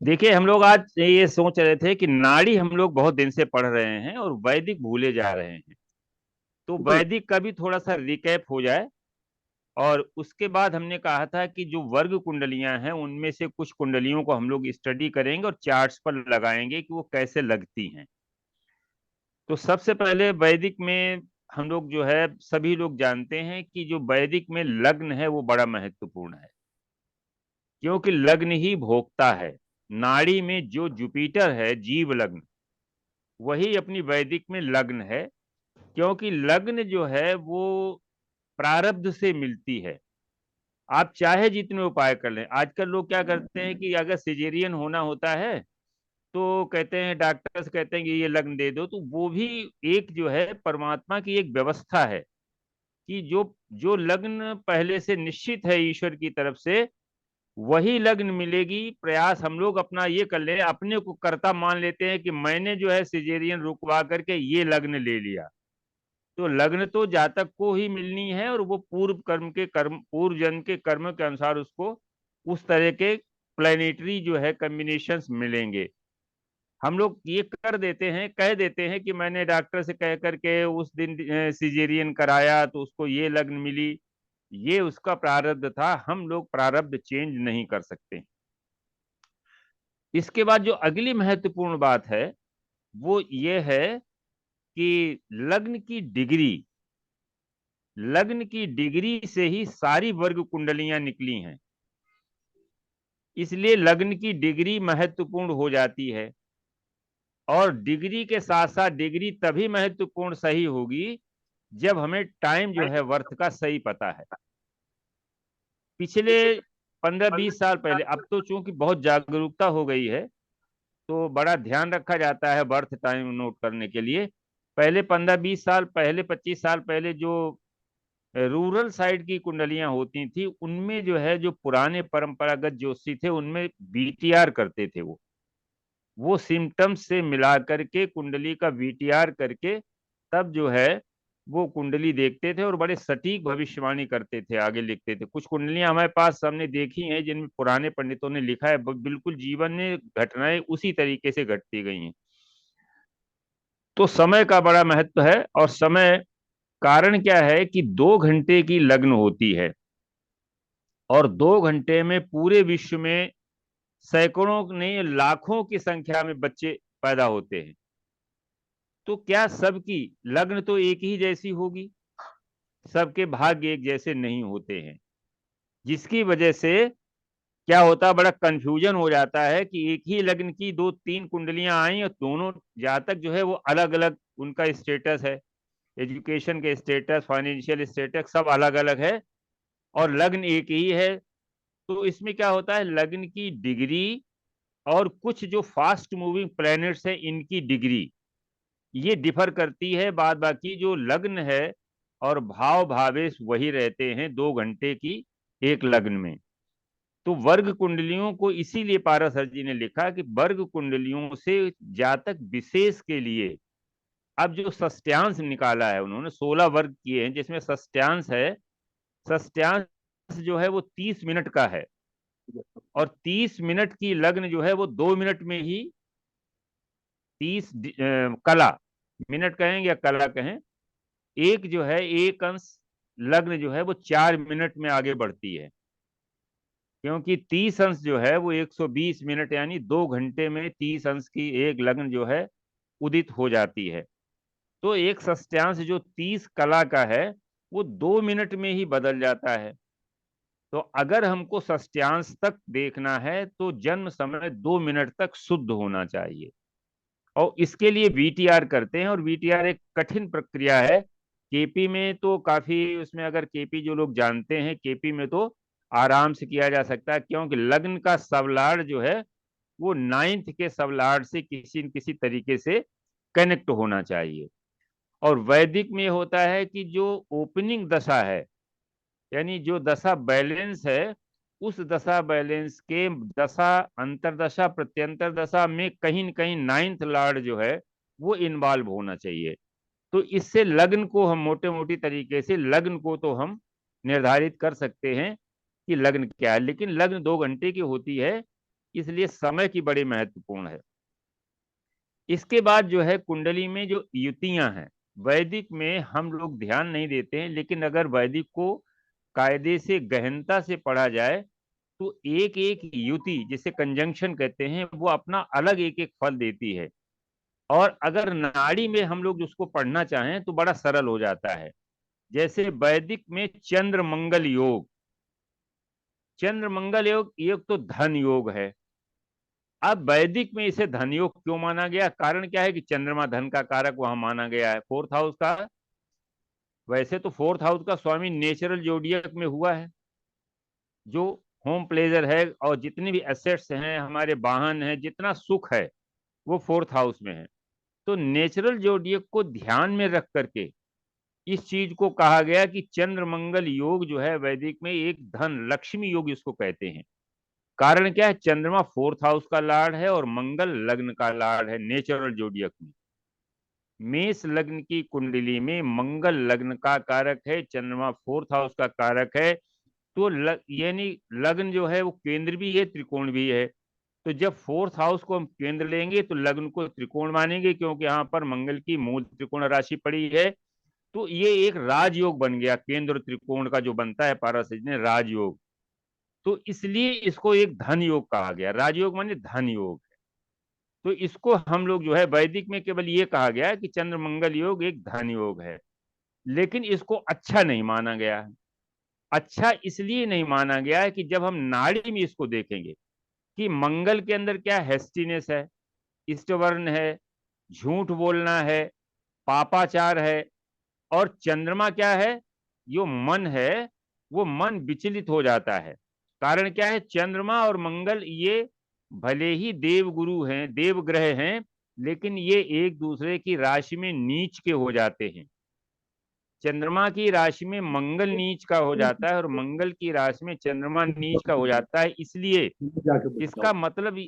देखिए, हम लोग आज ये सोच रहे थे कि नाड़ी हम लोग बहुत दिन से पढ़ रहे हैं और वैदिक भूले जा रहे हैं। तो जी। वैदिक का भी थोड़ा सा रिकैप हो जाए। और उसके बाद हमने कहा था कि जो वर्ग कुंडलियां हैं उनमें से कुछ कुंडलियों को हम लोग स्टडी करेंगे और चार्ट्स पर लगाएंगे कि वो कैसे लगती हैं। तो सबसे पहले वैदिक में हम लोग जो है सभी लोग जानते हैं कि जो वैदिक में लग्न है वो बड़ा महत्वपूर्ण है, क्योंकि लग्न ही भोगता है। नाड़ी में जो जुपिटर है जीव लग्न, वही अपनी वैदिक में लग्न है। क्योंकि लग्न जो है वो प्रारब्ध से मिलती है। आप चाहे जितने उपाय कर लें, आजकल लोग क्या करते हैं कि अगर सिजेरियन होना होता है तो कहते हैं, डॉक्टर्स कहते हैं कि ये लग्न दे दो, तो वो भी एक जो है परमात्मा की एक व्यवस्था है कि जो जो लग्न पहले से निश्चित है ईश्वर की तरफ से, वही लग्न मिलेगी। प्रयास हम लोग अपना ये कर ले, अपने को कर्ता मान लेते हैं कि मैंने जो है सिजेरियन रुकवा करके ये लग्न ले लिया। तो लग्न तो जातक को ही मिलनी है, और वो पूर्व जन्म के कर्म के अनुसार उसको उस तरह के प्लेनेटरी जो है कम्बिनेशंस मिलेंगे। हम लोग ये कर देते हैं, कह देते हैं कि मैंने डॉक्टर से कह करके उस दिन सिजेरियन कराया तो उसको ये लग्न मिली। ये उसका प्रारब्ध था, हम लोग प्रारब्ध चेंज नहीं कर सकते। इसके बाद जो अगली महत्वपूर्ण बात है वो ये है कि लग्न की डिग्री से ही सारी वर्ग कुंडलियां निकली हैं। इसलिए लग्न की डिग्री महत्वपूर्ण हो जाती है। और डिग्री के साथ साथ डिग्री तभी महत्वपूर्ण सही होगी जब हमें टाइम जो है वर्थ का सही पता है। पिछले 15-20 साल पहले, अब तो चूंकि बहुत जागरूकता हो गई है तो बड़ा ध्यान रखा जाता है बर्थ टाइम नोट करने के लिए। पहले 15-20 साल पहले, 25 साल पहले जो रूरल साइड की कुंडलियां होती थी, उनमें जो है जो पुराने परंपरागत ज्योतिषी थे उनमें बीटीआर करते थे। वो सिम्टम्स से मिला करके कुंडली का वीटीआर करके तब जो है वो कुंडली देखते थे और बड़े सटीक भविष्यवाणी करते थे, आगे लिखते थे। कुछ कुंडलियां हमारे पास हमने देखी हैं जिनमें पुराने पंडितों ने लिखा है, बिल्कुल जीवन में घटनाएं उसी तरीके से घटती गई हैं। तो समय का बड़ा महत्व है। और समय कारण क्या है कि 2 घंटे की लग्न होती है, और 2 घंटे में पूरे विश्व में सैकड़ों नहीं लाखों की संख्या में बच्चे पैदा होते हैं। तो क्या सबकी लग्न तो एक ही जैसी होगी? सबके भाग्य एक जैसे नहीं होते हैं, जिसकी वजह से क्या होता है, बड़ा कंफ्यूजन हो जाता है कि एक ही लग्न की 2-3 कुंडलियां आई और दोनों जातक जो है वो अलग अलग उनका स्टेटस है, एजुकेशन के स्टेटस, फाइनेंशियल स्टेटस सब अलग अलग है, और लग्न एक ही है। तो इसमें क्या होता है, लग्न की डिग्री और कुछ जो फास्ट मूविंग प्लैनेट्स हैं इनकी डिग्री ये डिफर करती है। बाद बाकी जो लग्न है और भाव भावेश वही रहते हैं 2 घंटे की एक लग्न में। तो वर्ग कुंडलियों को इसीलिए पारसर जी ने लिखा कि वर्ग कुंडलियों से जातक विशेष के लिए, अब जो षष्ठ्यांश निकाला है उन्होंने 16 वर्ग किए हैं जिसमें षष्ठ्यांश है। षष्ठ्यांश जो है वो 30 मिनट का है, और 30 मिनट की लग्न जो है वो 2 मिनट में ही 30 कला, मिनट कहें या कला कहें, एक जो है एक अंश लग्न जो है वो 4 मिनट में आगे बढ़ती है। क्योंकि 30 अंश जो है वो 120 मिनट, यानी 2 घंटे में 30 अंश की एक लग्न जो है उदित हो जाती है। तो एक षष्ठ्यांश जो 30 कला का है वो 2 मिनट में ही बदल जाता है। तो अगर हमको षष्ठ्यांश तक देखना है तो जन्म समय 2 मिनट तक शुद्ध होना चाहिए। और इसके लिए वीटीआर करते हैं, और वीटीआर एक कठिन प्रक्रिया है। केपी में तो काफी, उसमें अगर केपी जो लोग जानते हैं, केपी में तो आराम से किया जा सकता है, क्योंकि लग्न का सबलाड जो है वो नाइन्थ के सबलाड से किसी न किसी तरीके से कनेक्ट होना चाहिए। और वैदिक में होता है कि जो ओपनिंग दशा है, यानी जो दशा बैलेंस है, उस दशा बैलेंस के दशा अंतरदशा प्रत्यंतर दशा में कहीं न कहीं नाइन्थ लॉर्ड जो है वो इन्वॉल्व होना चाहिए। तो इससे लग्न को हम मोटे मोटी तरीके से लग्न को तो हम निर्धारित कर सकते हैं कि लग्न क्या है। लेकिन लग्न 2 घंटे की होती है, इसलिए समय की बड़ी महत्वपूर्ण है। इसके बाद जो है कुंडली में जो युतियां हैं, वैदिक में हम लोग ध्यान नहीं देते हैं, लेकिन अगर वैदिक को कायदे से गहनता से पढ़ा जाए तो एक एक युति, जिसे कंजंक्शन कहते हैं, वो अपना अलग एक एक फल देती है। और अगर नाड़ी में हम लोग उसको पढ़ना चाहें तो बड़ा सरल हो जाता है। जैसे वैदिक में चंद्र मंगल योग, चंद्र मंगल योग योग तो धन योग है। अब वैदिक में इसे धन योग क्यों माना गया? कारण क्या है कि चंद्रमा धन का कारक वहां माना गया है, फोर्थ हाउस का। वैसे तो फोर्थ हाउस का स्वामी नेचुरल जोडियक में हुआ है, जो होम प्लेजर है और जितनी भी एसेट्स हैं, हमारे वाहन हैं, जितना सुख है, वो फोर्थ हाउस में है। तो नेचुरल जोडियक को ध्यान में रख करके इस चीज को कहा गया कि चंद्र मंगल योग जो है वैदिक में एक धन लक्ष्मी योग इसको कहते हैं। कारण क्या है? चंद्रमा फोर्थ हाउस का लॉर्ड है और मंगल लग्न का लॉर्ड है नेचुरल जोडियक में। मेष लग्न की कुंडली में मंगल लग्न का कारक है, चंद्रमा फोर्थ हाउस का कारक है। तो यानी लग्न जो है वो केंद्र भी है, त्रिकोण भी है। तो जब फोर्थ हाउस को हम केंद्र लेंगे तो लग्न को त्रिकोण मानेंगे, क्योंकि यहाँ पर मंगल की मूल त्रिकोण राशि पड़ी है। तो ये एक राजयोग बन गया, केंद्र त्रिकोण का जो बनता है पाराशर ने राजयोग। तो इसलिए इसको एक धन योग कहा गया, राजयोग माने धन योग। तो इसको हम लोग जो है वैदिक में केवल ये कहा गया है कि चंद्र मंगल योग एक धन योग है, लेकिन इसको अच्छा नहीं माना गया है। अच्छा इसलिए नहीं माना गया है कि जब हम नाड़ी में इसको देखेंगे कि मंगल के अंदर क्या हेस्टीनेस है, इष्टवर्ण है, झूठ बोलना है, पापाचार है। और चंद्रमा क्या है? जो मन है, वो मन विचलित हो जाता है। कारण क्या है? चंद्रमा और मंगल ये भले ही देव गुरु हैं, देव ग्रह हैं, लेकिन ये एक दूसरे की राशि में नीच के हो जाते हैं। चंद्रमा की राशि में मंगल नीच का हो जाता है और मंगल की राशि में चंद्रमा नीच का हो जाता है। इसलिए इसका मतलब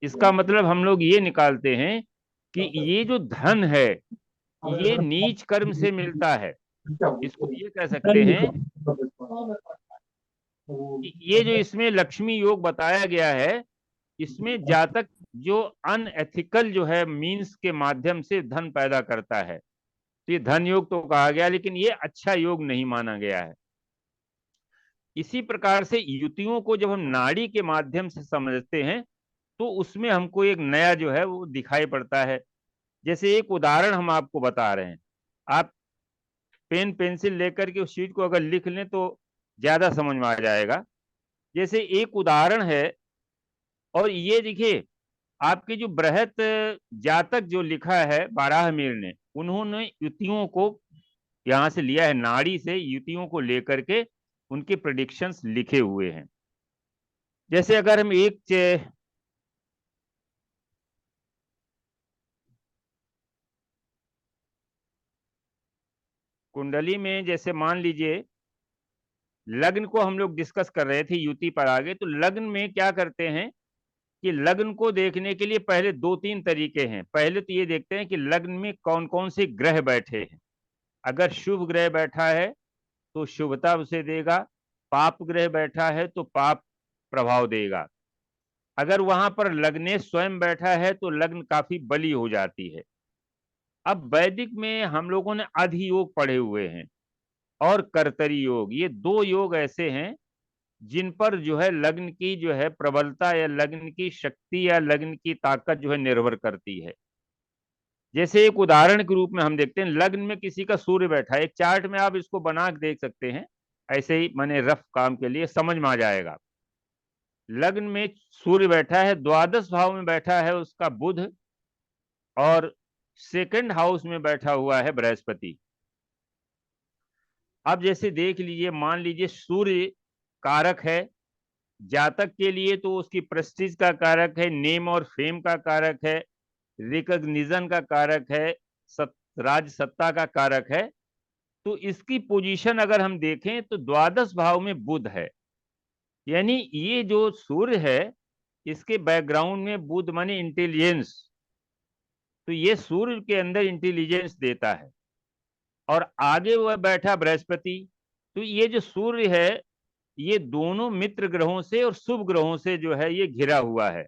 इसका मतलब हम लोग ये निकालते हैं कि ये जो धन है ये नीच कर्म से मिलता है। इसको ये कह सकते हैं कि ये जो इसमें लक्ष्मी योग बताया गया है, इसमें जातक जो अनएथिकल जो है मीन्स के माध्यम से धन पैदा करता है, तो ये धन योग तो कहा गया, लेकिन ये अच्छा योग नहीं माना गया है। इसी प्रकार से युतियों को जब हम नाड़ी के माध्यम से समझते हैं तो उसमें हमको एक नया जो है वो दिखाई पड़ता है। जैसे एक उदाहरण हम आपको बता रहे हैं, आप पेन पेंसिल लेकर के उस चीज को अगर लिख लें तो ज्यादा समझ में आ जाएगा। जैसे एक उदाहरण है, और ये देखिए आपके जो बृहत जातक जो लिखा है बाराहमीर ने, उन्होंने युतियों को यहाँ से लिया है, नाड़ी से युतियों को लेकर के उनके प्रेडिक्शंस लिखे हुए हैं। जैसे अगर हम एक कुंडली में जैसे मान लीजिए लग्न को हम लोग डिस्कस कर रहे थे युति पर आगे, तो लग्न में क्या करते हैं कि लग्न को देखने के लिए पहले दो तीन तरीके हैं। पहले तो ये देखते हैं कि लग्न में कौन कौन से ग्रह बैठे हैं। अगर शुभ ग्रह बैठा है तो शुभता उसे देगा, पाप ग्रह बैठा है तो पाप प्रभाव देगा। अगर वहां पर लग्नेश स्वयं बैठा है तो लग्न काफी बली हो जाती है। अब वैदिक में हम लोगों ने अधियोग पढ़े हुए हैं और कर्तरी योग, ये दो योग ऐसे हैं जिन पर जो है लग्न की जो है प्रबलता या लग्न की शक्ति या लग्न की ताकत जो है निर्भर करती है। जैसे एक उदाहरण के रूप में हम देखते हैं, लग्न में किसी का सूर्य बैठा है, एक चार्ट में आप इसको बना के देख सकते हैं, ऐसे ही मैंने रफ काम के लिए समझ में आ जाएगा। लग्न में सूर्य बैठा है, द्वादश भाव में बैठा है उसका बुध, और सेकंड हाउस में बैठा हुआ है बृहस्पति। अब जैसे देख लीजिए, मान लीजिए सूर्य कारक है जातक के लिए, तो उसकी प्रेस्टीज का कारक है, नेम और फेम का कारक है, रिकॉग्निशन का कारक है, राज सत्ता का कारक है। तो इसकी पोजीशन अगर हम देखें तो द्वादश भाव में बुध है। यानी ये जो सूर्य है इसके बैकग्राउंड में बुध माने इंटेलिजेंस, तो ये सूर्य के अंदर इंटेलिजेंस देता है। और आगे वह बैठा बृहस्पति, तो ये जो सूर्य है ये दोनों मित्र ग्रहों से और शुभ ग्रहों से जो है ये घिरा हुआ है।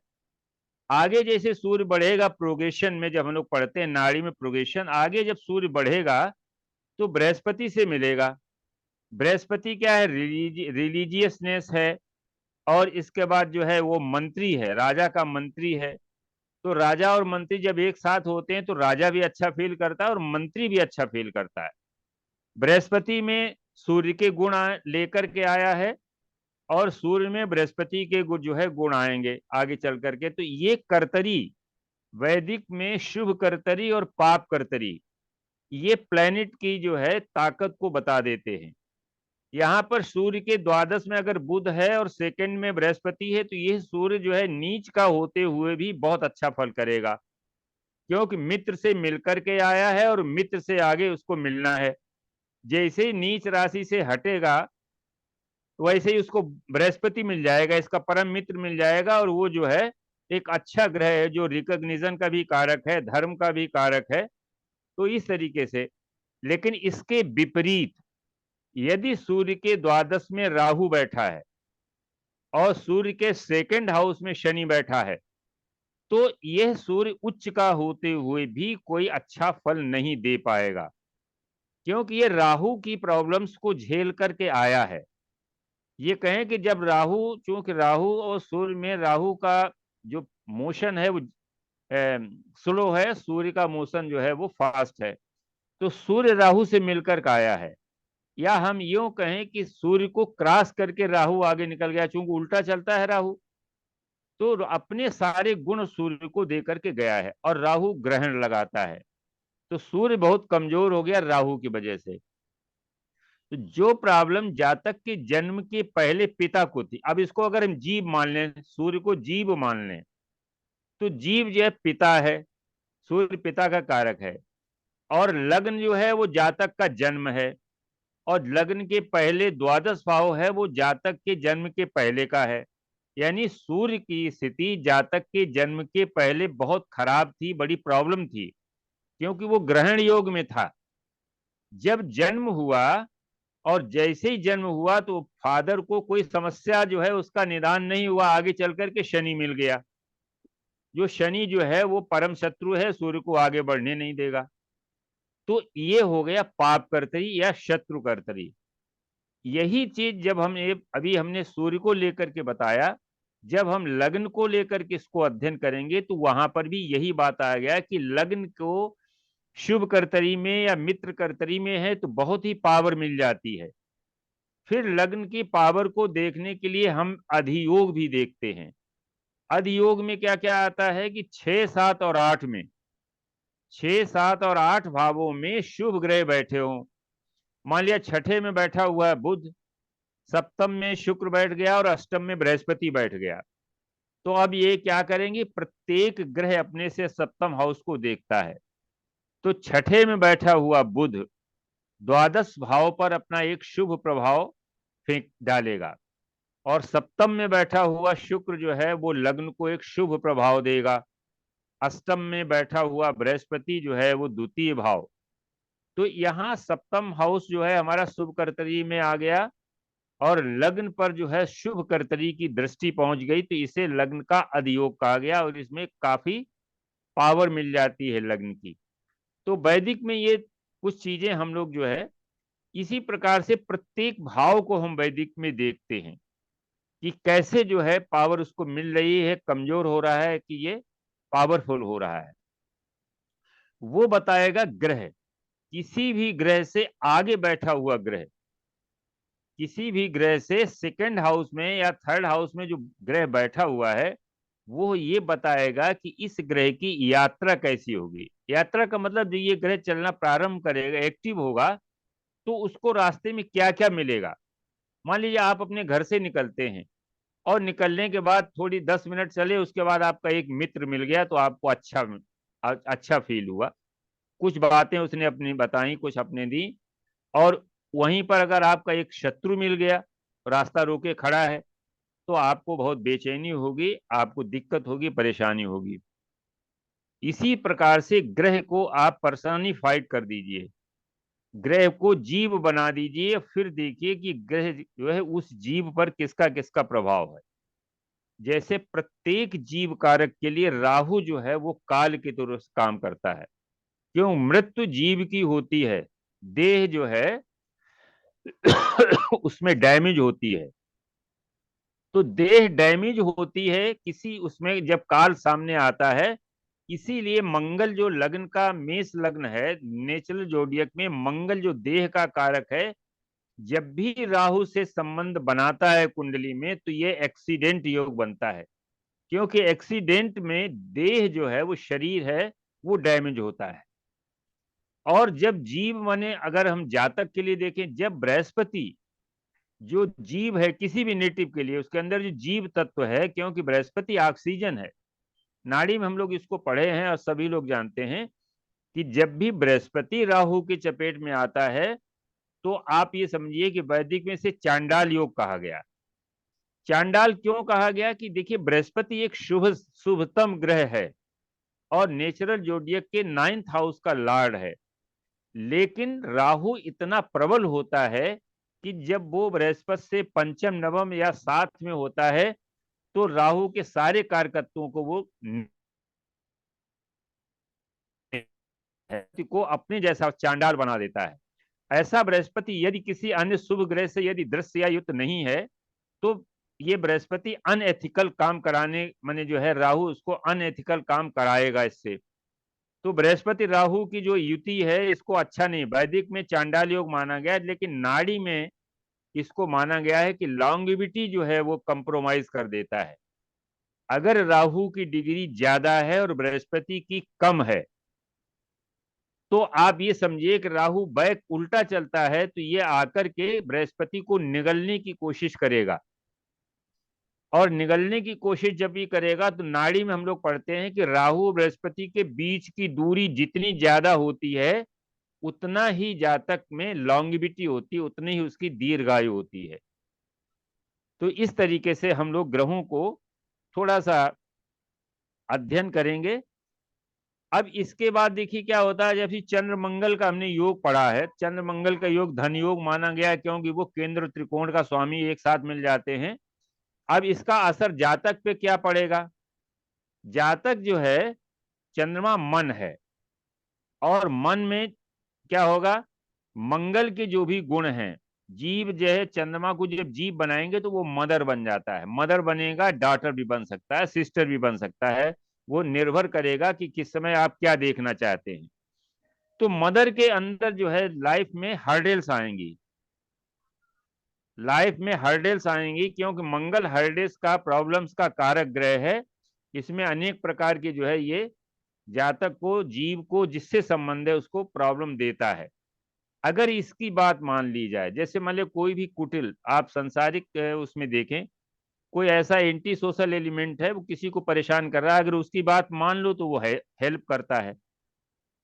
आगे जैसे सूर्य बढ़ेगा प्रोग्रेशन में, जब हम लोग पढ़ते हैं नाड़ी में प्रोग्रेशन, आगे जब सूर्य बढ़ेगा तो बृहस्पति से मिलेगा। बृहस्पति क्या है? रिलीजियसनेस है। और इसके बाद जो है वो मंत्री है, राजा का मंत्री है। तो राजा और मंत्री जब एक साथ होते हैं तो राजा भी अच्छा फील करता है और मंत्री भी अच्छा फील करता है। बृहस्पति में सूर्य के गुण लेकर के आया है, और सूर्य में बृहस्पति के गुण जो है गुण आएंगे आगे चल करके। तो ये कर्तरी, वैदिक में शुभ कर्तरी और पाप कर्तरी, ये प्लेनेट की जो है ताकत को बता देते हैं। यहाँ पर सूर्य के द्वादश में अगर बुध है और सेकंड में बृहस्पति है, तो ये सूर्य जो है नीच का होते हुए भी बहुत अच्छा फल करेगा, क्योंकि मित्र से मिलकर के आया है और मित्र से आगे उसको मिलना है। जैसे ही नीच राशि से हटेगा वैसे ही उसको बृहस्पति मिल जाएगा, इसका परम मित्र मिल जाएगा, और वो जो है एक अच्छा ग्रह है जो रिकॉग्निशन का भी कारक है, धर्म का भी कारक है। तो इस तरीके से, लेकिन इसके विपरीत यदि सूर्य के द्वादश में राहु बैठा है और सूर्य के सेकंड हाउस में शनि बैठा है, तो यह सूर्य उच्च का होते हुए भी कोई अच्छा फल नहीं दे पाएगा, क्योंकि ये राहु की प्रॉब्लम्स को झेल करके आया है। ये कहें कि जब राहु, चूंकि राहु और सूर्य में, राहु का जो मोशन है वो स्लो है, सूर्य का मोशन जो है वो फास्ट है। तो सूर्य राहु से मिलकर का आया है, या हम यूं कहें कि सूर्य को क्रॉस करके राहु आगे निकल गया, चूंकि उल्टा चलता है राहु। तो अपने सारे गुण सूर्य को दे करके गया है, और राहु ग्रहण लगाता है। तो सूर्य बहुत कमजोर हो गया राहु की वजह से। तो जो प्रॉब्लम जातक के जन्म के पहले पिता को थी, अब इसको अगर हम जीव मान लें, सूर्य को जीव मान लें, तो जीव जो है पिता है, सूर्य पिता का कारक है। और लग्न जो है वो जातक का जन्म है, और लग्न के पहले द्वादश भाव है वो जातक के जन्म के पहले का है। यानी सूर्य की स्थिति जातक के जन्म के पहले बहुत खराब थी, बड़ी प्रॉब्लम थी, क्योंकि वो ग्रहण योग में था। जब जन्म हुआ, और जैसे ही जन्म हुआ तो फादर को कोई समस्या जो है उसका निदान नहीं हुआ, आगे चल करके शनि मिल गया। जो शनि जो है वो परम शत्रु है, सूर्य को आगे बढ़ने नहीं देगा। तो ये हो गया पाप कर्तरी या शत्रु कर्तरी। यही चीज जब हमने अभी हमने सूर्य को लेकर के बताया, जब हम लग्न को लेकर के इसको अध्ययन करेंगे तो वहां पर भी यही बात आ गया कि लग्न को शुभ कर्तरी में या मित्र कर्तरी में है तो बहुत ही पावर मिल जाती है। फिर लग्न की पावर को देखने के लिए हम अधियोग भी देखते हैं। अधियोग में क्या क्या आता है कि 6, 7 और 8 में, 6, 7 और 8 भावों में शुभ ग्रह बैठे हों। मान लिया छठे में बैठा हुआ है बुध, सप्तम में शुक्र बैठ गया और अष्टम में बृहस्पति बैठ गया। तो अब ये क्या करेंगे, प्रत्येक ग्रह अपने से सप्तम हाउस को देखता है। तो छठे में बैठा हुआ बुध द्वादश भाव पर अपना एक शुभ प्रभाव फेंक डालेगा, और सप्तम में बैठा हुआ शुक्र जो है वो लग्न को एक शुभ प्रभाव देगा। अष्टम में बैठा हुआ बृहस्पति जो है वो द्वितीय भाव। तो यहाँ सप्तम हाउस जो है हमारा शुभ कर्तरी में आ गया, और लग्न पर जो है शुभ कर्तरी की दृष्टि पहुंच गई, तो इसे लग्न का अधियोग कहा गया, और इसमें काफी पावर मिल जाती है लग्न की। तो वैदिक में ये कुछ चीजें हम लोग जो है इसी प्रकार से प्रत्येक भाव को हम वैदिक में देखते हैं कि कैसे जो है पावर उसको मिल रही है, कमजोर हो रहा है कि ये पावरफुल हो रहा है, वो बताएगा ग्रह। किसी भी ग्रह से आगे बैठा हुआ ग्रह, किसी भी ग्रह से सेकंड हाउस में या थर्ड हाउस में जो ग्रह बैठा हुआ है, वो ये बताएगा कि इस ग्रह की यात्रा कैसी होगी। यात्रा का मतलब, जो ये ग्रह चलना प्रारंभ करेगा, एक्टिव होगा, तो उसको रास्ते में क्या क्या मिलेगा। मान लीजिए आप अपने घर से निकलते हैं, और निकलने के बाद थोड़ी 10 मिनट चले, उसके बाद आपका एक मित्र मिल गया, तो आपको अच्छा फील हुआ। कुछ बातें उसने अपनी बताई, कुछ अपने दी। और वहीं पर अगर आपका एक शत्रु मिल गया, रास्ता रोके खड़ा है, तो आपको बहुत बेचैनी होगी, आपको दिक्कत होगी, परेशानी होगी। इसी प्रकार से ग्रह को आप पर्सनिफाइड कर दीजिए ग्रह को जीव बना दीजिए, फिर देखिए कि ग्रह जो है उस जीव पर किसका किसका प्रभाव है। जैसे प्रत्येक जीव कारक के लिए राहु जो है वो काल के तरह काम करता है। क्यों? मृत्यु जीव की होती है, देह जो है उसमें डैमेज होती है। तो देह डैमेज होती है किसी उसमें जब काल सामने आता है। इसीलिए मंगल जो लग्न का मेष लग्न है, नेचुरल जोडियक में मंगल जो देह का कारक है, जब भी राहु से संबंध बनाता है कुंडली में तो ये एक्सीडेंट योग बनता है। क्योंकि एक्सीडेंट में देह जो है वो शरीर है वो डैमेज होता है। और जब जीव माने अगर हम जातक के लिए देखें, जब बृहस्पति जो जीव है किसी भी नेटिव के लिए उसके अंदर जो जीव तत्व है, क्योंकि बृहस्पति ऑक्सीजन है, नाड़ी में हम लोग इसको पढ़े हैं और सभी लोग जानते हैं कि जब भी बृहस्पति राहु की चपेट में आता है तो आप ये समझिए कि वैदिक में से चांडाल योग कहा गया। चांडाल क्यों कहा गया? कि देखिए बृहस्पति एक शुभ शुभतम ग्रह है और नेचुरल जोडियक के 9th हाउस का लॉर्ड है। लेकिन राहु इतना प्रबल होता है कि जब वो बृहस्पति से पंचम नवम या साथ में होता है तो राहु के सारे कारकत्वों को वो को अपने जैसा चांडाल बना देता है। ऐसा बृहस्पति यदि किसी अन्य शुभ ग्रह से यदि दृश्य या युक्त नहीं है तो ये बृहस्पति अनएथिकल काम कराने माने जो है राहु उसको अनएथिकल काम कराएगा इससे। तो बृहस्पति राहु की जो युति है इसको अच्छा नहीं, वैदिक में चांडाल योग माना गया, लेकिन नाड़ी में इसको माना गया है कि लॉन्गिविटी जो है वो कंप्रोमाइज कर देता है। अगर राहु की डिग्री ज्यादा है और बृहस्पति की कम है तो आप ये समझिए कि राहु बैक उल्टा चलता है तो ये आकर के बृहस्पति को निगलने की कोशिश करेगा। और निगलने की कोशिश जब भी करेगा तो नाड़ी में हम लोग पढ़ते हैं कि राहु बृहस्पति के बीच की दूरी जितनी ज्यादा होती है उतना ही जातक में लॉन्गिविटी होती है, उतनी ही उसकी दीर्घायु होती है। तो इस तरीके से हम लोग ग्रहों को थोड़ा सा अध्ययन करेंगे। अब इसके बाद देखिए क्या होता है। जब चंद्र मंगल का हमने योग पढ़ा है, चंद्र मंगल का योग धन योग माना गया है क्योंकि वो केंद्र त्रिकोण का स्वामी एक साथ मिल जाते हैं। अब इसका असर जातक पे क्या पड़ेगा? जातक जो है चंद्रमा मन है और मन में क्या होगा? मंगल के जो भी गुण हैं, जीव जो है चंद्रमा को जब जीव बनाएंगे तो वो मदर बन जाता है। मदर बनेगा, डॉटर भी बन सकता है, सिस्टर भी बन सकता है। वो निर्भर करेगा कि किस समय आप क्या देखना चाहते हैं। तो मदर के अंदर जो है लाइफ में हर्डल्स आएंगी, लाइफ में हर्डल्स आएंगी क्योंकि मंगल हर्डल्स का प्रॉब्लम्स का कारक ग्रह है। इसमें अनेक प्रकार के जो है ये जातक को जीव को जिससे संबंध है उसको प्रॉब्लम देता है। अगर इसकी बात मान ली जाए, जैसे मान लो कोई भी कुटिल आप संसारिक उसमें देखें, कोई ऐसा एंटी सोशल एलिमेंट है वो किसी को परेशान कर रहा है, अगर उसकी बात मान लो तो वो है हेल्प करता है।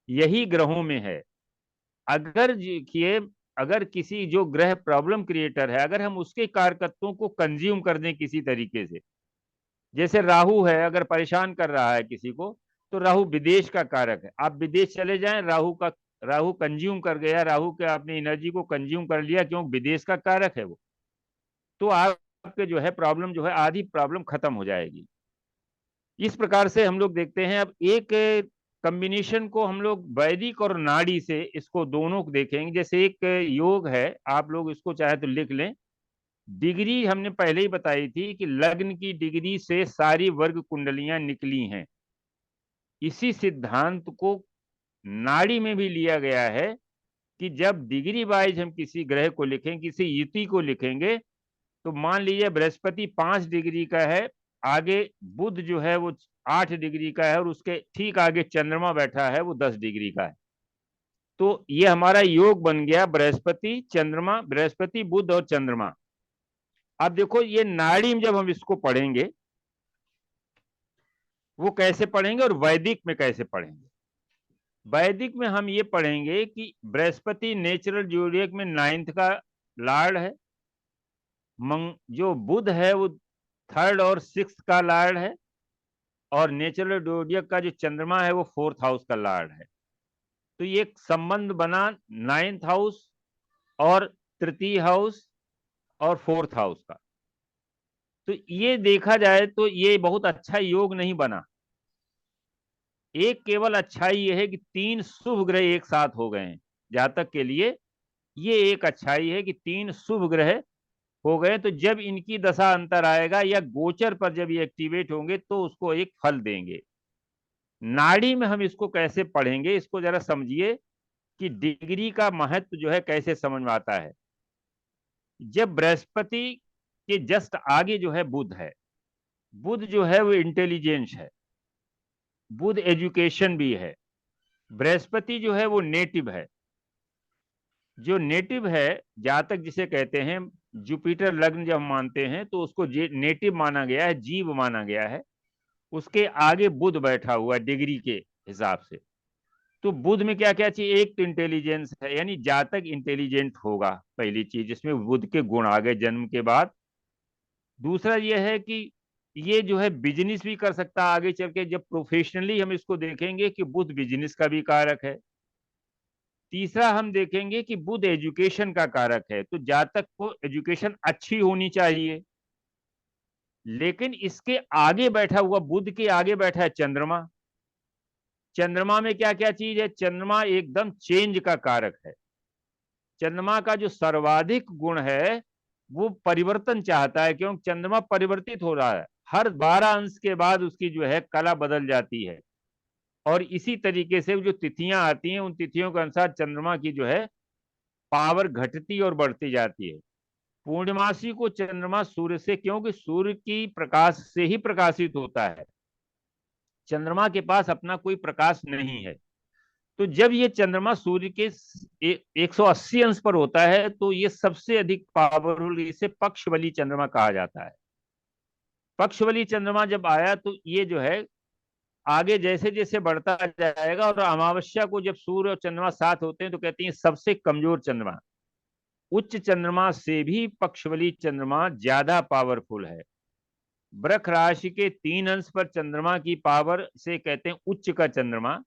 यही ग्रहों में है। अगर देखिए अगर किसी जो ग्रह प्रॉब्लम क्रिएटर है अगर हम उसके कारकत्वों को कंज्यूम कर दें किसी तरीके से, जैसे राहु है अगर परेशान कर रहा है किसी को, तो राहु विदेश का कारक है। आप विदेश चले जाएं, राहु कंज्यूम कर गया, राहु के अपनी एनर्जी को कंज्यूम कर लिया क्यों? विदेश का कारक है वो। तो आपके जो है प्रॉब्लम जो है आधी प्रॉब्लम खत्म हो जाएगी। इस प्रकार से हम लोग देखते हैं। अब एक कॉम्बिनेशन को हम लोग वैदिक और नाड़ी से इसको दोनों को देखेंगे। जैसे एक योग है, आप लोग इसको चाहे तो लिख लें। डिग्री हमने पहले ही बताई थी कि लग्न की डिग्री से सारी वर्ग कुंडलियां निकली हैं। इसी सिद्धांत को नाड़ी में भी लिया गया है कि जब डिग्री वाइज हम किसी ग्रह को लिखें, किसी युति को लिखेंगे, तो मान लीजिए बृहस्पति 5 डिग्री का है, आगे बुध जो है वो 8 डिग्री का है और उसके ठीक आगे चंद्रमा बैठा है वो 10 डिग्री का है। तो ये हमारा योग बन गया बृहस्पति चंद्रमा, बृहस्पति बुध और चंद्रमा। अब देखो ये नाड़ी में जब हम इसको पढ़ेंगे वो कैसे पढ़ेंगे और वैदिक में कैसे पढ़ेंगे। वैदिक में हम ये पढ़ेंगे कि बृहस्पति नेचुरल जोडियक में 9th का लॉर्ड है, जो बुध है वो 3rd और 6th का लॉर्ड है, और नेचुरल जोडियक का जो चंद्रमा है वो 4th हाउस का लॉर्ड है। तो ये एक संबंध बना 9th हाउस और तृतीय हाउस और 4th हाउस का। तो ये देखा जाए तो ये बहुत अच्छा योग नहीं बना। एक केवल अच्छाई ये है कि 3 शुभ ग्रह एक साथ हो गए हैं जातक के लिए। ये एक अच्छाई है कि 3 शुभ ग्रह हो गए, तो जब इनकी दशा अंतर आएगा या गोचर पर जब ये एक्टिवेट होंगे तो उसको एक फल देंगे। नाड़ी में हम इसको कैसे पढ़ेंगे, इसको जरा समझिए कि डिग्री का महत्व जो है कैसे समझ में आता है। जब बृहस्पति के जस्ट आगे जो है बुध है, बुध जो है वो इंटेलिजेंस है, बुध एजुकेशन भी है। बृहस्पति जो है वो नेटिव है। जो नेटिव है, जातक जिसे कहते हैं, जुपिटर लग्न जब हम मानते हैं तो उसको नेटिव माना गया है, जीव माना गया है। उसके आगे बुध बैठा हुआ है डिग्री के हिसाब से। तो बुध में क्या क्या चाहिए, एक तो इंटेलिजेंस है, यानी जातक इंटेलिजेंट होगा, पहली चीज जिसमें बुध के गुण आ गए जन्म के बाद। दूसरा यह है कि ये जो है बिजनेस भी कर सकता है आगे चल के, जब प्रोफेशनली हम इसको देखेंगे कि बुध बिजनेस का भी कारक है। तीसरा हम देखेंगे कि बुध एजुकेशन का कारक है, तो जातक को एजुकेशन अच्छी होनी चाहिए। लेकिन इसके आगे बैठा हुआ, बुध के आगे बैठा है चंद्रमा। चंद्रमा में क्या क्या चीज है, चंद्रमा एकदम चेंज का कारक है। चंद्रमा का जो सर्वाधिक गुण है वो परिवर्तन चाहता है, क्योंकि चंद्रमा परिवर्तित हो रहा है, हर 12 अंश के बाद उसकी जो है कला बदल जाती है। और इसी तरीके से जो तिथियां आती हैं उन तिथियों के अनुसार चंद्रमा की जो है पावर घटती और बढ़ती जाती है। पूर्णमासी को चंद्रमा सूर्य से, क्योंकि सूर्य की प्रकाश से ही प्रकाशित होता है, चंद्रमा के पास अपना कोई प्रकाश नहीं है। तो जब ये चंद्रमा सूर्य के 180 अंश पर होता है तो ये सबसे अधिक पावरफुल, इसे पक्षबली चंद्रमा कहा जाता है। पक्षबली चंद्रमा जब आया तो ये जो है आगे जैसे जैसे बढ़ता जाएगा, और अमावस्या को जब सूर्य और चंद्रमा साथ होते हैं तो कहते हैं सबसे कमजोर चंद्रमा। उच्च चंद्रमा से भी पक्षबली चंद्रमा ज्यादा पावरफुल है। वृष राशि के 3 अंश पर चंद्रमा की पावर से कहते हैं उच्च का चंद्रमा।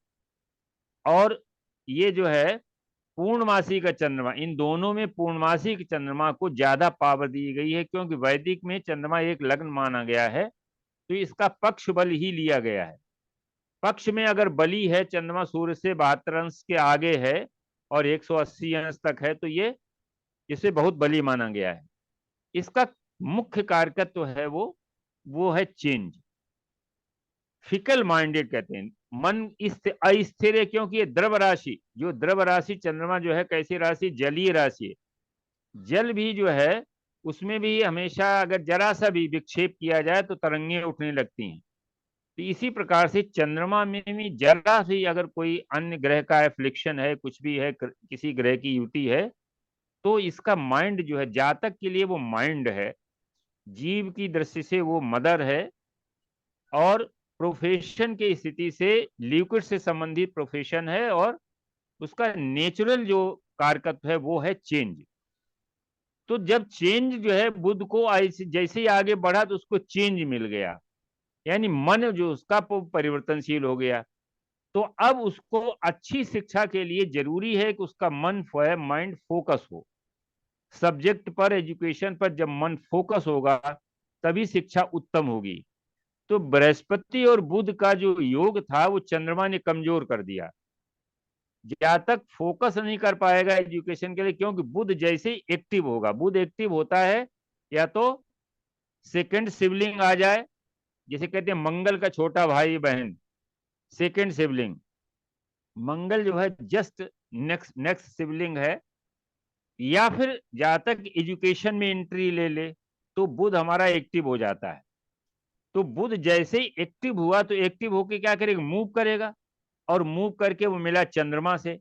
और ये जो है पूर्णमासी का चंद्रमा, इन दोनों में पूर्णमासी के चंद्रमा को ज्यादा पावर दी गई है, क्योंकि वैदिक में चंद्रमा एक लग्न माना गया है, तो इसका पक्ष बल ही लिया गया है। पक्ष में अगर बली है, चंद्रमा सूर्य से 72 अंश के आगे है और 180 अंश तक है, तो ये इसे बहुत बली माना गया है। इसका मुख्य कारकत्व है वो है चेंज। फिकल माइंडेड कहते हैं, मन अस्थिर है, क्योंकि ये द्रव राशि, जो द्रव राशि चंद्रमा जो है कैसी राशि, जलीय राशि है। जल भी जो है उसमें भी हमेशा अगर जरा सा भी विक्षेप किया जाए तो तरंगे उठने लगती हैं। तो इसी प्रकार से चंद्रमा में भी जरा सी अगर कोई अन्य ग्रह का एफ्लिक्शन है, कुछ भी है, किसी ग्रह की युति है, तो इसका माइंड जो है, जातक के लिए वो माइंड है, जीव की दृष्टि से वो मदर है। और प्रोफेशन की स्थिति से लिक्विड से संबंधित प्रोफेशन है, और उसका नेचुरल जो कारकत्व है वो है चेंज। तो जब चेंज जो है बुध को जैसे ही आगे बढ़ा तो उसको चेंज मिल गया, यानी मन जो उसका परिवर्तनशील हो गया। तो अब उसको अच्छी शिक्षा के लिए जरूरी है कि उसका मन माइंड फोकस हो सब्जेक्ट पर, एजुकेशन पर। जब मन फोकस होगा तभी शिक्षा उत्तम होगी। तो बृहस्पति और बुध का जो योग था वो चंद्रमा ने कमजोर कर दिया। जातक फोकस नहीं कर पाएगा एजुकेशन के लिए, क्योंकि बुध जैसे ही एक्टिव होगा, बुध एक्टिव होता है या तो सेकंड सिबलिंग आ जाए, जैसे कहते हैं मंगल का छोटा भाई बहन, सेकंड सिबलिंग। मंगल जो है जस्ट नेक्स्ट नेक्स्ट सिबलिंग है। या फिर जातक एजुकेशन में एंट्री ले ले तो बुध हमारा एक्टिव हो जाता है। तो बुध जैसे ही एक्टिव हुआ तो एक्टिव होके क्या करेगा, मूव करेगा, और मूव करके वो मिला चंद्रमा से।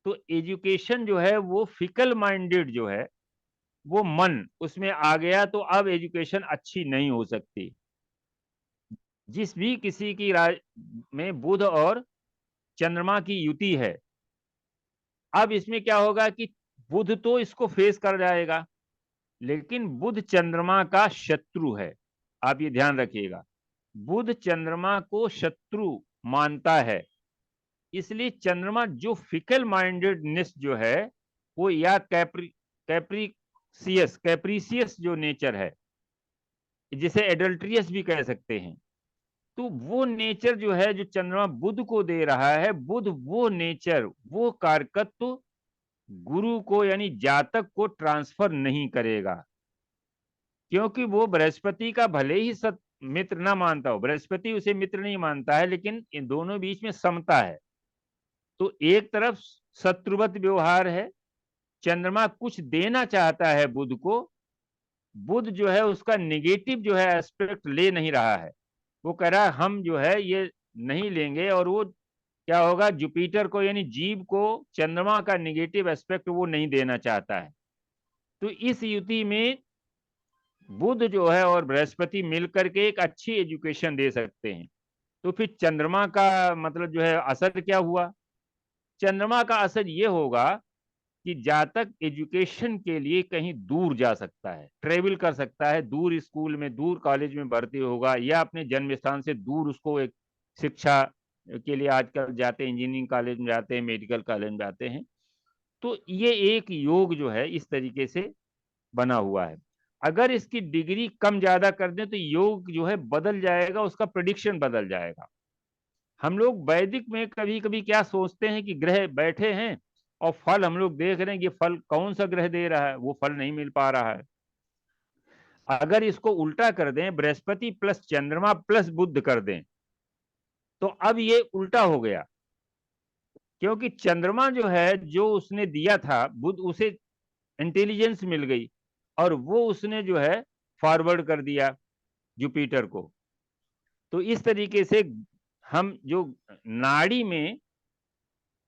तो एजुकेशन जो है वो फिकल माइंडेड जो है वो मन उसमें आ गया, तो अब एजुकेशन अच्छी नहीं हो सकती। जिस भी किसी की राज में बुध और चंद्रमा की युति है, अब इसमें क्या होगा कि बुध तो इसको फेस कर जाएगा, लेकिन बुध चंद्रमा का शत्रु है। आप ये ध्यान रखिएगा, बुध चंद्रमा को शत्रु मानता है। इसलिए चंद्रमा जो फिकल माइंडेडनेस जो है वो, या कैप्रीसियस जो नेचर है, जिसे एडल्ट्रियस भी कह सकते हैं, तो वो नेचर जो है जो चंद्रमा बुध को दे रहा है, बुध वो नेचर, वो कारकत्व गुरु को यानी जातक को ट्रांसफर नहीं करेगा, क्योंकि वो बृहस्पति का भले ही सत मित्र ना मानता हो, बृहस्पति उसे मित्र नहीं मानता है, लेकिन इन दोनों बीच में समता है। तो एक तरफ शत्रुवत व्यवहार है, चंद्रमा कुछ देना चाहता है बुध को, बुध जो है उसका निगेटिव जो है एस्पेक्ट ले नहीं रहा है, वो कह रहा है हम जो है ये नहीं लेंगे, और वो क्या होगा, जुपिटर को यानी जीव को चंद्रमा का निगेटिव एस्पेक्ट वो नहीं देना चाहता है। तो इस युति में बुध जो है और बृहस्पति मिलकर के एक अच्छी एजुकेशन दे सकते हैं। तो फिर चंद्रमा का मतलब जो है असर क्या हुआ, चंद्रमा का असर ये होगा कि जातक एजुकेशन के लिए कहीं दूर जा सकता है, ट्रेवल कर सकता है, दूर स्कूल में, दूर कॉलेज में भर्ती होगा, या अपने जन्म स्थान से दूर उसको एक शिक्षा के लिए आजकल जाते हैं, इंजीनियरिंग कॉलेज में जाते हैं, मेडिकल कॉलेज में जाते हैं। तो ये एक योग जो है इस तरीके से बना हुआ है। अगर इसकी डिग्री कम ज्यादा कर दें तो योग जो है बदल जाएगा, उसका प्रेडिक्शन बदल जाएगा। हम लोग वैदिक में कभी कभी क्या सोचते हैं कि ग्रह बैठे हैं और फल हम लोग देख रहे हैं कि फल कौन सा ग्रह दे रहा है, वो फल नहीं मिल पा रहा है। अगर इसको उल्टा कर दें, बृहस्पति प्लस चंद्रमा प्लस बुध कर दें, तो अब ये उल्टा हो गया, क्योंकि चंद्रमा जो है जो उसने दिया था बुध, उसे इंटेलिजेंस मिल गई और वो उसने जो है फॉरवर्ड कर दिया जुपिटर को। तो इस तरीके से हम जो नाड़ी में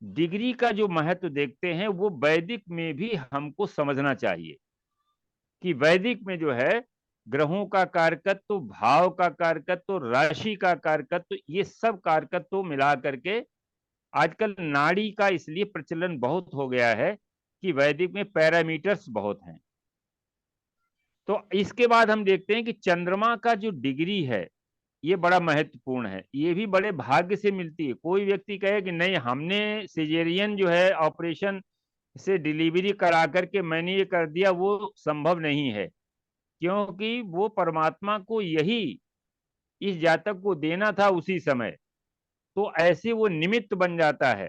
डिग्री का जो महत्व देखते हैं वो वैदिक में भी हमको समझना चाहिए कि वैदिक में जो है ग्रहों का कारकत्व, भाव का कारकत्व, राशि का कारकत्व, ये सब कारकत्व मिला करके आजकल नाड़ी का इसलिए प्रचलन बहुत हो गया है कि वैदिक में पैरामीटर्स बहुत हैं। तो इसके बाद हम देखते हैं कि चंद्रमा का जो डिग्री है ये बड़ा महत्वपूर्ण है, ये भी बड़े भाग्य से मिलती है। कोई व्यक्ति कहे कि नहीं हमने सिजेरियन जो है ऑपरेशन से डिलीवरी करा करके मैंने ये कर दिया, वो संभव नहीं है, क्योंकि वो परमात्मा को यही इस जातक को देना था उसी समय, तो ऐसे वो निमित्त बन जाता है।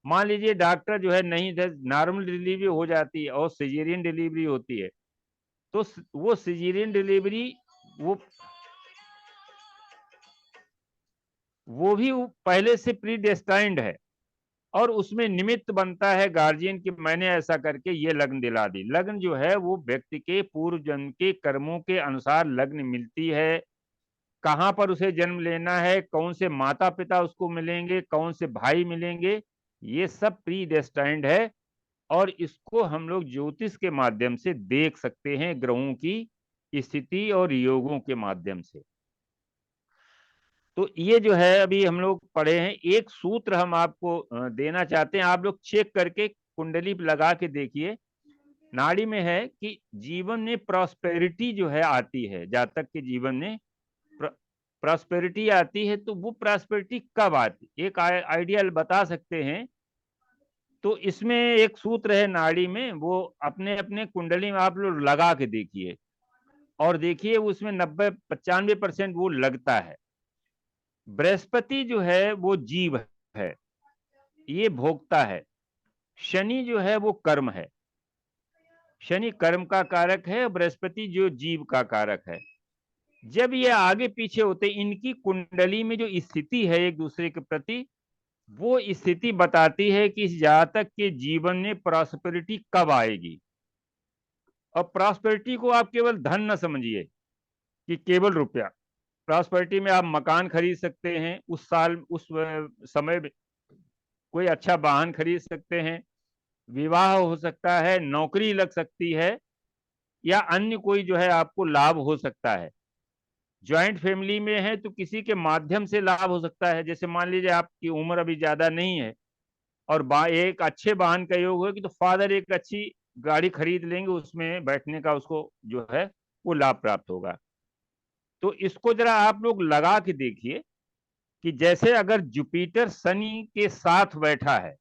मान लीजिए डॉक्टर जो है नहीं, नॉर्मल डिलीवरी हो जाती है और सिजेरियन डिलीवरी होती है, तो वो सिजेरियन डिलीवरी वो भी पहले से प्री डेस्टाइंड है, और उसमें निमित्त बनता है गार्जियन कि मैंने ऐसा करके ये लग्न दिला दी। लग्न जो है वो व्यक्ति के पूर्व जन्म के कर्मों के अनुसार लग्न मिलती है, कहाँ पर उसे जन्म लेना है, कौन से माता पिता उसको मिलेंगे, कौन से भाई मिलेंगे, ये सब प्री डेस्टाइंड है। और इसको हम लोग ज्योतिष के माध्यम से देख सकते हैं, ग्रहों की स्थिति और योगों के माध्यम से। तो ये जो है अभी हम लोग पढ़े हैं, एक सूत्र हम आपको देना चाहते हैं, आप लोग चेक करके कुंडली लगा के देखिए। नाड़ी में है कि जीवन में प्रॉस्पेरिटी जो है आती है, जातक के जीवन में प्रॉस्पेरिटी आती है, तो वो प्रॉस्पेरिटी कब आती, एक आइडिया बता सकते हैं। तो इसमें एक सूत्र है नाड़ी में, वो अपने अपने कुंडली में आप लोग लगा के देखिए और देखिए उसमें 90-95% वो लगता है। बृहस्पति जो है वो जीव है, ये भोक्ता है। शनि जो है वो कर्म है, शनि कर्म का कारक है, बृहस्पति जो जीव का कारक है। जब ये आगे पीछे होते, इनकी कुंडली में जो स्थिति है एक दूसरे के प्रति, वो स्थिति बताती है कि इस जातक के जीवन में प्रॉस्पेरिटी कब आएगी। और प्रॉस्पेरिटी को आप केवल धन न समझिए कि केवल रुपया, प्रॉस्पेरिटी में आप मकान खरीद सकते हैं, उस साल उस समय कोई अच्छा वाहन खरीद सकते हैं, विवाह हो सकता है, नौकरी लग सकती है, या अन्य कोई जो है आपको लाभ हो सकता है। ज्वाइंट फैमिली में है तो किसी के माध्यम से लाभ हो सकता है, जैसे मान लीजिए आपकी उम्र अभी ज्यादा नहीं है और एक अच्छे वाहन का योग होगा, तो फादर एक अच्छी गाड़ी खरीद लेंगे, उसमें बैठने का उसको जो है वो लाभ प्राप्त होगा। तो इसको जरा आप लोग लगा के देखिए कि जैसे अगर जुपिटर शनि के साथ बैठा है,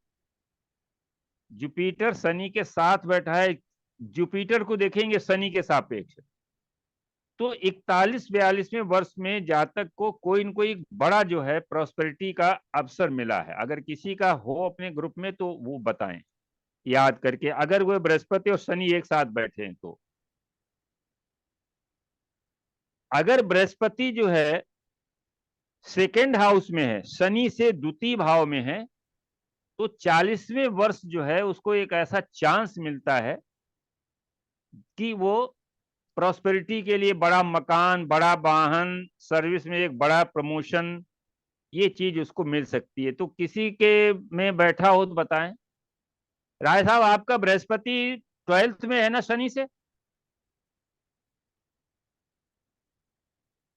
जुपिटर शनि के साथ बैठा है, जुपिटर को देखेंगे शनि के सापेक्ष, तो 41-42वें वर्ष में जातक को कोई न कोई बड़ा जो है प्रॉस्पेरिटी का अवसर मिला है। अगर किसी का हो अपने ग्रुप में तो वो बताएं याद करके, अगर वो बृहस्पति और शनि एक साथ बैठे हैं तो। अगर बृहस्पति जो है सेकेंड हाउस में है, शनि से द्वितीय भाव में है, तो 40वें वर्ष जो है उसको एक ऐसा चांस मिलता है कि वो प्रॉस्पेरिटी के लिए बड़ा मकान, बड़ा वाहन, सर्विस में एक बड़ा प्रमोशन, ये चीज उसको मिल सकती है। तो किसी के में बैठा हो तो बताएं। राय साहब, आपका बृहस्पति 12th में है ना शनि से?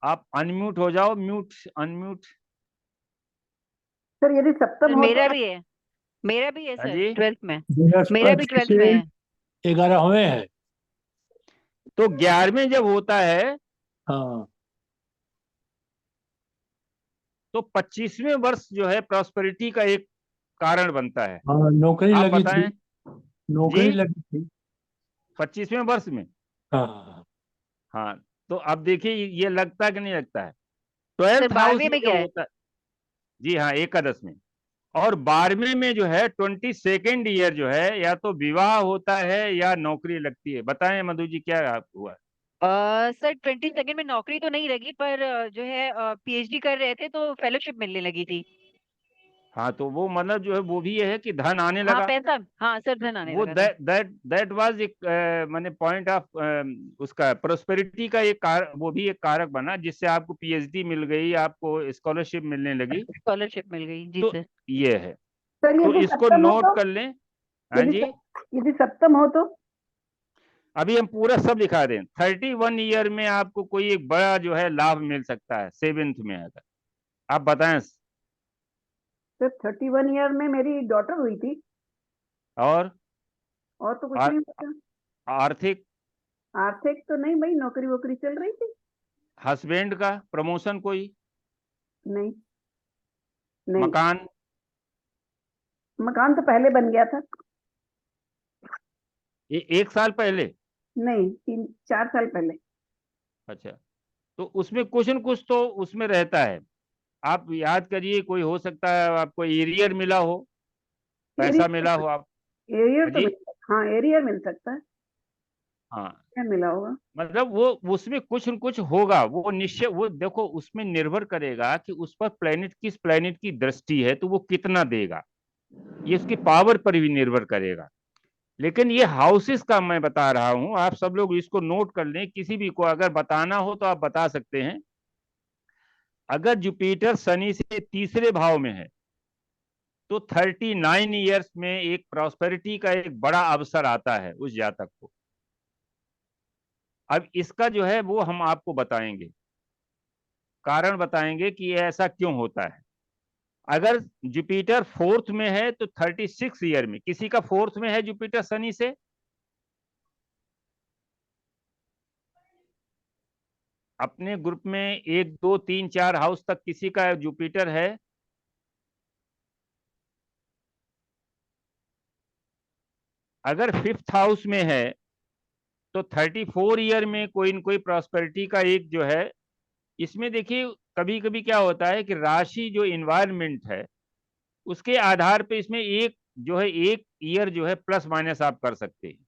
आप अनम्यूट हो जाओ, म्यूट अनम्यूट। सर यदि सप्तम हो मेरा तो? भी है, मेरा भी है हाँ सर जी, 12th में, मेरा भी बृहस्पति 12th में है। से 11वें है। तो 11वें जब होता है हाँ, तो 25वें वर्ष जो है प्रॉस्पेरिटी का एक कारण बनता है। हाँ, नौकरी आप लगी बताएं। थी, नौकरी जी, लगी थी। 25वें वर्ष में। हाँ, हाँ, तो अब देखिए ये लगता है कि नहीं लगता है? सर 12th हाउस 12वीं में में जब क्या है? होता है, जी हाँ, एकादश में। और 12वें में जो है 22nd ईयर जो है, या तो विवाह होता है या नौकरी लगती है। बताएं मधु जी, क्या हुआ? सर 22nd में नौकरी तो नहीं लगी, पर जो है पीएचडी कर रहे थे तो फेलोशिप मिलने लगी थी। हाँ, तो वो मतलब जो है वो भी ये है कि धन आने हाँ लगा। पैसा, हाँ सर धन आने वो लगा था। दैट वाज एक माने पॉइंट ऑफ उसका प्रोस्पेरिटी का एक वो भी एक कारक बना, जिससे आपको पीएचडी मिल गई, आपको स्कॉलरशिप मिलने लगी। स्कॉलरशिप मिल गई जी तो सर। ये है, सर तो यदि इसको सप्तम हो नोट तो? कर लें। हाँ यदि जी, यदि सप्तम हो तो? अभी हम पूरा सब लिखा दें। 31 ईयर में आपको कोई एक बड़ा जो है लाभ मिल सकता है 7th में। अगर आप बताएं। सर 31 ईयर में मेरी डॉटर हुई थी, और और तो कुछ आ, नहीं पता। आर्थिक, आर्थिक तो नहीं भाई, नौकरी वोकरी चल रही थी। हस्बैंड का प्रमोशन, कोई नहीं नहीं, मकान? मकान तो पहले बन गया था। ये 1 साल पहले? नहीं, 3-4 साल पहले। अच्छा, तो उसमें कुछ न कुछ तो उसमें रहता है। आप याद करिए, कोई हो सकता है आपको एरियर मिला हो, पैसा मिला हो आप। एरियर हाँ तो जी, मिल, हाँ एरियर मिल सकता है। हाँ, क्या मिला होगा? मतलब वो उसमें कुछ न कुछ होगा, वो निश्चय। वो देखो, उसमें निर्भर करेगा कि उस पर प्लेनेट, किस प्लेनेट की दृष्टि है, तो वो कितना देगा, ये उसकी पावर पर भी निर्भर करेगा। लेकिन ये हाउसेस का मैं बता रहा हूं, आप सब लोग इसको नोट कर लें। किसी भी को अगर बताना हो तो आप बता सकते हैं। अगर जुपिटर शनि से तीसरे भाव में है तो 39 ईयर्स में एक प्रॉस्पेरिटी का एक बड़ा अवसर आता है उस जातक को। अब इसका जो है वो हम आपको बताएंगे, कारण बताएंगे कि ये ऐसा क्यों होता है। अगर जुपिटर 4th में है तो 36 ईयर में, किसी का 4th में है जुपिटर शनि से? अपने ग्रुप में 1 2 3 4 हाउस तक किसी का जुपिटर है? अगर 5th हाउस में है तो 34 ईयर में कोई न कोई प्रॉस्पेरिटी का एक जो है। इसमें देखिए, कभी कभी क्या होता है कि राशि जो इन्वायरमेंट है उसके आधार पे इसमें एक जो है, एक ईयर जो है प्लस माइनस आप कर सकते हैं।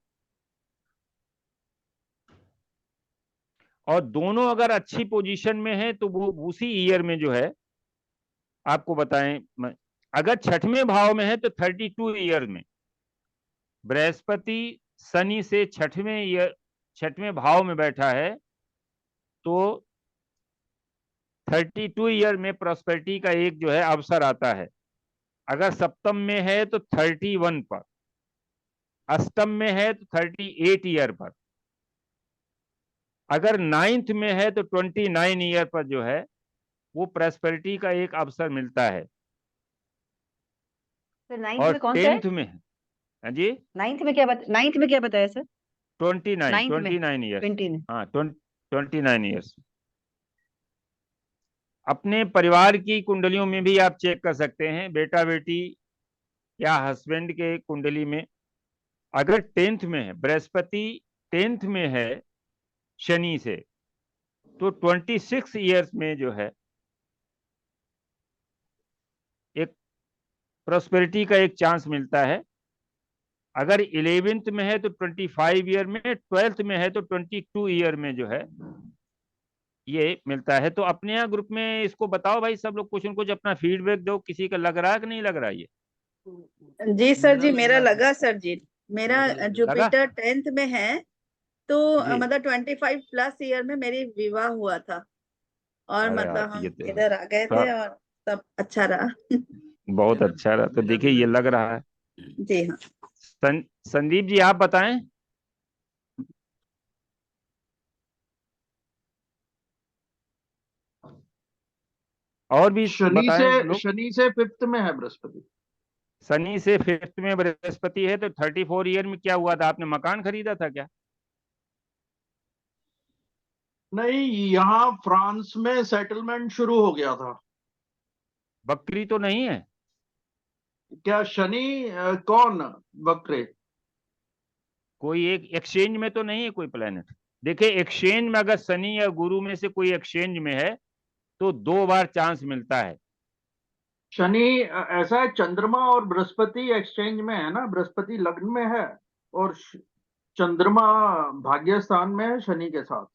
और दोनों अगर अच्छी पोजीशन में है तो वो उसी ईयर में जो है आपको बताएं। अगर 6वें भाव में है तो 32 ईयर में, बृहस्पति शनि से 6वें भाव में बैठा है तो 32 ईयर में प्रॉस्पेरिटी का एक जो है अवसर आता है। अगर सप्तम में है तो 31 पर, अष्टम में है तो 38 ईयर पर, अगर 9th में है तो 29 ईयर पर जो है वो प्रॉस्पेरिटी का एक अवसर मिलता है। सर 9th और में कौन सा है? 10th में है। हाँ जी, 9th में क्या बताया सर? 29 9th में 29 ईयर्स। 20 में। हाँ, 29 ईयर्स। अपने परिवार की कुंडलियों में भी आप चेक कर सकते हैं, बेटा बेटी या हस्बैंड के कुंडली में अगर 10th में है, बृहस्पति 10th में है शनि से, तो 26 ईयर्स में जो है एक प्रॉस्पेरिटी का एक चांस मिलता है। अगर 11th में है तो 25 ईयर में, 12th में है तो 22 ईयर में जो है ये मिलता है। तो अपने यहाँ ग्रुप में इसको बताओ भाई, सब लोग कुछ न कुछ अपना फीडबैक दो, किसी का लग रहा है कि नहीं लग रहा है ये? जी सर जी, मेरा लगा सर जी, मेरा लगा? जुपिटर 10th में है, तो जी। मतलब 25+ ईयर में मेरी विवाह हुआ था, और अरे मतलब यार, हम ये तो इधर आ गए थे और सब अच्छा रहा। बहुत अच्छा रहा। तो देखिए ये लग रहा है। जी हाँ। संदीप जी आप बताएं। और भी बताएं लोग। शनि से 5th में है बृहस्पति। शनि से 5th में बृहस्पति है, तो 34 ईयर में क्या हुआ था? आपने मकान खरीदा था क्या? नहीं, यहाँ फ्रांस में सेटलमेंट शुरू हो गया था। बकरी तो नहीं है? क्या शनि कौन वक्रे? कोई एक एक्सचेंज में तो नहीं है कोई प्लेनेट? देखिए एक्सचेंज में अगर शनि या गुरु में से कोई एक्सचेंज में है तो 2 बार चांस मिलता है। शनि ऐसा है, चंद्रमा और बृहस्पति एक्सचेंज में है ना, बृहस्पति लग्न में है और चंद्रमा भाग्य स्थान में है शनि के साथ।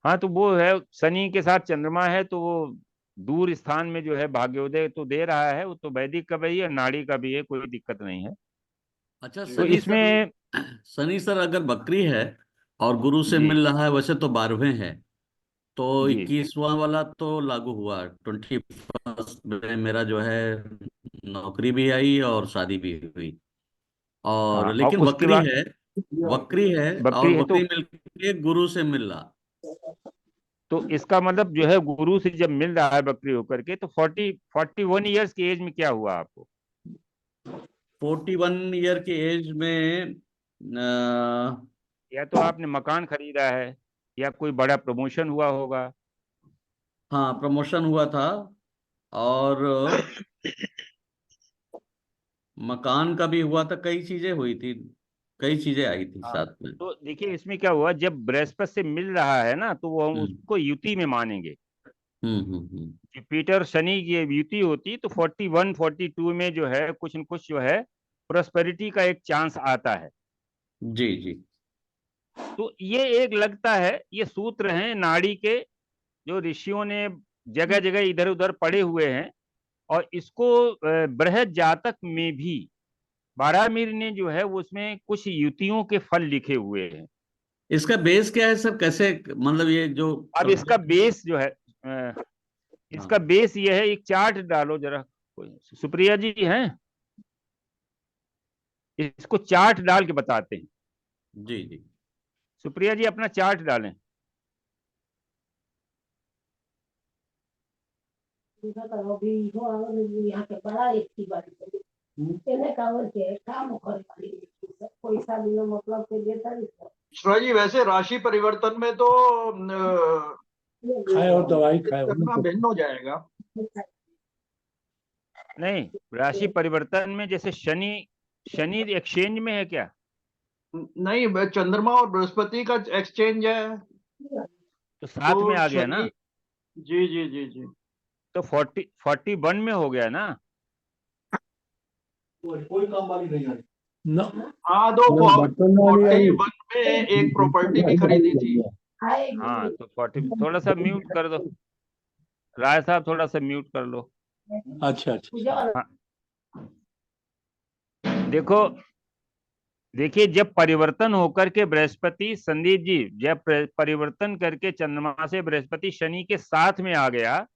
हाँ, तो वो है, शनि के साथ चंद्रमा है तो वो दूर स्थान में जो है भाग्योदय तो दे रहा है। वो तो वैदिक का भी है, नाड़ी का भी है, कोई दिक्कत नहीं है। अच्छा तो इसमें शनि सर अगर बकरी है और गुरु से जी मिल रहा है, वैसे तो 12वें है, तो जी 21वां वाला तो लागू हुआ। 21 में मेरा जो है नौकरी भी आई और शादी भी हुई, और हाँ, और लेकिन उसके बाद वक्री है और बकरी है वक्री मिलके गुरु से मिल रहा। तो इसका मतलब जो है गुरु से जब मिल रहा है बकरी होकर के, तो 41 ईयर्स की एज में क्या हुआ आपको? 41 ईयर की एज में या तो आपने मकान खरीदा है या कोई बड़ा प्रमोशन हुआ होगा। हाँ, प्रमोशन हुआ था, और मकान का भी हुआ था, कई चीजें हुई थी, कई चीजें आई थी हाँ, साथ में। तो देखिए इसमें क्या हुआ, जब बृहस्पति से मिल रहा है ना, तो वो हम हम्म उसको युति में मानेंगे। हम्म। जुपिटर शनि की युति होती तो 41 42 में जो है कुछ न कुछ जो है प्रोस्पेरिटी का एक चांस आता है। जी जी। तो ये एक लगता है ये सूत्र हैं नाड़ी के, जो ऋषियों ने जगह जगह इधर उधर पड़े हुए हैं। और इसको बृहद जातक में भी बारामीर ने जो है वो उसमें कुछ युतियों के फल लिखे हुए हैं। इसका बेस क्या है सर, कैसे मतलब ये जो अब इसका बेस जो है इसका हाँ बेस ये है, एक चार्ट डालो जरा। सुप्रिया जी हैं, इसको चार्ट डाल के बताते हैं। जी जी। सुप्रिया जी अपना चार्ट डालें। मिश्रा जी, वैसे राशि परिवर्तन में तो खाए और दवाई खाए करना भिन्न हो जाएगा। नहीं, राशि परिवर्तन में जैसे शनि शनि एक्सचेंज में है क्या? नहीं, चंद्रमा और बृहस्पति का एक्सचेंज है तो साथ में तो आ गया ना, शनि। जी जी जी जी। तो 41 में हो गया ना। कोई काम वाली नहीं आई ना। हाँ, तो बर्तन वाली आई 41 में एक प्रॉपर्टी भी खरीदी थी। हाँ, तो 40 थोड़ा सा म्यूट कर दो, राय साहब थोड़ा सा म्यूट कर लो। अच्छा अच्छा। हाँ, देखो देखिए जब परिवर्तन होकर के बृहस्पति, संदीप जी जब परिवर्तन करके चंद्रमा से बृहस्पति शनि के साथ में आ गया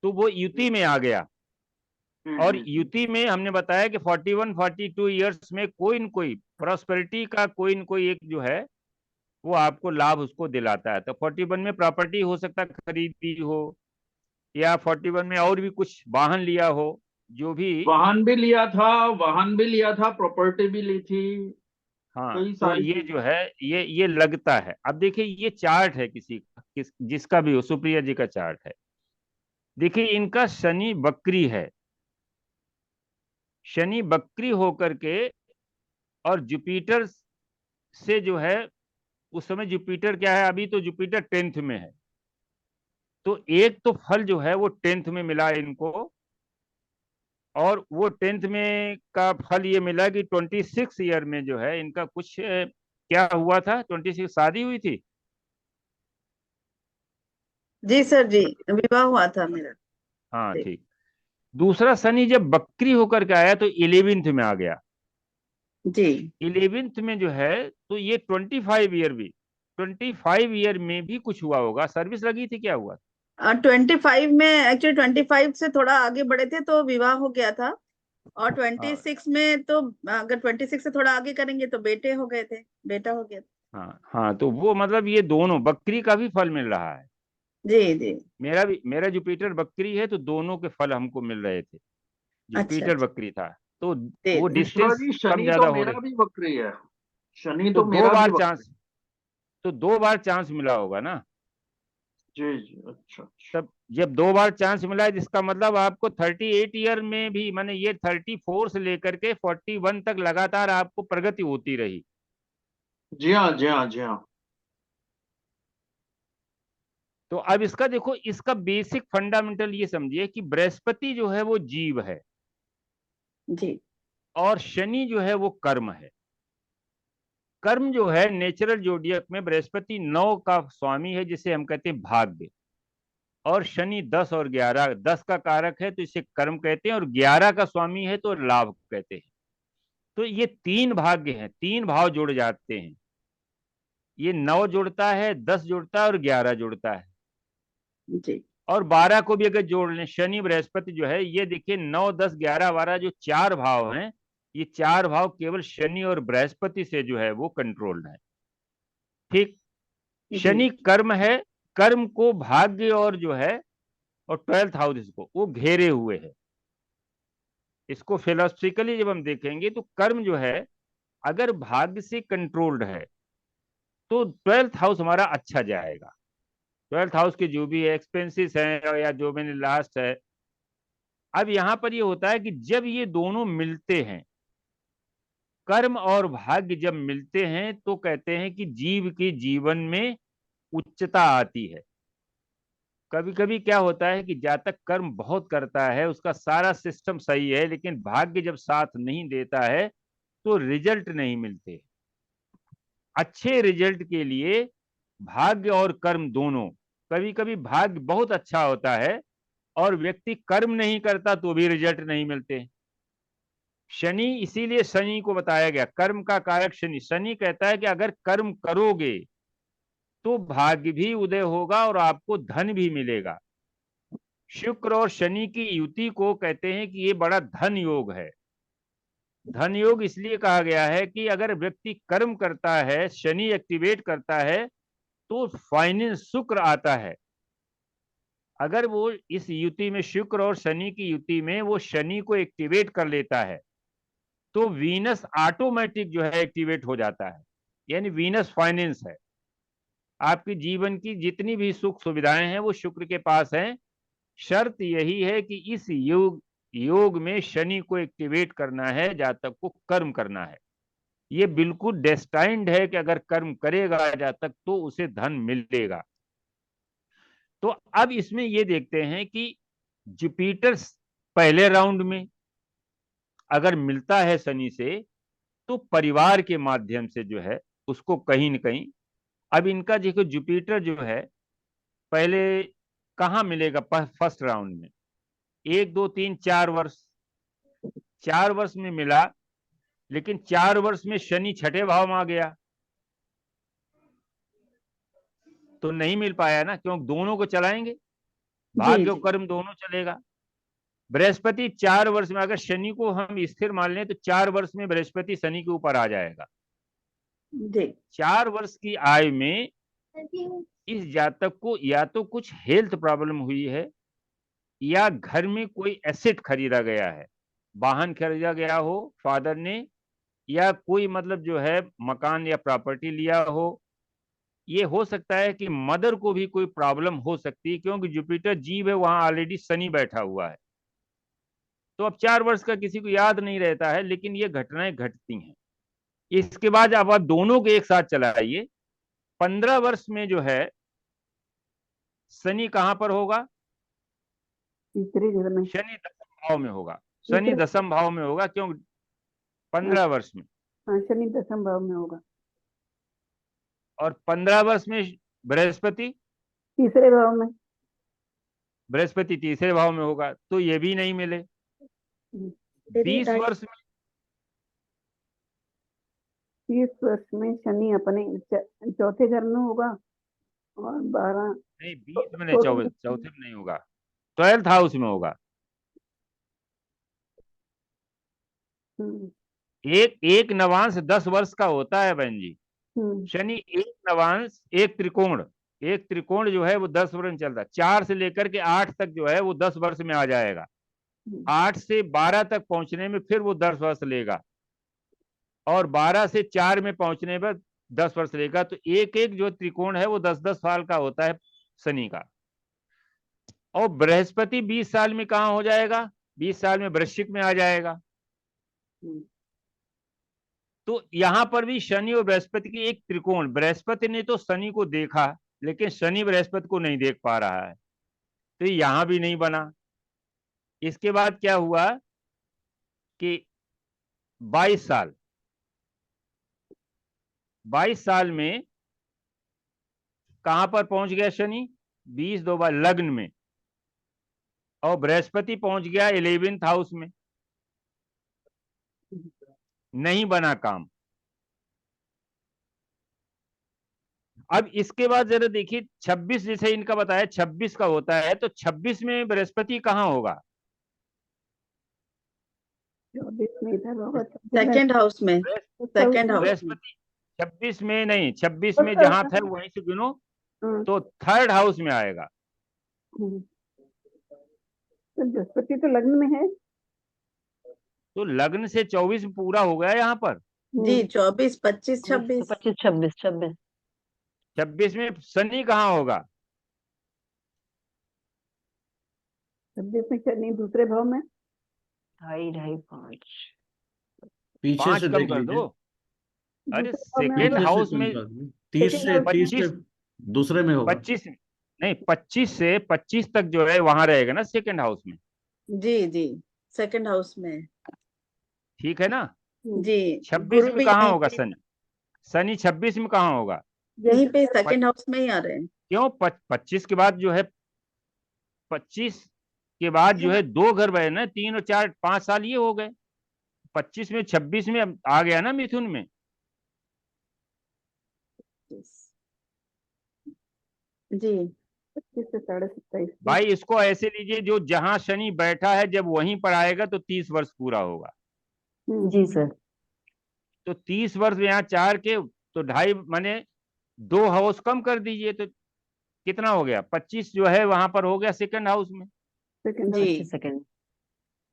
तो वो युति में आ गया। और युति में हमने बताया कि 41 42 ईयर्स में कोई न कोई प्रॉस्पेरिटी का कोई न कोई एक जो है वो आपको लाभ उसको दिलाता है। तो 41 में प्रॉपर्टी हो सकता है खरीदी हो, या 41 में और भी कुछ वाहन लिया हो, जो भी। वाहन भी लिया था, प्रॉपर्टी भी ली थी। हाँ, कई तो सारी ये चीजें। जो है ये लगता है। अब देखिए ये चार्ट है किसी का, जिसका भी हो, सुप्रिया जी का चार्ट है। देखिए इनका शनि वक्री है, शनि वक्री होकर के, और जुपिटर से जो है, उस समय जुपिटर क्या है, अभी तो जुपिटर 10th में है, तो एक तो फल जो है वो 10th में मिला इनको, और वो 10th में का फल ये मिला कि 26 ईयर में जो है इनका कुछ क्या हुआ था, 26 शादी हुई थी। जी सर जी, विवाह हुआ था मेरा। हाँ जी ठीक। दूसरा शनि जब बकरी होकर के आया तो 11th में आ गया। जी। 11th में जो है, तो ये 25 ईयर भी, 25 ईयर में भी कुछ हुआ होगा, सर्विस लगी थी, क्या हुआ? 25 में, एक्चुअली 25 से थोड़ा आगे बढ़े थे तो विवाह हो गया था, और हाँ 26 में तो, अगर 26 से थोड़ा आगे करेंगे तो बेटे हो गए थे, बेटा हो गया था। हाँ हाँ, तो वो मतलब ये दोनों बकरी का भी फल मिल रहा है। जी जी। मेरा जुपिटर बकरी है, तो दोनों के फल हमको मिल रहे थे। अच्छा जुपिटर अच्छा। बकरी था, तो जी वो जी। मिश्रा डिस्टेंस जी, कम शनि तो ज्यादा हो रहे, मेरा भी वक्री है। शनि तो तो मेरा भी वक्री। दो बार चांस मिला होगा ना। जी जी, अच्छा अच्छा। तब जब 2 बार चांस मिला है, जिसका मतलब आपको 38 ईयर में भी, माने ये 34 से लेकर के 41 तक लगातार आपको प्रगति होती रही। जी हाँ जी हाँ जी हाँ। तो अब इसका देखो, इसका बेसिक फंडामेंटल ये समझिए कि बृहस्पति जो है वो जीव है, जी और शनि जो है वो कर्म है। कर्म जो है नेचुरल जोडियक में बृहस्पति 9 का स्वामी है, जिसे हम कहते हैं भाग्य, और शनि 10 और 11, 10 का कारक है तो इसे कर्म कहते हैं, और 11 का स्वामी है तो लाभ कहते हैं। तो ये 3 भाग्य हैं, 3 भाव जुड़ जाते हैं। ये 9 जुड़ता है, 10 जुड़ता है, और 11 जुड़ता है, जी और 12 को भी अगर जोड़ लें, शनि बृहस्पति जो है, ये देखिए 9 10 11 12 जो 4 भाव हैं, ये 4 भाव केवल शनि और बृहस्पति से जो है वो कंट्रोल्ड है। ठीक। जी शनि कर्म है, कर्म को भाग्य और जो है, और 12th हाउस इसको वो घेरे हुए है। इसको फिलोसफिकली जब हम देखेंगे तो कर्म जो है अगर भाग्य से कंट्रोल्ड है, तो 12th हाउस हमारा अच्छा जाएगा। 12th हाउस के जो भी एक्सपेंसेस हैं, या जो मैंने लास्ट है, अब यहां पर ये होता है कि जब ये दोनों मिलते हैं, कर्म और भाग्य जब मिलते हैं, तो कहते हैं कि जीव के जीवन में उच्चता आती है। कभी कभी क्या होता है कि जातक कर्म बहुत करता है, उसका सारा सिस्टम सही है, लेकिन भाग्य जब साथ नहीं देता है तो रिजल्ट नहीं मिलते। अच्छे रिजल्ट के लिए भाग्य और कर्म दोनों, कभी कभी भाग्य बहुत अच्छा होता है और व्यक्ति कर्म नहीं करता तो भी रिजल्ट नहीं मिलते। शनि, इसीलिए शनि को बताया गया कर्म का कारक शनि। शनि कहता है कि अगर कर्म करोगे तो भाग्य भी उदय होगा और आपको धन भी मिलेगा। शुक्र और शनि की युति को कहते हैं कि ये बड़ा धन योग है। धन योग इसलिए कहा गया है कि अगर व्यक्ति कर्म करता है, शनि एक्टिवेट करता है, तो फाइनेंस शुक्र आता है। अगर वो इस युति में, शुक्र और शनि की युति में वो शनि को एक्टिवेट कर लेता है, तो वीनस ऑटोमेटिक जो है एक्टिवेट हो जाता है। यानी वीनस फाइनेंस है। आपकी जीवन की जितनी भी सुख सुविधाएं हैं वो शुक्र के पास हैं। शर्त यही है कि इस योग में शनि को एक्टिवेट करना है, जातक को कर्म करना है। ये बिल्कुल डेस्टाइंड है कि अगर कर्म करेगा जातक तो उसे धन मिलेगा। तो अब इसमें ये देखते हैं कि जुपिटर पहले राउंड में अगर मिलता है शनि से, तो परिवार के माध्यम से जो है उसको कहीं न कहीं, अब इनका देखो जुपिटर जो है पहले कहाँ मिलेगा, फर्स्ट राउंड में 1 2 3 4 वर्ष, 4 वर्ष में मिला, लेकिन 4 वर्ष में शनि छठे भाव में आ गया तो नहीं मिल पाया ना, क्योंकि दोनों को चलाएंगे, जी भाग्य और जी कर्म दोनों चलेगा। बृहस्पति 4 वर्ष में, अगर शनि को हम स्थिर मान लें तो 4 वर्ष में बृहस्पति शनि के ऊपर आ जाएगा। जी 4 वर्ष की आयु में इस जातक को या तो कुछ हेल्थ प्रॉब्लम हुई है, या घर में कोई एसेट खरीदा गया है, वाहन खरीदा गया हो फादर ने, या कोई मतलब जो है मकान या प्रॉपर्टी लिया हो, ये हो सकता है कि मदर को भी कोई प्रॉब्लम हो सकती है, क्योंकि जुपिटर जीव है, वहां ऑलरेडी शनि बैठा हुआ है। तो अब 4 वर्ष का किसी को याद नहीं रहता है, लेकिन ये घटनाएं घटती हैं। इसके बाद अब आप दोनों को एक साथ चलाइए। 15 वर्ष में जो है शनि कहां पर होगा? तीसरे घर में। शनि दसम भाव में होगा। शनि तीसरे- दसम भाव में होगा, क्यों? 15 वर्ष में। हाँ, शनि दसम भाव में होगा। और 15 वर्ष में बृहस्पति तीसरे भाव में। बृहस्पति तीसरे भाव में होगा, तो ये भी नहीं मिले। 20 वर्ष में 30 वर्ष में शनि अपने चौथे घर में होगा, और 12 नहीं, 20 में नहीं, चौथे में नहीं होगा, 12th हाउस में होगा। एक नवांश 10 वर्ष का होता है बहन जी। शनि एक नवांश एक त्रिकोण जो है वो 10 वर्ष में चलता है। 4 से लेकर के 8 तक जो है वो 10 वर्ष में आ जाएगा। 8 से 12 तक पहुंचने में फिर वो 10 वर्ष लेगा, और 12 से 4 में पहुंचने पर 10 वर्ष लेगा। तो एक एक जो त्रिकोण है वो 10-10 साल का होता है शनि का। और बृहस्पति 20 साल में कहाँ हो जाएगा? 20 साल में वृश्चिक में आ जाएगा। तो यहां पर भी शनि और बृहस्पति की एक त्रिकोण, बृहस्पति ने तो शनि को देखा, लेकिन शनि बृहस्पति को नहीं देख पा रहा है, तो यहां भी नहीं बना। इसके बाद क्या हुआ कि 22 साल में कहां पर पहुंच गया शनि? 20 दो बार लग्न में, और बृहस्पति पहुंच गया 11th हाउस में। नहीं बना काम। अब इसके बाद जरा देखिए 26, जैसे इनका बताया 26 का होता है, तो 26 में बृहस्पति कहाँ होगा? 24 में इधर होगा। सेकंड हाउस में। सेकंड हाउस में। बृहस्पति 26 में नहीं, 26 में जहां था वहीं से गिनो, तो 3rd हाउस में आएगा। तो बृहस्पति तो लग्न में है। तो लग्न से 24 पूरा हो गया यहाँ पर। जी 24, 25, 26। 26 में शनि कहाँ होगा? 26 में शनि दूसरे भाव में। 2.5 पीछे 5 से कम देख कर लीजिए। दो। अरे दूसरे भाव में सेकेंड होगा। हाउस में 30 से 25 दूसरे में होगा। 25 नहीं, 25 से 25 तक जो है वहां रहेगा ना सेकेंड हाउस में। जी जी सेकंड हाउस में। ठीक है ना? जी 26 गुरु में भी कहाँ यहीं होगा पे, शनि? शनि 26 में कहाँ होगा? यहीं पे सेकंड हाउस में ही आ रहे हैं। क्यों? 25 के बाद जो है 25 के बाद जो है 2 घर बने ना, 3 और 4, 5 साल ये हो गए। 25 में 26 में आ गया ना मिथुन में। जी 25 से 27.5। भाई इसको ऐसे लीजिए, जो जहां शनि बैठा है जब वहीं पर आएगा तो 30 वर्ष पूरा होगा। जी सर। तो 30 वर्ष यहाँ 4 के, तो 2.5 माने 2 हाउस कम कर दीजिए, तो कितना हो गया? 25 जो है वहां पर हो गया सेकंड हाउस में। जी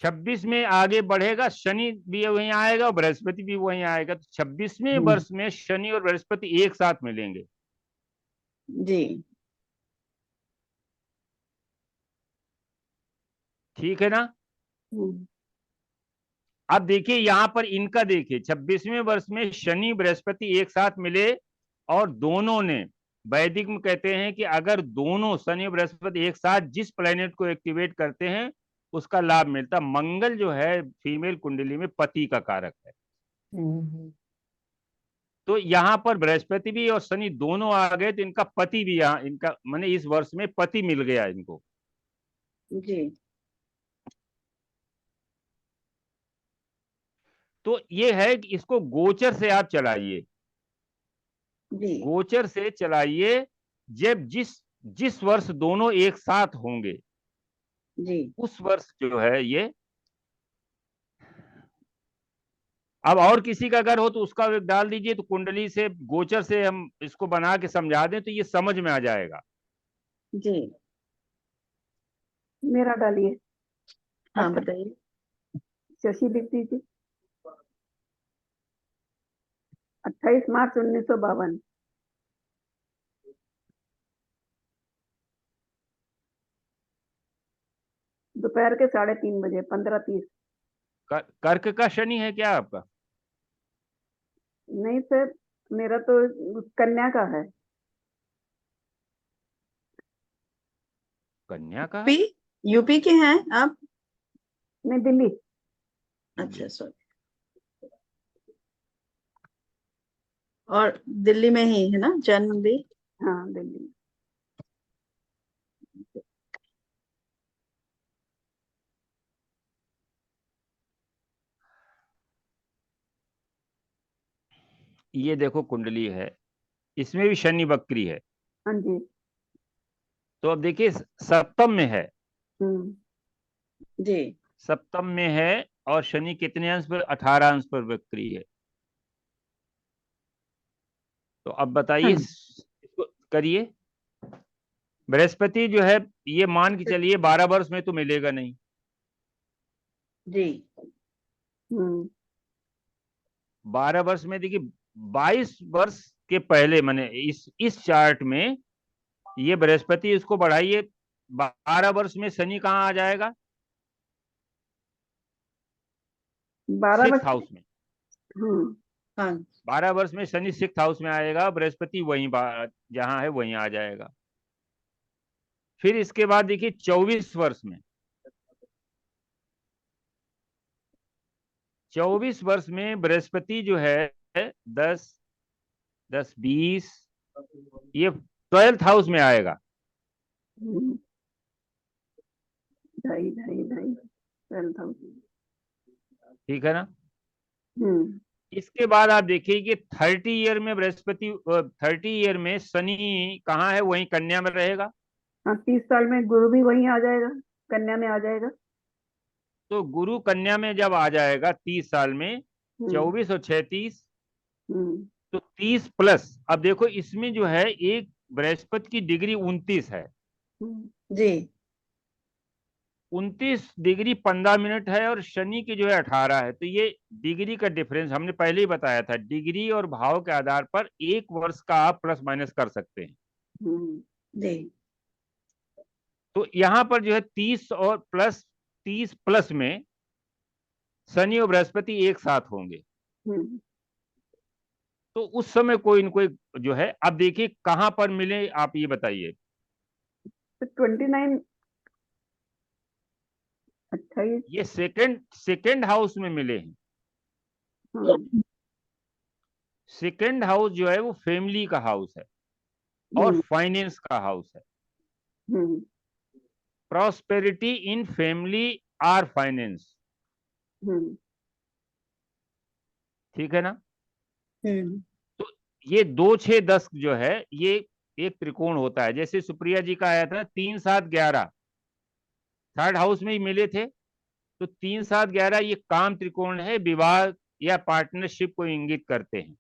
26 में आगे बढ़ेगा, शनि भी वहीं आएगा और बृहस्पति भी वहीं आएगा। तो 26वें वर्ष में शनि और बृहस्पति एक साथ मिलेंगे। जी ठीक है ना? अब देखिए यहां पर इनका, देखिए 26वें वर्ष में शनि बृहस्पति एक साथ मिले, और दोनों ने, वैदिक में कहते हैं कि अगर दोनों शनि बृहस्पति एक साथ जिस प्लेनेट को एक्टिवेट करते हैं उसका लाभ मिलता। मंगल जो है फीमेल कुंडली में पति का कारक है। तो यहाँ पर बृहस्पति भी और शनि दोनों आ गए, तो इनका पति भी, यहाँ इनका माने इस वर्ष में पति मिल गया इनको। जी तो ये है कि इसको गोचर से आप चलाइए, जी गोचर से चलाइए। जब जिस वर्ष दोनों एक साथ होंगे जी उस वर्ष जो है ये। अब और किसी का अगर हो तो उसका एक डाल दीजिए, तो कुंडली से गोचर से हम इसको बना के समझा दें तो ये समझ में आ जाएगा। जी मेरा डालिए। हाँ बताइए। शशि लिख दीजिए। 28 मार्च 1952। दोपहर के 3:30 बजे, 15:30। कर्क का शनि है क्या आपका? नहीं सर, मेरा तो कन्या का है। कन्या का है? यूपी के हैं आप? नहीं, दिल्ली। अच्छा सॉरी। और दिल्ली में ही है ना जन्म भी? हाँ, दिल्ली। ये देखो कुंडली है, इसमें भी शनि वक्री है। हाँ जी। तो अब देखिए सप्तम में है, जी। सप्तम में है और शनि कितने अंश पर? 18 अंश पर वक्री है। तो अब बताइए, इसको करिए। बृहस्पति जो है ये मान के चलिए 12 वर्ष में तो मिलेगा नहीं। जी। 12 वर्ष में देखिए 22 वर्ष के पहले, माने इस चार्ट में ये बृहस्पति, इसको बढ़ाइए, 12 वर्ष में शनि कहाँ आ जाएगा? 12 सिक्स हाउस में। हाँ 12 वर्ष में शनि 6th हाउस में आएगा, बृहस्पति वहीं जहां है वहीं आ जाएगा। फिर इसके बाद देखिए 24 वर्ष में, 24 वर्ष में बृहस्पति जो है 10 10 20 ये 12th हाउस में आएगा। 12,500। ठीक है ना? इसके बाद आप देखिए कि 30 ईयर में बृहस्पति 30 ईयर में शनि कहाँ है? वहीं कन्या में रहेगा। हाँ, 30 साल में गुरु भी वहीं आ जाएगा, कन्या में आ जाएगा। तो गुरु कन्या में जब आ जाएगा 30 साल में, 24 और 36 तो 30 प्लस। अब देखो इसमें जो है एक बृहस्पति की डिग्री 29 है। जी। 29 डिग्री 15 मिनट है और शनि की जो है 18 है। तो ये डिग्री का डिफरेंस हमने पहले ही बताया था, डिग्री और भाव के आधार पर 1 वर्ष का आप प्लस माइनस कर सकते हैं। जी। तो यहाँ पर जो है 30 प्लस में शनि और बृहस्पति एक साथ होंगे। तो उस समय कोई न कोई जो है, अब देखिए कहां पर मिले, आप ये बताइए। तो 29 28। ये सेकंड हाउस में मिले हैं। सेकंड हाउस जो है वो फैमिली का हाउस है और फाइनेंस का हाउस है। Prosperity in family or finance. ठीक है ना? तो ये 2 6 10 जो है ये एक त्रिकोण होता है। जैसे सुप्रिया जी का आया था 3 7 11, 3rd हाउस में ही मिले थे। तो 3 7 11 ये काम त्रिकोण है, विवाह या पार्टनरशिप को इंगित करते हैं।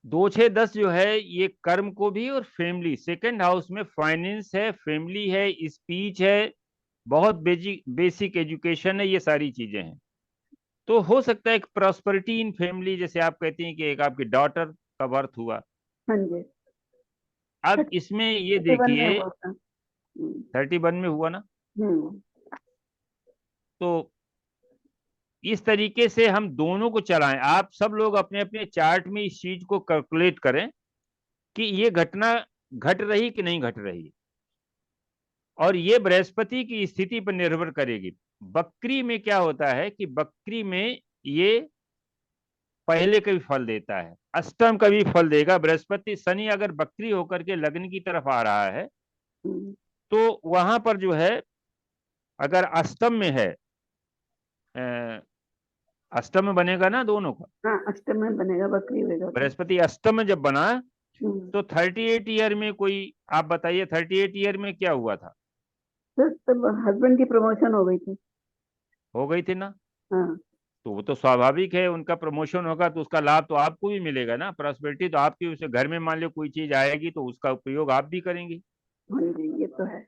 2 6 10 जो है ये कर्म को भी और फैमिली, सेकंड हाउस में फाइनेंस है, फैमिली है, स्पीच है, बहुत बेसिक एजुकेशन है, ये सारी चीजें हैं। तो हो सकता है एक प्रॉस्पेरिटी इन फैमिली, जैसे आप कहती हैं कि एक आपकी डॉटर का बर्थ हुआ। हाँ जी। अब इसमें ये 31 में देखिए हुआ था। 31 में हुआ ना। तो इस तरीके से हम दोनों को चलाएं। आप सब लोग अपने अपने चार्ट में इस चीज को कैलकुलेट करें कि ये घटना घट रही कि नहीं घट रही, और ये बृहस्पति की स्थिति पर निर्भर करेगी। बकरी में क्या होता है कि बकरी में ये पहले का भी फल देता है, अष्टम का भी फल देगा। बृहस्पति शनि अगर बकरी होकर के लग्न की तरफ आ रहा है तो वहां पर जो है, अगर अष्टम में है, अष्टम में बनेगा ना दोनों का। हाँ, अष्टम में बनेगा, बकरी होगा। बृहस्पति अष्टम में जब बना तो 38 ईयर में कोई, आप बताइए 38 ईयर में क्या हुआ था? तब हस्बैंड की प्रमोशन हो गई थी। हो गई थी ना। हाँ। तो वो तो स्वाभाविक है, उनका प्रमोशन होगा तो उसका लाभ तो आपको भी मिलेगा ना। प्रॉस्पेरिटी तो आपकी, उसे घर में मान लो कोई चीज आएगी तो उसका उपयोग आप भी करेंगे। हाँ जी, ये तो है।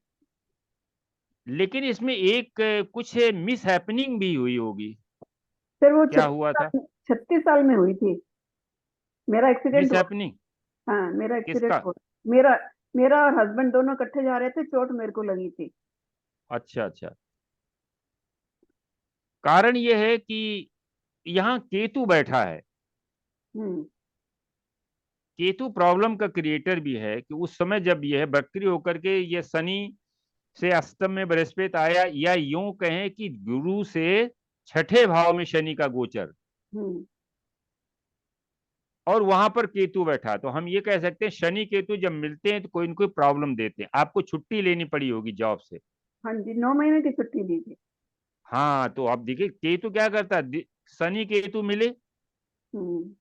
लेकिन इसमें एक कुछ मिस हैपनिंग भी हुई होगी। सर वो क्या हुआ था? 36 साल में हुई थी। मेरा एक्सीडेंट मिस हुआ। हैपनिंग हाँ, मेरा एक्सीडेंट किसका? हुआ। मेरा मेरा और हस्बैंड दोनों इकट्ठे जा रहे थे, चोट मेरे को लगी थी। अच्छा अच्छा। कारण ये है कि यहाँ केतु बैठा है। हम्म। केतु प्रॉब्लम का क्रिएटर भी है कि उस समय जब यह वक्री होकर के ये शनि से अष्टम में बृहस्पति आया, या यूं कहें कि गुरु से छठे भाव में शनि का गोचर, हम्म। और वहां पर केतु बैठा, तो हम ये कह सकते हैं शनि केतु जब मिलते हैं तो कोई न कोई प्रॉब्लम देते हैं। आपको छुट्टी लेनी पड़ी होगी जॉब से। हाँ जी, 9 महीने की छुट्टी दी थी। हाँ, तो आप देखिए केतु क्या करता है, शनि केतु मिले, हम्म।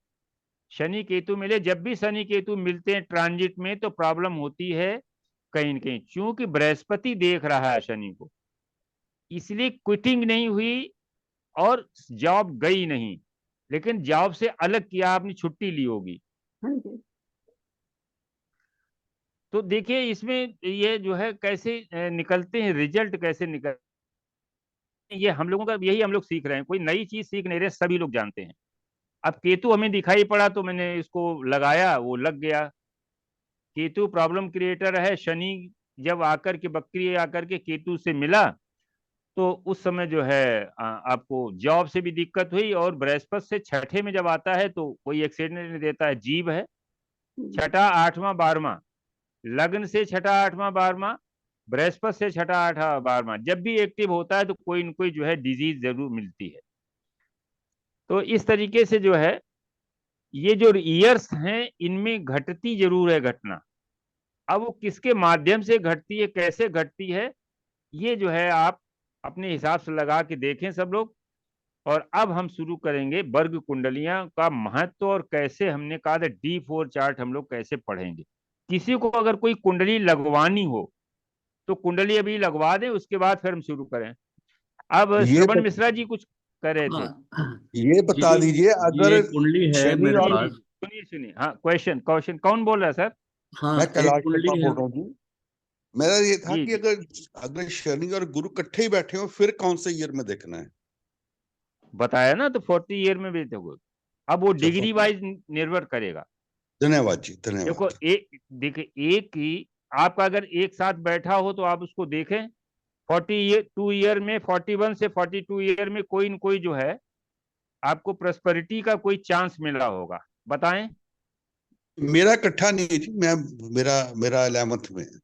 शनि केतु मिले, जब भी शनि केतु मिलते हैं ट्रांजिट में तो प्रॉब्लम होती है कहीं न कहीं, क्योंकि बृहस्पति देख रहा है शनि को, इसलिए क्विटिंग नहीं हुई और जॉब गई नहीं, लेकिन जॉब से अलग किया, आपने छुट्टी ली होगी। हाँ जी। तो देखिए इसमें ये जो है कैसे निकलते हैं रिजल्ट, कैसे निकल, ये हम लोगों का यही हम लोग सीख रहे हैं, कोई नई चीज सीख नहीं रहे, सभी लोग जानते हैं। अब केतु हमें दिखाई पड़ा तो मैंने इसको लगाया, वो लग गया। केतु प्रॉब्लम क्रिएटर है। शनि जब आकर के वक्री आकर के केतु से मिला तो उस समय जो है आपको जॉब से भी दिक्कत हुई, और बृहस्पति से छठे में जब आता है तो कोई एक्सीडेंट नहीं देता है, जीव है। छठा आठवां बारहवां, लग्न से छठा आठवां बारहवां, बृहस्पति से छठा आठवां बारहवां जब भी एक्टिव होता है तो कोई न कोई जो है डिजीज जरूर मिलती है। तो इस तरीके से जो है ये जो ईयर्स हैं इनमें घटती जरूर है घटना। अब वो किसके माध्यम से घटती है, कैसे घटती है, ये जो है आप अपने हिसाब से लगा के देखें सब लोग। और अब हम शुरू करेंगे वर्ग कुंडलियां का महत्व, और कैसे हमने कहा था D4 चार्ट हम लोग कैसे पढ़ेंगे। किसी को अगर कोई कुंडली लगवानी हो तो कुंडली अभी लगवा दें, उसके बाद फिर हम शुरू करें। अब ये श्रवण मिश्रा जी कुछ कह रहे थे। हाँ, ये बता दीजिए, अगर ये कुंडली है शनि मेरे और सुनिए पास। सुनिए सुनिए, हाँ क्वेश्चन क्वेश्चन कौन बोल रहा है सर? हाँ, मैं एक कैलाश कुंडली शर्मा है। बोल रहा हूँ जी। मेरा ये था जी कि जी, अगर अगर शनि और गुरु इकट्ठे ही बैठे हो फिर कौन से ईयर में देखना है? बताया ना, तो 40 ईयर में भी देखो। अब वो अच्छा, डिग्री वाइज निर्भर करेगा। धन्यवाद जी, देखो धन्यवाद। देखिए एक ही आपका अगर एक साथ बैठा हो तो आप उसको देखें। 42 ईयर में, 41 से 42 ईयर में कोई न कोई जो है आपको प्रॉस्पेरिटी का कोई चांस मिला होगा, बताएं। मेरा इकट्ठा नहीं है जी, मैं मेरा मेरा 11th में है,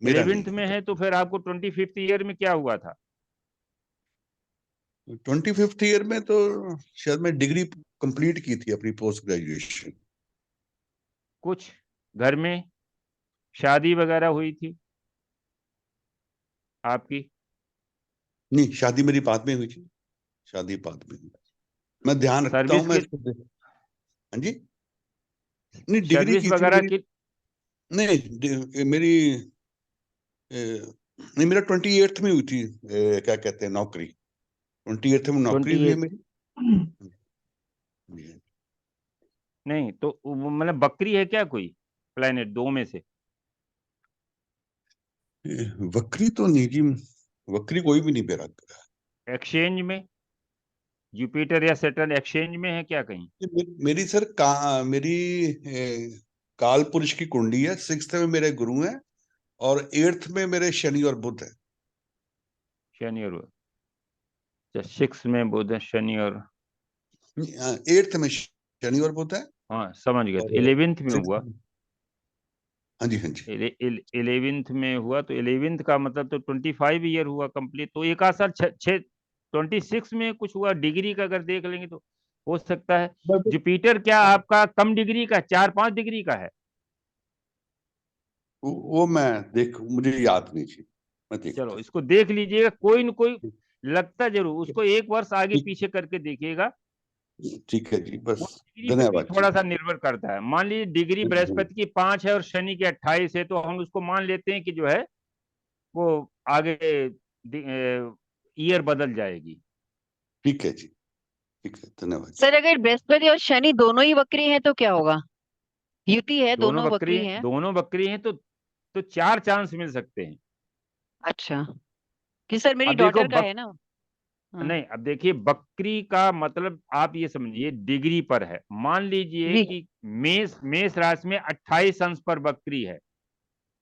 मेरा 11th नहीं में है। है तो फिर आपको 25th ईयर में क्या हुआ था? 25th ईयर में तो शायद मैं डिग्री कंप्लीट की थी अपनी पोस्ट ग्रेजुएशन। कुछ घर में शादी वगैरह हुई थी आपकी? नहीं, शादी मेरी बाद में हुई थी, शादी बाद में हुई। मैं ध्यान रखता हूँ, सर्विस मैं की, इसको हाँ जी। नहीं, डिग्री सर्विस की थी वगैरह मेरी। की? मेरी नहीं, मेरा 28th में हुई थी, क्या कहते हैं, नौकरी। 28th में नौकरी हुई है 28? मेरी। नहीं तो मतलब बकरी है क्या कोई प्लेनेट दो में से? वक्री तो नहीं जी, वक्री कोई भी नहीं मेरा। एक्सचेंज में जुपिटर या सैटर्न एक्सचेंज में है क्या कहीं? मेरी सर मेरी काल पुरुष की कुंडली है। 6th में मेरे गुरु हैं और 8th में मेरे शनि और बुध है। शनि और, अच्छा 6 में बुध है, शनि और, 8th में शनि और बुध है। हाँ समझ गया। तो और 11th में 6th हुआ, में, हाँ जी, हाँ जी। 11th में हुआ तो 11th का मतलब तो 25 ईयर हुआ कंप्लीट। तो एक आध साल 26 में कुछ हुआ डिग्री का अगर देख लेंगे तो हो सकता है। जुपिटर क्या आपका कम डिग्री का, 4-5 डिग्री का है? वो मैं मुझे याद नहीं जी, मैं देखता चलो हूँ। इसको देख लीजिएगा, कोई न कोई लगता जरूर, उसको एक वर्ष आगे पीछे करके देखिएगा। ठीक है जी, बस वो डिग्री पे भी धन्यवाद जी। थोड़ा सा निर्भर करता है। मान लीजिए डिग्री बृहस्पति की 5 है और शनि की 28 है, तो हम उसको मान लेते हैं कि जो है वो आगे ईयर बदल जाएगी। ठीक है जी, ठीक है, धन्यवाद जी। सर अगर बृहस्पति और शनि दोनों ही वक्री हैं तो क्या होगा? युति है, दोनों दोनों बकरी वक्री हैं, हैं। दोनों बकरी हैं तो 4 चांस मिल सकते हैं। अच्छा, कि सर मेरी अब देखो डॉटर का है ना। हाँ नहीं, अब देखिए बकरी का मतलब आप ये समझिए डिग्री पर है। मान लीजिए जी। कि मेष राशि में 28 अंश पर बकरी है,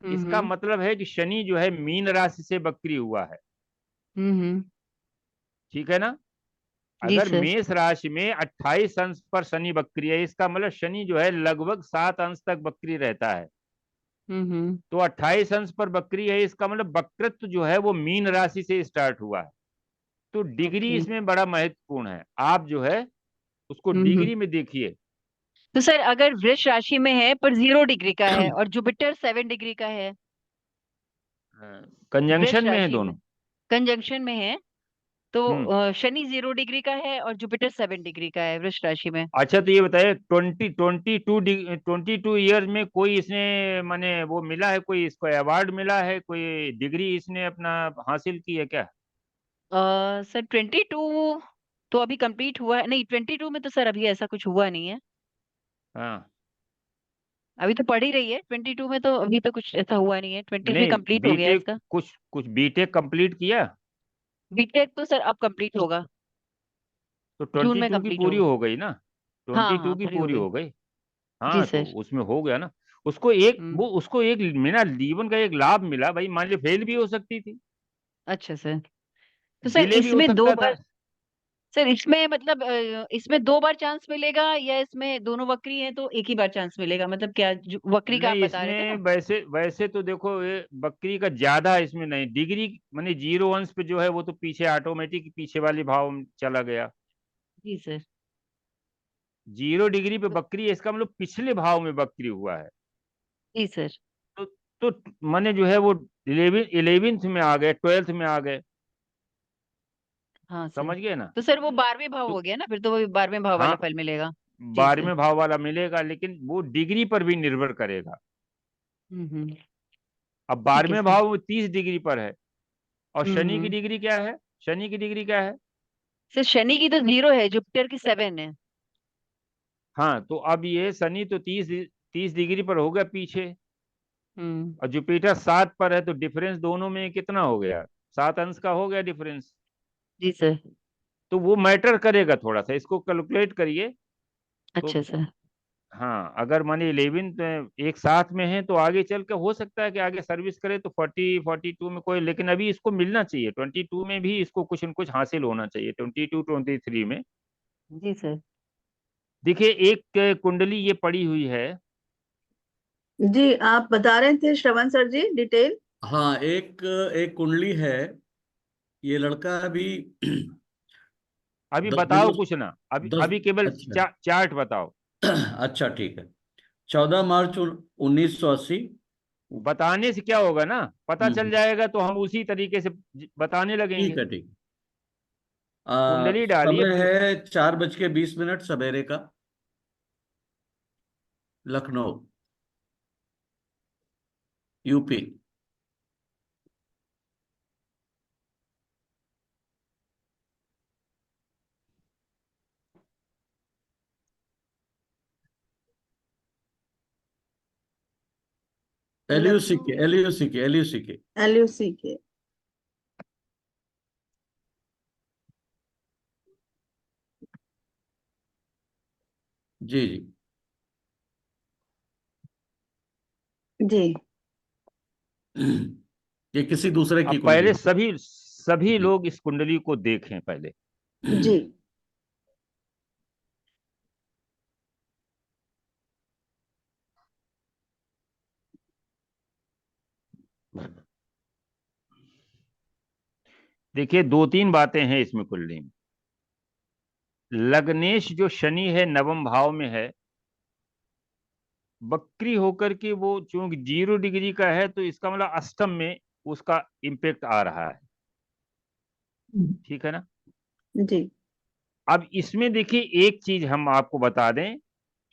इसका हम्म मतलब है कि शनि जो है मीन राशि से बकरी हुआ है। हम्म। ठीक है ना? जी अगर सर। मेष राशि में 28 अंश पर शनि बकरी है, इसका मतलब शनि जो है लगभग 7 अंश तक बकरी रहता है। हम्म। तो 28 अंश पर बकरी है, इसका मतलब वक्रत्व जो है वो मीन राशि से स्टार्ट हुआ है। तो डिग्री ओके। इसमें बड़ा महत्वपूर्ण है। आप जो है उसको हम्म। डिग्री में देखिए। तो सर अगर वृष राशि में है पर 0 डिग्री का है और जुपिटर 7 डिग्री का है, वृष कंजंक्शन में है राशि में दोनों। कंजंक्शन में है, तो हम्म। शनि 0 डिग्री का है और जुपिटर 7 डिग्री का है वृष राशि में। अच्छा, तो ये बताइए 22 ईयर में कोई इसने माने वो मिला है, कोई इसको अवार्ड मिला है, कोई डिग्री इसने अपना हासिल की है क्या? सर 22 तो अभी कंप्लीट हुआ है नहीं, 22 में तो सर अभी ऐसा कुछ हुआ नहीं है। हाँ। अभी तो पढ़ ही रही है, 22 में तो अभी तो कुछ ऐसा हुआ नहीं है, 23 नहीं, कंप्लीट हो गया है बीटेक इसका। कुछ बीटेक कंप्लीट किया? बीटेक तो सर अब कंप्लीट होगा, तो जून ट्वेंटी में टू की कंप्लीट पूरी होगा। हो गई ना? हाँ 22 हाँ की पूरी हो पूरी गई। हो गई। जी हाँ, तो सर। उसमें हो गया ना। उसको एक मेरा जीवन का एक लाभ मिला भाई, मान ली फेल भी हो सकती थी, अच्छा सर। तो सर डिले भी हो इसमें दो सकता था। बार सर इसमें मतलब इसमें 2 बार चांस मिलेगा या इसमें दोनों वक्री हैं तो एक ही बार चांस मिलेगा, मतलब क्या वक्री का आप नहीं, बता रहे थे इसमें ना। वैसे वैसे तो देखो, ये बकरी का ज्यादा इसमें नहीं, डिग्री माने 0 अंश पे जो है वो तो पीछे ऑटोमेटिक पीछे वाले भाव में चला गया। जी सर। 0 डिग्री पे बकरी है, इसका मतलब पिछले भाव में बकरी हुआ है। जी सर। तो माने जो है वो 11th में आ गए, 12th में आ गए। हाँ सर। समझ गए ना? तो सर वो 12वें भाव तो हो गया ना, फिर तो वो 12वें भाव हाँ, वाला फल मिलेगा। जी सर। 12वें भाव वाला मिलेगा, लेकिन वो डिग्री पर भी निर्भर करेगा। हम्म। अब ठीक है 12वें सर। भाव वो 30 डिग्री पर है, और शनि की हम्म। डिग्री क्या है? शनि की डिग्री क्या है? सर शनि की तो 0 है, जुपिटर की 7 है। हाँ, तो अब ये शनि तो 30 डिग्री पर हो गया पीछे, हम्म। और जुपिटर 7 पर है, तो डिफरेंस दोनों में कितना हो गया? 7 अंश का हो गया डिफरेंस। जी सर। तो वो मैटर करेगा थोड़ा सा, इसको कैलकुलेट करिए। तो अच्छा सर। हाँ, अगर माने 11th एक साथ में है तो आगे चल के हो सकता है कि आगे सर्विस करे तो 42 में कोई, लेकिन अभी इसको मिलना चाहिए 22 में भी, इसको कुछ न कुछ हासिल होना चाहिए 22 23 में। जी सर। देखिए, एक कुंडली ये पड़ी हुई है। जी आप बता रहे थे श्रवण सर जी डिटेल। हाँ, एक एक कुंडली है। ये लड़का अभी अभी 10 बताओ दिनों कुछ ना, अभी 10 अभी केवल अच्छा। चार्ट बताओ। अच्छा ठीक है। 14 मार्च 1980। बताने से क्या होगा ना, पता चल हम्म। जाएगा तो हम उसी तरीके से बताने ठीक लगेंगे। है ठीक है। कुंडली डालिए समय है 4:20 सवेरे का, लखनऊ, यूपी। एलयूसी के लखनऊ एलयूसी के एलयूसी के। LUC के। जी जी। जी ये किसी दूसरे की अब कुंडली पहले है। सभी जी लोग इस कुंडली को देखें पहले। जी। देखिए, 2 3 बातें हैं इसमें कुंडली में। लग्नेश जो शनि है नवम भाव में है, बकरी होकर के वो चूंकि 0 डिग्री का है, तो इसका मतलब अष्टम में उसका इम्पेक्ट आ रहा है। ठीक है ना? जी अब इसमें देखिए, एक चीज हम आपको बता दें,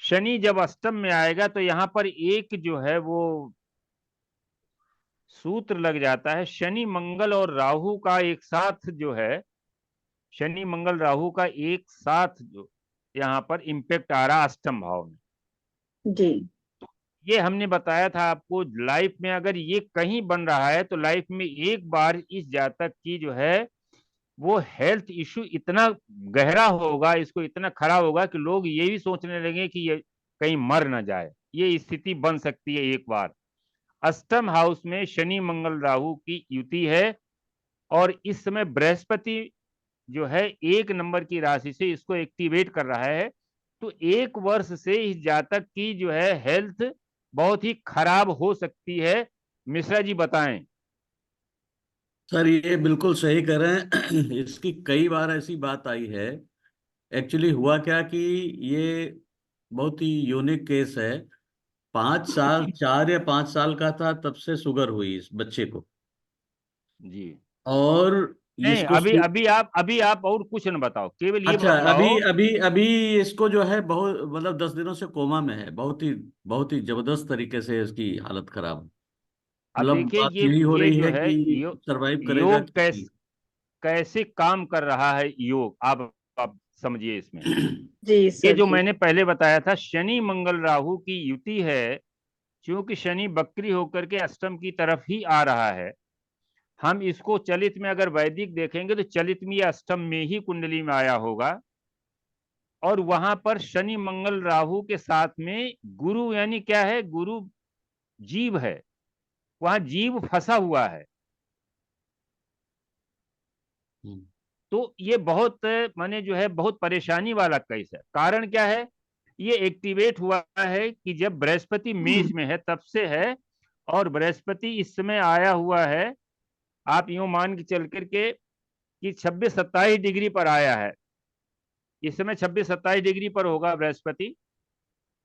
शनि जब अष्टम में आएगा तो यहाँ पर एक जो है वो सूत्र लग जाता है। शनि मंगल और राहु का एक साथ जो है, शनि मंगल राहु का एक साथ जो यहाँ पर इम्पेक्ट आ रहा अष्टम भाव में। जी। ये हमने बताया था आपको, लाइफ में अगर ये कहीं बन रहा है तो लाइफ में एक बार इस जातक की जो है वो हेल्थ इश्यू इतना गहरा होगा, इसको इतना खराब होगा कि लोग ये भी सोचने लगे कि ये कहीं मर ना जाए। ये स्थिति बन सकती है एक बार। अष्टम हाउस में शनि मंगल राहु की युति है और इस समय बृहस्पति जो है 1 नंबर की राशि से इसको एक्टिवेट कर रहा है। तो 1 वर्ष से इस जातक की जो है हेल्थ बहुत ही खराब हो सकती है। मिश्रा जी बताएं। सर ये बिल्कुल सही कह रहे हैं। इसकी कई बार ऐसी बात आई है। एक्चुअली हुआ क्या कि ये बहुत ही यूनिक केस है। 5 साल, 4 या 5 साल का था तब से शुगर हुई इस बच्चे को। जी और नहीं, इसको अभी आप और कुछ न बताओ, केवल ये अच्छा, अभी बताओ। अभी अभी इसको जो है बहुत मतलब 10 दिनों से कोमा में है। बहुत ही जबरदस्त तरीके से इसकी हालत खराब है। अब मतलब देखिए, बात यही हो ये रही जो है है कि सरवाइव करेगा योग कि नहीं। कैसे काम कर रहा है योग, आप समझिए इसमें। जी ये सर जो जी। मैंने पहले बताया था, शनि मंगल राहु की युति है। क्योंकि शनि बकरी होकर के अष्टम की तरफ ही आ रहा है, हम इसको चलित में अगर वैदिक देखेंगे तो चलित में या अष्टम में ही कुंडली में आया होगा। और वहां पर शनि मंगल राहु के साथ में गुरु, यानी क्या है, गुरु जीव है, वहां जीव फंसा हुआ है। हम्म, तो ये बहुत माने जो है बहुत परेशानी वाला केस है। कारण क्या है, ये एक्टिवेट हुआ है कि जब बृहस्पति मेष में है तब से है। और बृहस्पति इस समय आया हुआ है, आप यूं मान के चल करके कि 26-27 डिग्री पर आया है। इस समय 26-27 डिग्री पर होगा बृहस्पति।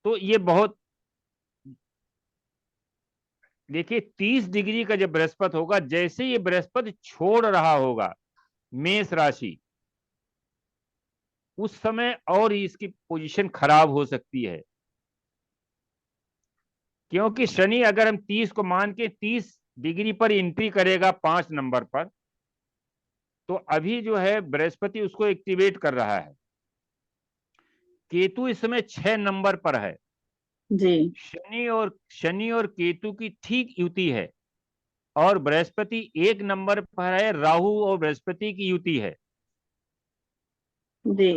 तो ये बहुत, देखिए 30 डिग्री का जब बृहस्पति होगा, जैसे ये बृहस्पति छोड़ रहा होगा मेष राशि, उस समय और ही इसकी पोजीशन खराब हो सकती है। क्योंकि शनि अगर हम 30 को मान के 30 डिग्री पर एंट्री करेगा 5 नंबर पर, तो अभी जो है बृहस्पति उसको एक्टिवेट कर रहा है। केतु इस समय 6 नंबर पर है। जी शनि और केतु की ठीक युति है। और बृहस्पति 1 नंबर पर है, राहु और बृहस्पति की युति है। जी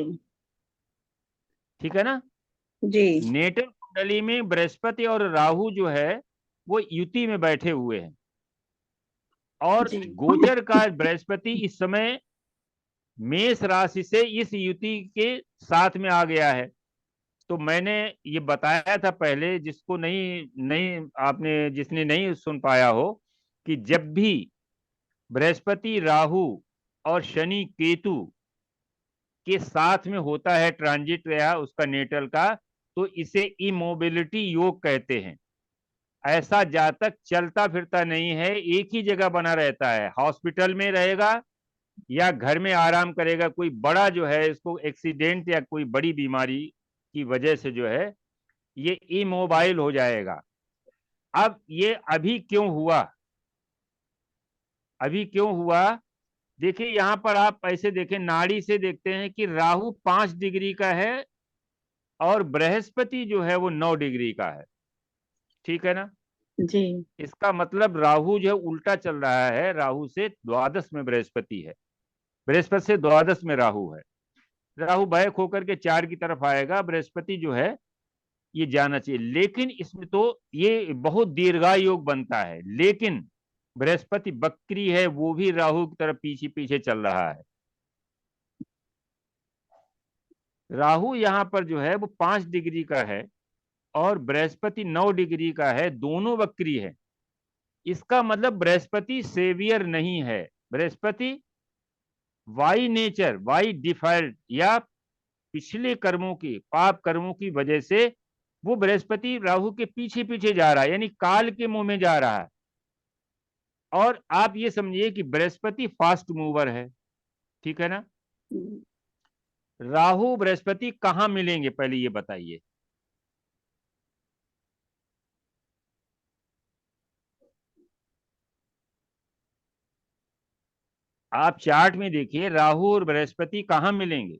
ठीक है ना। जी नेटल कुंडली में बृहस्पति और राहु जो है वो युति में बैठे हुए हैं। और जी गोचर का बृहस्पति इस समय मेष राशि से इस युति के साथ में आ गया है। तो मैंने ये बताया था पहले, जिसको नहीं नहीं आपने जिसने नहीं सुन पाया हो, कि जब भी बृहस्पति राहु और शनि केतु के साथ में होता है ट्रांजिट या उसका नेटल का, तो इसे इमोबिलिटी योग कहते हैं। ऐसा जातक चलता फिरता नहीं है, एक ही जगह बना रहता है, हॉस्पिटल में रहेगा या घर में आराम करेगा। कोई बड़ा जो है इसको एक्सीडेंट या कोई बड़ी बीमारी की वजह से जो है ये इमोबाइल हो जाएगा। अब ये अभी क्यों हुआ, अभी क्यों हुआ? देखिए यहां पर आप ऐसे देखें, नाड़ी से देखते हैं कि राहु 5 डिग्री का है और बृहस्पति जो है वो 9 डिग्री का है। ठीक है ना। जी इसका मतलब राहु जो है उल्टा चल रहा है, राहु से द्वादश में बृहस्पति है, बृहस्पति से द्वादश में राहु है। राहु बैक होकर के 4 की तरफ आएगा, बृहस्पति जो है ये जाना चाहिए। लेकिन इसमें तो ये बहुत दीर्घायु योग बनता है, लेकिन बृहस्पति बकरी है, वो भी राहु की तरफ पीछे पीछे चल रहा है। राहु यहाँ पर जो है वो 5 डिग्री का है और बृहस्पति 9 डिग्री का है, दोनों वक्री है। इसका मतलब बृहस्पति सेवियर नहीं है। Brihaspati by nature, by default या पिछले कर्मों की, पाप कर्मों की वजह से वो बृहस्पति राहु के पीछे पीछे जा रहा है, यानी काल के मुंह में जा रहा है। और आप ये समझिए कि बृहस्पति फास्ट मूवर है। ठीक है ना। राहु बृहस्पति कहाँ मिलेंगे, पहले ये बताइए। आप चार्ट में देखिए राहु और बृहस्पति कहाँ मिलेंगे।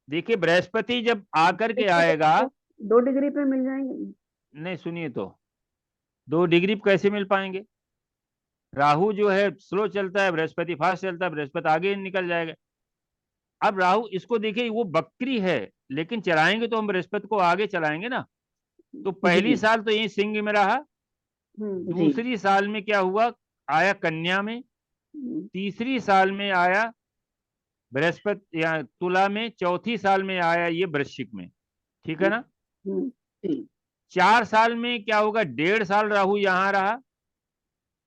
देखिए बृहस्पति जब आकर के आएगा, 2 डिग्री पे मिल जाएंगे। नहीं सुनिए तो 2 डिग्री पे कैसे मिल पाएंगे? राहु जो है स्लो चलता है, बृहस्पति फास्ट चलता है, बृहस्पति आगे निकल जाएगा। अब राहु इसको देखिए, वो बकरी है, लेकिन चलाएंगे तो हम बृहस्पति को आगे चलाएंगे ना। तो पहली साल तो यही सिंह में रहा, दूसरी साल में क्या हुआ, आया कन्या में, तीसरी साल में आया बृहस्पति या तुला में, चौथी साल में आया ये वृश्चिक में, ठीक है ना। 4 साल में क्या होगा, 1.5 साल राहु यहां रहा,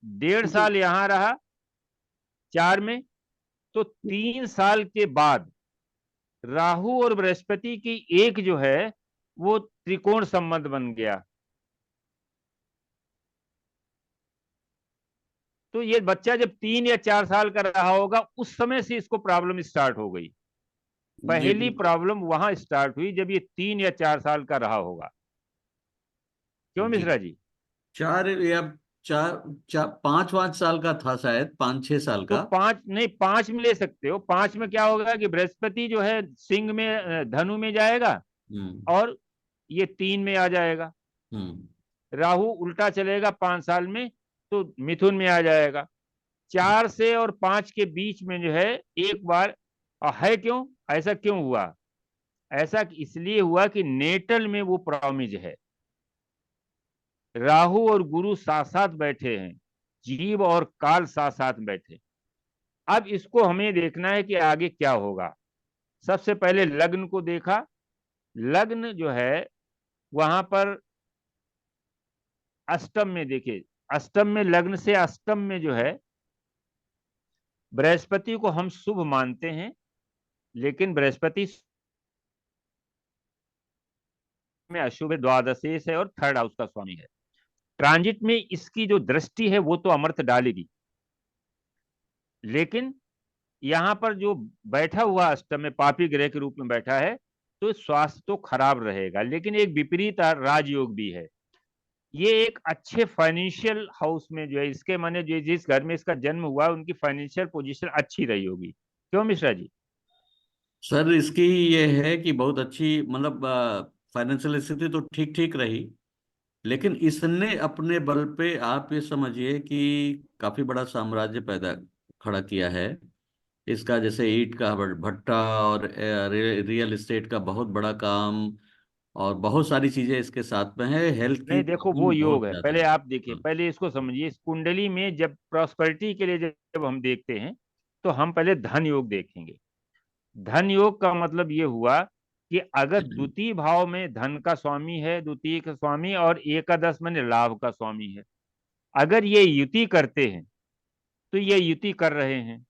1.5 साल यहां रहा 4 में, तो 3 साल के बाद राहु और बृहस्पति की एक जो है वो त्रिकोण संबंध बन गया। तो ये बच्चा जब 3 या 4 साल का रहा होगा, उस समय से इसको प्रॉब्लम स्टार्ट हो गई। पहली प्रॉब्लम वहां स्टार्ट हुई जब ये 3 या 4 साल का रहा होगा। क्यों मिश्रा जी? 4 या 5 साल का था शायद, 5-6 साल तो का। 5 नहीं, 5 में ले सकते हो। 5 में क्या होगा कि बृहस्पति जो है सिंह में, धनु में जाएगा और ये 3 में आ जाएगा। राहु उल्टा चलेगा 5 साल में, तो मिथुन में आ जाएगा। 4 से और 5 के बीच में जो है एक बार है। क्यों ऐसा क्यों हुआ? ऐसा इसलिए हुआ कि नेटल में वो प्रॉमिज है, राहु और गुरु साथ साथ बैठे हैं, जीव और काल साथ साथ बैठे। अब इसको हमें देखना है कि आगे क्या होगा। सबसे पहले लग्न को देखा। लग्न जो है वहां पर अष्टम में, देखिए अष्टम में, लग्न से अष्टम में जो है बृहस्पति को हम शुभ मानते हैं, लेकिन बृहस्पति में अशुभ है, द्वादशेश है और 3rd हाउस का स्वामी है। ट्रांजिट में इसकी जो दृष्टि है वो तो अमृत डालेगी, लेकिन यहां पर जो बैठा हुआ अष्टम में पापी ग्रह के रूप में बैठा है, तो स्वास्थ्य तो खराब रहेगा, लेकिन एक विपरीत राजयोग भी है। ये एक अच्छे फाइनेंशियल हाउस में जो है, इसके माने जो जिस घर में इसका जन्म हुआ उनकी फाइनेंशियल पोजीशन अच्छी रही होगी। क्यों मिश्रा जी? सर इसकी ये है कि बहुत अच्छी, मतलब फाइनेंशियल स्थिति तो ठीक ठीक रही, लेकिन इसने अपने बल पे आप ये समझिए कि काफी बड़ा साम्राज्य पैदा खड़ा किया है। इसका जैसे ईंट का भट्टा और रियल एस्टेट का बहुत बड़ा काम और बहुत सारी चीजें इसके साथ में है। हेल्थ की नहीं देखो, वो प्रॉब्लम योग बहुत है। ज्यादा पहले है। आप देखिए, पहले इसको समझिए। इस कुंडली में जब प्रॉस्पेरिटी के लिए जब हम देखते हैं, तो हम पहले धन योग देखेंगे। धन योग का मतलब ये हुआ कि अगर द्वितीय भाव में धन का स्वामी है, द्वितीय का स्वामी, और एकादश में लाभ का स्वामी है, अगर ये युति करते हैं, तो ये युति कर रहे हैं,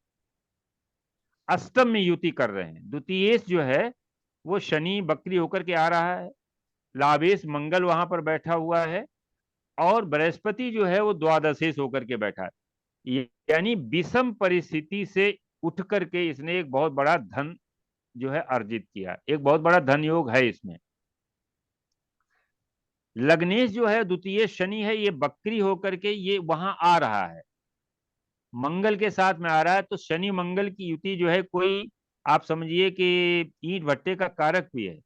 अष्टम में युति कर रहे हैं। द्वितीयेश जो है वो शनि बकरी होकर के आ रहा है, लाभेश मंगल वहां पर बैठा हुआ है, और बृहस्पति जो है वो द्वादशेश होकर के बैठा है। यानी विषम परिस्थिति से उठ करके इसने एक बहुत बड़ा धन जो है अर्जित किया। एक बहुत बड़ा धन योग है इसमें। लग्नेश जो है द्वितीय शनि है, ये बकरी होकर के ये वहां आ रहा है, मंगल के साथ में आ रहा है। तो शनि मंगल की युति जो है, कोई आप समझिए कि ईंट भट्टे का कारक भी है,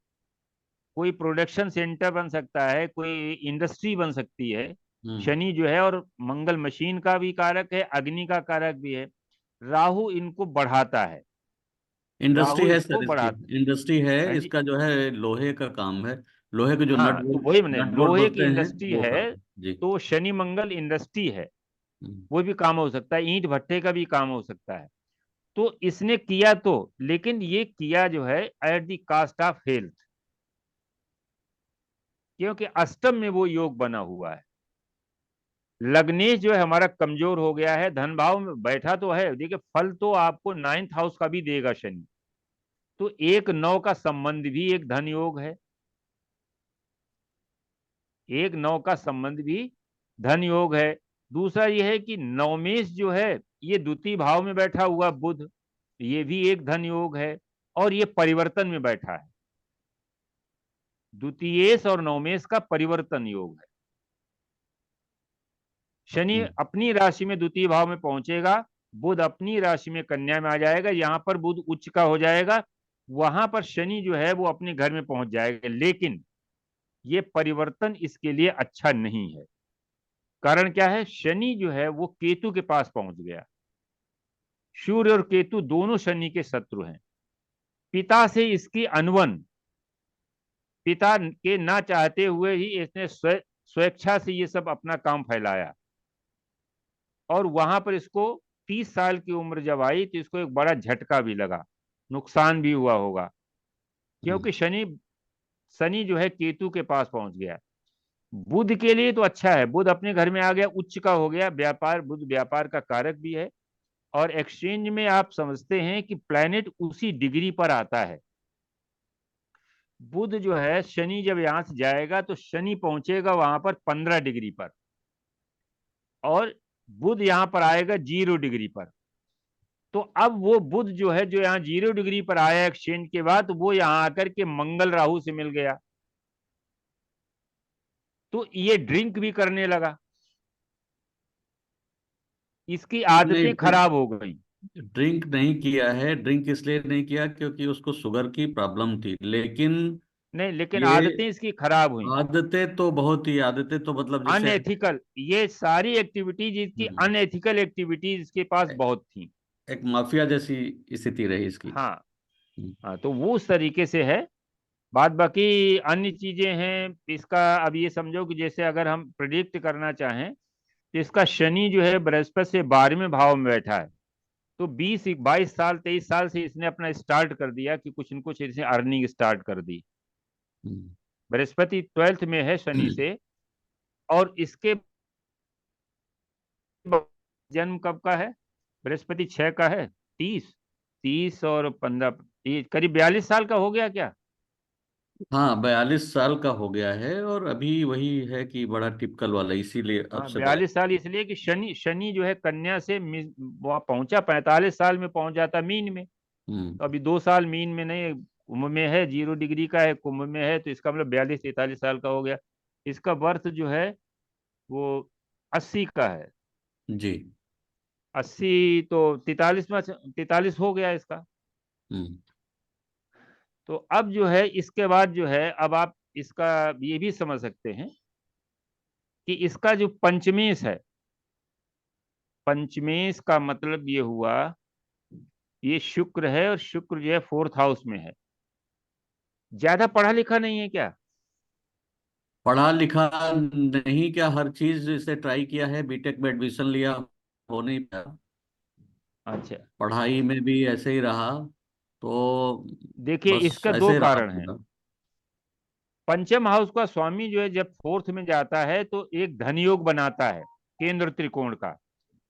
कोई प्रोडक्शन सेंटर बन सकता है, कोई इंडस्ट्री बन सकती है शनि जो है, और मंगल मशीन का भी कारक है, अग्नि का कारक भी है। राहु इनको बढ़ाता है, इंडस्ट्री राहु है इसको सर, बढ़ाता इसकी इंडस्ट्री है। है जी। इसका जो है लोहे का काम है, लोहे के जो हाँ, तो वही मैंने, नट बोल्ट लोहे की बोलते हैं इंडस्ट्री वो है, करते हैं जी। तो शनि मंगल इंडस्ट्री है, वो भी काम हो सकता है, ईंट भट्टे का भी काम हो सकता है। तो इसने किया तो, लेकिन ये किया जो है at the cost of health, क्योंकि अष्टम में वो योग बना हुआ है। लग्नेश जो है हमारा कमजोर हो गया है, धन भाव में बैठा तो है, देखिए फल तो आपको 9th हाउस का भी देगा शनि, तो 1-9 का संबंध भी एक धन योग है, 1-9 का संबंध भी धन योग है। दूसरा यह है कि नवमेश जो है ये द्वितीय भाव में बैठा हुआ बुध, ये भी एक धन योग है, और ये परिवर्तन में बैठा है। द्वितीयेश और नवमेश का परिवर्तन योग है। शनि अपनी राशि में द्वितीय भाव में पहुंचेगा, बुध अपनी राशि में कन्या में आ जाएगा, यहां पर बुध उच्च का हो जाएगा, वहां पर शनि जो है वो अपने घर में पहुंच जाएगा। लेकिन ये परिवर्तन इसके लिए अच्छा नहीं है। कारण क्या है, शनि जो है वो केतु के पास पहुंच गया। सूर्य और केतु दोनों शनि के शत्रु हैं। पिता से इसकी अनबन, पिता के ना चाहते हुए ही इसने स्वेच्छा से ये सब अपना काम फैलाया, और वहां पर इसको 30 साल की उम्र जब आई तो इसको एक बड़ा झटका भी लगा, नुकसान भी हुआ होगा, क्योंकि शनि जो है केतु के पास पहुंच गया। बुध के लिए तो अच्छा है, बुध अपने घर में आ गया, उच्च का हो गया, व्यापार, बुध व्यापार का कारक भी है। और एक्सचेंज में आप समझते हैं कि प्लैनेट उसी डिग्री पर आता है। बुध जो है, शनि जब यहां से जाएगा तो शनि पहुंचेगा वहां पर 15 डिग्री पर, और बुध यहां पर आएगा 0 डिग्री पर। तो अब वो बुध जो है, जो यहाँ 0 डिग्री पर आया एक्सचेंज के बाद, वो यहां आकर के मंगल राहु से मिल गया, तो ये ड्रिंक भी करने लगा, इसकी आदतें नहीं, खराब हो गई। ड्रिंक नहीं किया है। ड्रिंक इसलिए नहीं किया क्योंकि उसको शुगर की प्रॉब्लम थी, लेकिन नहीं, लेकिन ये आदतें इसकी खराब हुई, आदतें तो बहुत ही, आदतें तो मतलब जैसे अनएथिकल। ये सारी एक्टिविटीज इसकी अनएथिकल एक्टिविटीज इसके पास बहुत थी। एक माफिया जैसी स्थिति रही इसकी। हाँ, हाँ, तो वो उस तरीके से है। बात बाकी अन्य चीजें हैं इसका। अब ये समझो कि जैसे अगर हम प्रिडिक्ट करना चाहें तो इसका शनि जो है बृहस्पति से 12वें भाव में बैठा है, तो 22 साल 23 साल से इसने अपना स्टार्ट कर दिया कि कुछ न कुछ इसने अर्निंग स्टार्ट कर दी। बृहस्पति 12th में है शनि से, और इसके जन्म कब का है, बृहस्पति 6 का है, 30 और 15, करीब 42 साल का हो गया क्या? हाँ, 42 साल का हो गया है, और अभी वही है कि बड़ा टिपिकल वाला, इसीलिए अब हाँ, से 42 साल इसलिए कि शनि जो है कन्या से वहां पहुंचा, 45 साल में पहुंच जाता मीन में। तो अभी 2 साल मीन में नहीं, कुंभ में है, 0 डिग्री का है, कुंभ में है, तो इसका मतलब 42-43 साल का हो गया। इसका बर्थ जो है वो 80 का है, जी। 80 तो 43 में 43 हो गया इसका। तो अब जो है इसके बाद जो है, अब आप इसका ये भी समझ सकते हैं कि इसका जो पंचमेश है, पंचमेश का मतलब ये हुआ, ये शुक्र है, और शुक्र जो है 4th हाउस में है। ज्यादा पढ़ा लिखा नहीं है क्या? पढ़ा लिखा नहीं क्या, हर चीज से ट्राई किया है, बीटेक में एडमिशन लिया, हो नहीं पाया। अच्छा, पढ़ाई में भी ऐसे ही रहा, तो देखिए बस इसका दो ऐसे रहा कारण है। पूरा। पंचम हाउस का स्वामी जो है जब 4th में जाता है तो एक धन योग बनाता है, केंद्र त्रिकोण का।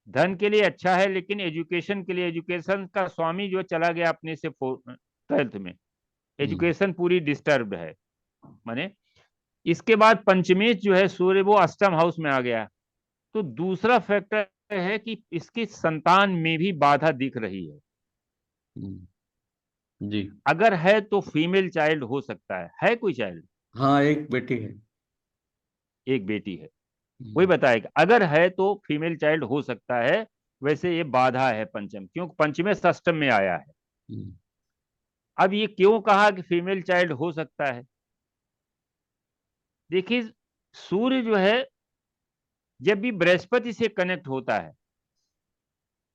धन के लिए अच्छा है, लेकिन एजुकेशन के लिए, एजुकेशन का स्वामी जो चला गया अपने से 12th में, एजुकेशन पूरी डिस्टर्ब है। माने इसके बाद पंचमेश जो है सूर्य, वो अष्टम हाउस में आ गया। तो दूसरा फैक्टर है कि इसकी संतान में भी बाधा दिख रही है। जी। अगर है तो फीमेल चाइल्ड हो सकता है कोई चाइल्ड? हाँ, एक बेटी है। एक बेटी है, वही बताएगा। अगर है तो फीमेल चाइल्ड हो सकता है। वैसे ये बाधा है पंचम, क्योंकि पंचमे अष्टम में आया है। अब ये क्यों कहा कि फीमेल चाइल्ड हो सकता है? देखिए, सूर्य जो है जब भी बृहस्पति से कनेक्ट होता है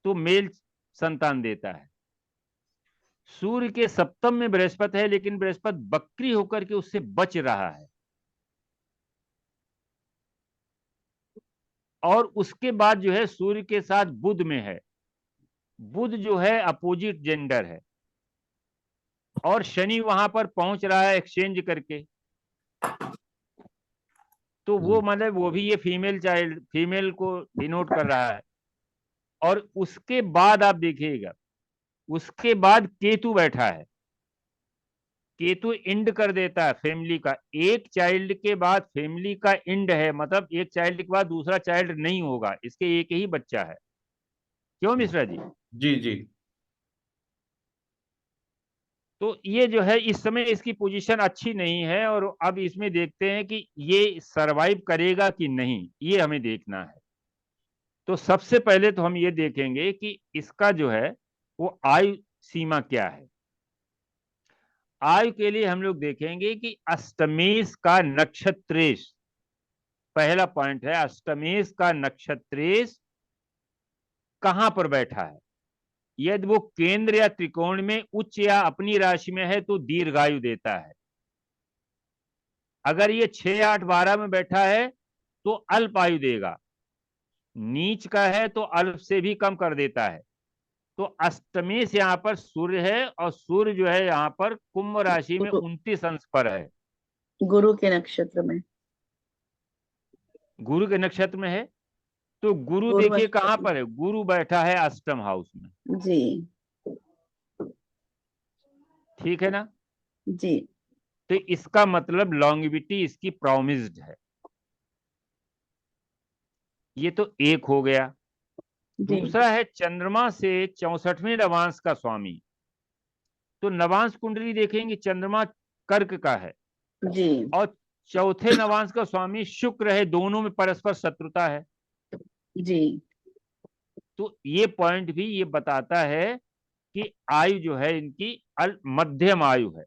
तो मेल संतान देता है। सूर्य के सप्तम में बृहस्पति है, लेकिन बृहस्पति बकरी होकर के उससे बच रहा है। और उसके बाद जो है सूर्य के साथ बुध में है। बुध जो है अपोजिट जेंडर है, और शनि वहां पर पहुंच रहा है एक्सचेंज करके। तो वो मतलब वो भी ये फीमेल चाइल्ड, फीमेल को डिनोट कर रहा है। और उसके बाद आप देखिएगा, उसके बाद केतु बैठा है। केतु इंड कर देता है फैमिली का। एक चाइल्ड के बाद फैमिली का इंड है, मतलब एक चाइल्ड के बाद दूसरा चाइल्ड नहीं होगा, इसके एक ही बच्चा है। क्यों मिश्रा जी? जी जी। तो ये जो है इस समय इसकी पोजीशन अच्छी नहीं है, और अब इसमें देखते हैं कि ये सरवाइव करेगा कि नहीं, ये हमें देखना है। तो सबसे पहले तो हम ये देखेंगे कि इसका जो है वो आयु सीमा क्या है। आयु के लिए हम लोग देखेंगे कि अष्टमेश का नक्षत्रेश, पहला पॉइंट है अष्टमेश का नक्षत्रेश कहां पर बैठा है। यदि वो केंद्र या त्रिकोण में उच्च या अपनी राशि में है तो दीर्घायु देता है। अगर ये 6, 8, 12 में बैठा है तो अल्प आयु देगा। नीच का है तो अल्प से भी कम कर देता है। तो अष्टमेश यहाँ पर सूर्य है और सूर्य जो है यहाँ पर कुंभ राशि में 29 अंश पर है, गुरु के नक्षत्र में, गुरु के नक्षत्र में है। तो गुरु गुरु देखिए नक्षत्र कहाँ में। पर है, गुरु बैठा है अष्टम हाउस में। जी ठीक है ना। जी तो इसका मतलब लॉन्गिविटी इसकी प्रॉमिस्ड है। ये तो एक हो गया। जी दूसरा है चंद्रमा से 64वें नवांश का स्वामी। तो नवांश कुंडली देखेंगे चंद्रमा कर्क का है जी और चौथे नवांश का स्वामी शुक्र है, दोनों में परस्पर शत्रुता है। जी तो ये पॉइंट भी ये बताता है कि आयु जो है इनकी मध्यम आयु है।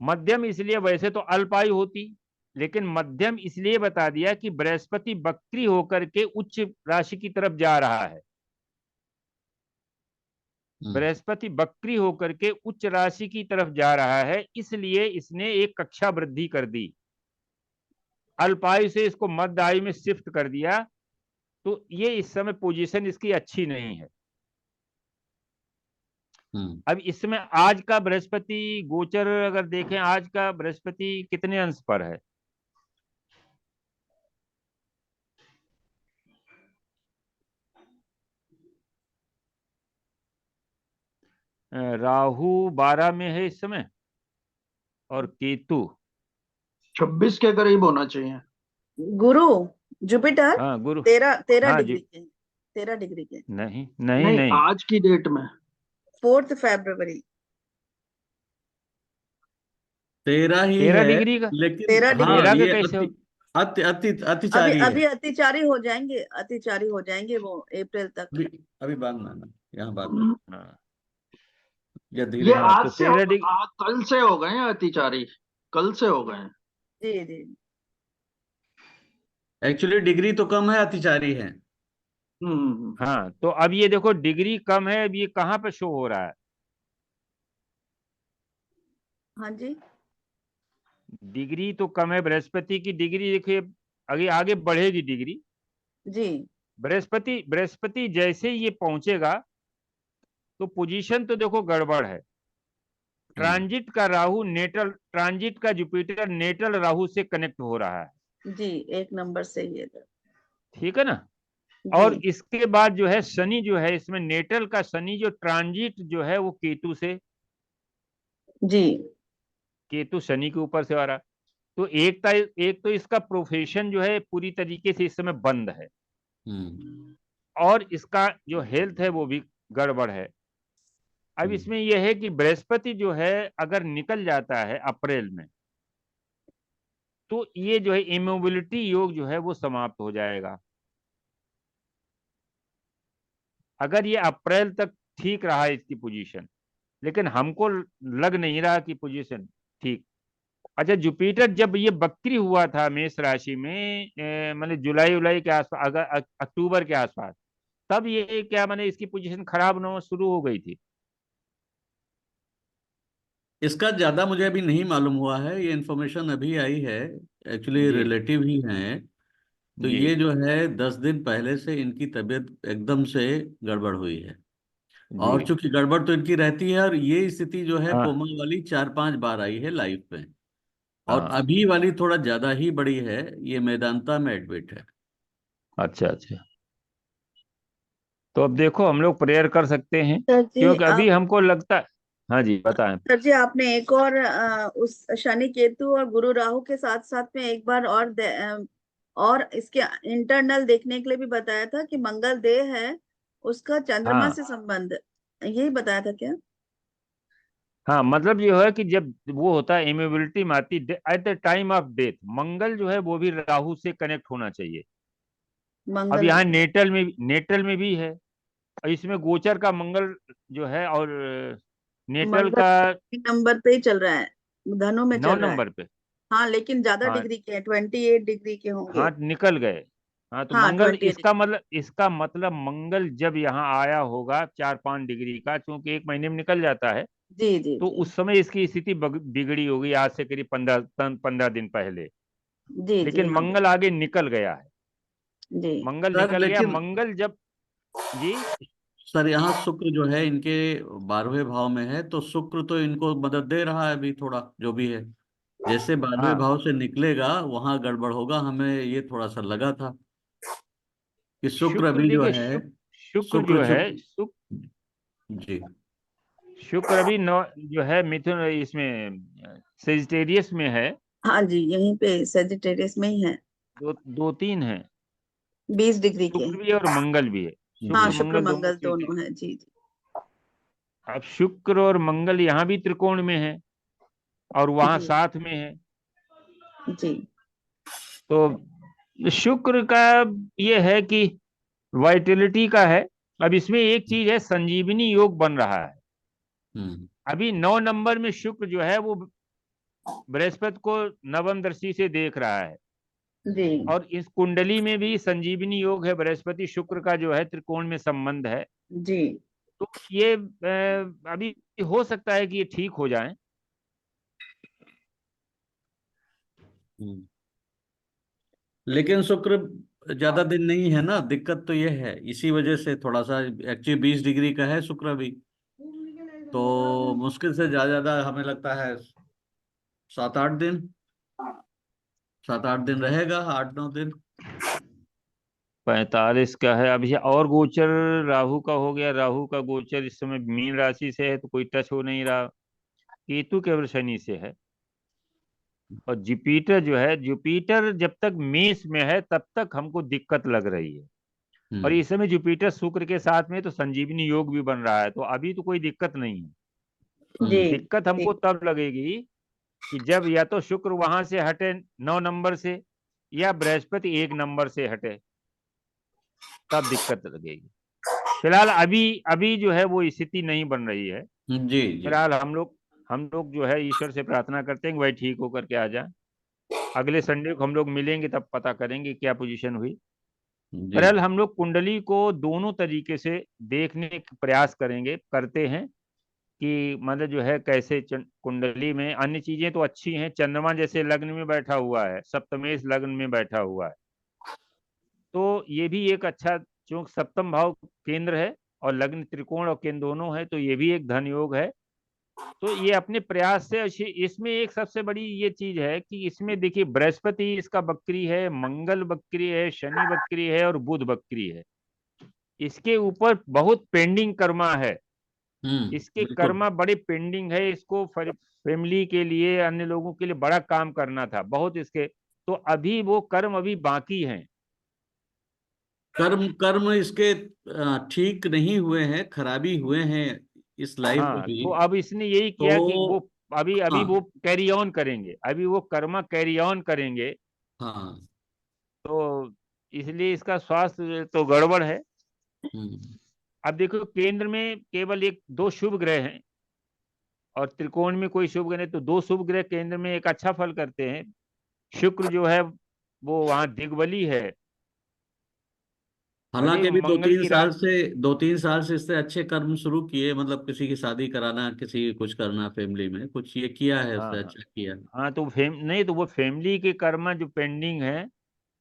मध्यम इसलिए, वैसे तो अल्पायु होती, लेकिन मध्यम इसलिए बता दिया कि बृहस्पति वक्री होकर के उच्च राशि की तरफ जा रहा है। बृहस्पति वक्री होकर के उच्च राशि की तरफ जा रहा है, इसलिए इसने एक कक्षा वृद्धि कर दी, अल्पायु से इसको मध्य आयु में शिफ्ट कर दिया। तो ये इस समय पोजीशन इसकी अच्छी नहीं है। अब इसमें आज का बृहस्पति गोचर अगर देखें, आज का बृहस्पति कितने अंश पर है? राहु 12 में है इस समय और केतु 26 के करीब होना चाहिए। गुरु जुपिटर हाँ गुरु 13 हाँ डिग्री जी, के, 13 डिग्री के, नहीं नहीं नहीं, नहीं, आज की डेट में 4 फरवरी 13 ही 13 है, डिग्री का। लेकिन 13 हाँ 13 का ये कैसे हो? अतिचारी है। अभी अतिचारी हो जाएंगे, अतिचारी हो जाएंगे वो अप्रैल तक। अभी बात माना, यहाँ बात माना हाँ, या धीरे ये हाँ, आज तो से 13 डिग्री। कल से हो गए हैं अतिचारी, कल से हो गए हैं। जी जी एक्चुअली डिग्री तो कम है, अतिचारी है। हाँ, तो अब ये देखो डिग्री कम है, अब ये कहाँ पे शो हो रहा है? हाँ जी डिग्री तो कम है, बृहस्पति की डिग्री देखिए आगे आगे बढ़ेगी डिग्री। जी बृहस्पति जैसे ही ये पहुंचेगा तो पोजीशन तो देखो गड़बड़ है। ट्रांजिट का राहु नेटल, ट्रांजिट का जुपिटर नेटल राहु से कनेक्ट हो रहा है। जी 1 नंबर से ये ठीक है ना। जी और इसके बाद जो है शनि जो है, इसमें नेटल का शनि जो ट्रांजिट जो है वो केतु से, जी केतु शनि के ऊपर से आ रहा। तो एक तो इसका प्रोफेशन जो है पूरी तरीके से इस समय बंद है और इसका जो हेल्थ है वो भी गड़बड़ है। अब इसमें यह है कि बृहस्पति जो है अगर निकल जाता है अप्रैल में तो ये जो है इमोबिलिटी योग जो है वो समाप्त हो जाएगा। अगर ये अप्रैल तक ठीक रहा इसकी पोजीशन, लेकिन हमको लग नहीं रहा कि पोजीशन ठीक। अच्छा, जुपिटर जब ये बक्री हुआ था मेष राशि में, मतलब जुलाई के आसपास, अगर अक्टूबर के आसपास, तब ये क्या माने इसकी पोजीशन खराब होना शुरू हो गई थी? इसका ज्यादा मुझे अभी नहीं मालूम हुआ है, ये इन्फॉर्मेशन अभी आई है। एक्चुअली जी रिलेटिव ही हैं, तो जी ये जो है 10 दिन पहले से इनकी तबीयत एकदम से गड़बड़ हुई है। और जी। चूंकि गड़बड़ तो इनकी रहती है, और ये स्थिति जो है हाँ कोमा वाली 4-5 बार आई है लाइफ में, और हाँ, अभी वाली थोड़ा ज्यादा ही बड़ी है। ये मेदांता में एडमिट है। अच्छा अच्छा। तो अब देखो हम लोग प्रेयर कर सकते हैं, सर जी क्योंकि अभी आप हमको लगता है। हाँ जी बताएं। सर जी आपने एक और उस शनि केतु और गुरु राहु के साथ साथ में एक बार और इसके इंटरनल देखने के लिए भी बताया था कि मंगल देह है उसका चंद्रमा हाँ से संबंध, यही बताया था क्या? हाँ, मतलब ये है कि जब वो होता है इम्यूबिलिटी में आती at the time of death, Mangal जो है वो भी राहु से कनेक्ट होना चाहिए। अब मंगल यहाँ नेटल में भी है, और इसमें गोचर का मंगल जो है और नेटल मंगल का 3 नंबर पे ही चल रहा है। धनु में 9 चल रहा है। नंबर पे। हाँ, लेकिन ज्यादा हाँ डिग्री के हैं, 28 डिग्री के होंगे। हाँ निकल गए। हाँ तो हाँ, मंगल 28 इसका मतलब मंगल जब यहाँ आया होगा 4-5 डिग्री का, क्योंकि 1 महीने में निकल जाता है, जी जी तो जी उस समय इसकी स्थिति बिगड़ी होगी, आज से करीब 15 दिन पहले। जी जी। लेकिन हाँ मंगल आगे निकल गया है, जी मंगल सर निकल गया। लेकिन मंगल जब जी सर यहाँ शुक्र जो है इनके 12वें भाव में है, तो शुक्र तो इनको मदद दे रहा है अभी थोड़ा, जो भी है। जैसे 12वें हाँ भाव से निकलेगा वहां गड़बड़ होगा, हमें ये थोड़ा सा लगा था कि शुक्र शुक्र अभी जो देखिए, है, शुक्र जो शुक्र है शुक्र जी। शुक्र अभी जो है मिथुन इसमें सेजिटेरियस में है। हाँ जी, यहीं पे सेजिटेरियस में ही है, 2-3 है, 20 डिग्री के। शुक्र भी है और मंगल भी है, हाँ, शुक्र शुक्र मंगल दोनों मंगल से। दोनों है। जी जी अब शुक्र और मंगल यहाँ भी त्रिकोण में है और वहां जी साथ में है, जी तो शुक्र का ये है कि वाइटलिटी का है। अब इसमें एक चीज है, संजीवनी योग बन रहा है। हम्म अभी 9 नंबर में शुक्र जो है वो बृहस्पति को नवम दृष्टि से देख रहा है, जी और इस कुंडली में भी संजीवनी योग है, बृहस्पति शुक्र का जो है त्रिकोण में संबंध है। जी तो ये अभी हो सकता है कि ये ठीक हो जाए। हम्म। लेकिन शुक्र ज्यादा दिन नहीं है ना, दिक्कत तो ये है, इसी वजह से थोड़ा सा, एक्चुअली 20 डिग्री का है शुक्र भी, तो मुश्किल से ज्यादा हमें लगता है 7-8 दिन, 7-8 दिन रहेगा, 8-9 दिन। 45 का है अभी। और गोचर राहु का हो गया, राहु का गोचर इस समय मीन राशि से है, तो कोई टच हो नहीं रहा। केतु केवल शनि से है, और जुपिटर जो है, जुपिटर जब तक मेष में है तब तक हमको दिक्कत लग रही है, और हम्म इस समय जुपिटर शुक्र के साथ में तो संजीवनी योग भी बन रहा है, तो अभी तो कोई दिक्कत नहीं है। जी दिक्कत जी हमको तब लगेगी कि जब या तो शुक्र वहां से हटे 9 नंबर से, या बृहस्पति 1 नंबर से हटे, तब दिक्कत लगेगी। फिलहाल अभी अभी जो है वो स्थिति नहीं बन रही है। जी जी फिलहाल हम लोग जो है ईश्वर से प्रार्थना करते हैं कि वही ठीक होकर के आ जाए। अगले संडे को हम लोग मिलेंगे, तब पता करेंगे क्या पोजीशन हुई। जी बहरहाल हम लोग कुंडली को दोनों तरीके से देखने का प्रयास करते हैं कि मतलब जो है कैसे कुंडली में अन्य चीजें तो अच्छी हैं, चंद्रमा जैसे लग्न में बैठा हुआ है, सप्तमेश लग्न में बैठा हुआ है, तो ये भी एक अच्छा, चूंकि सप्तम भाव केंद्र है और लग्न त्रिकोण और केंद्र दोनों है, तो ये भी एक धन योग है। तो ये अपने प्रयास से इसमें एक सबसे बड़ी ये चीज है कि इसमें देखिए, बृहस्पति इसका बकरी है, मंगल बकरी है, शनि बकरी है और बुध बकरी है। इसके ऊपर बहुत पेंडिंग कर्मा है, इसके बिल्कुल। कर्मा बड़े पेंडिंग है, इसको फैमिली के लिए, अन्य लोगों के लिए बड़ा काम करना था बहुत इसके, तो अभी वो कर्म अभी बाकी हैं। कर्म कर्म इसके ठीक नहीं हुए हैं, खराबी हुए हैं इस लाइफ में हाँ, भी। तो अब इसने यही किया कि वो तो अभी हाँ वो कैरी ऑन करेंगे, अभी वो कर्मा कैरी ऑन करेंगे, हाँ तो इसलिए इसका स्वास्थ्य तो गड़बड़ है। हम्म अब देखो, केंद्र में केवल 1-2 शुभ ग्रह हैं और त्रिकोण में कोई शुभ ग्रह नहीं, तो 2 शुभ ग्रह केंद्र में एक अच्छा फल करते हैं। शुक्र जो है वो वहां दिग्बली है, भले हालांकि अभी दो मंगल तीन की साल से 2-3 साल से इससे अच्छे कर्म शुरू किए, मतलब किसी की शादी कराना, किसी की कुछ करना, फैमिली में कुछ ये किया है, हाँ उससे हाँ अच्छा किया। हाँ, तो नहीं, तो वो फैमिली के कर्म जो पेंडिंग है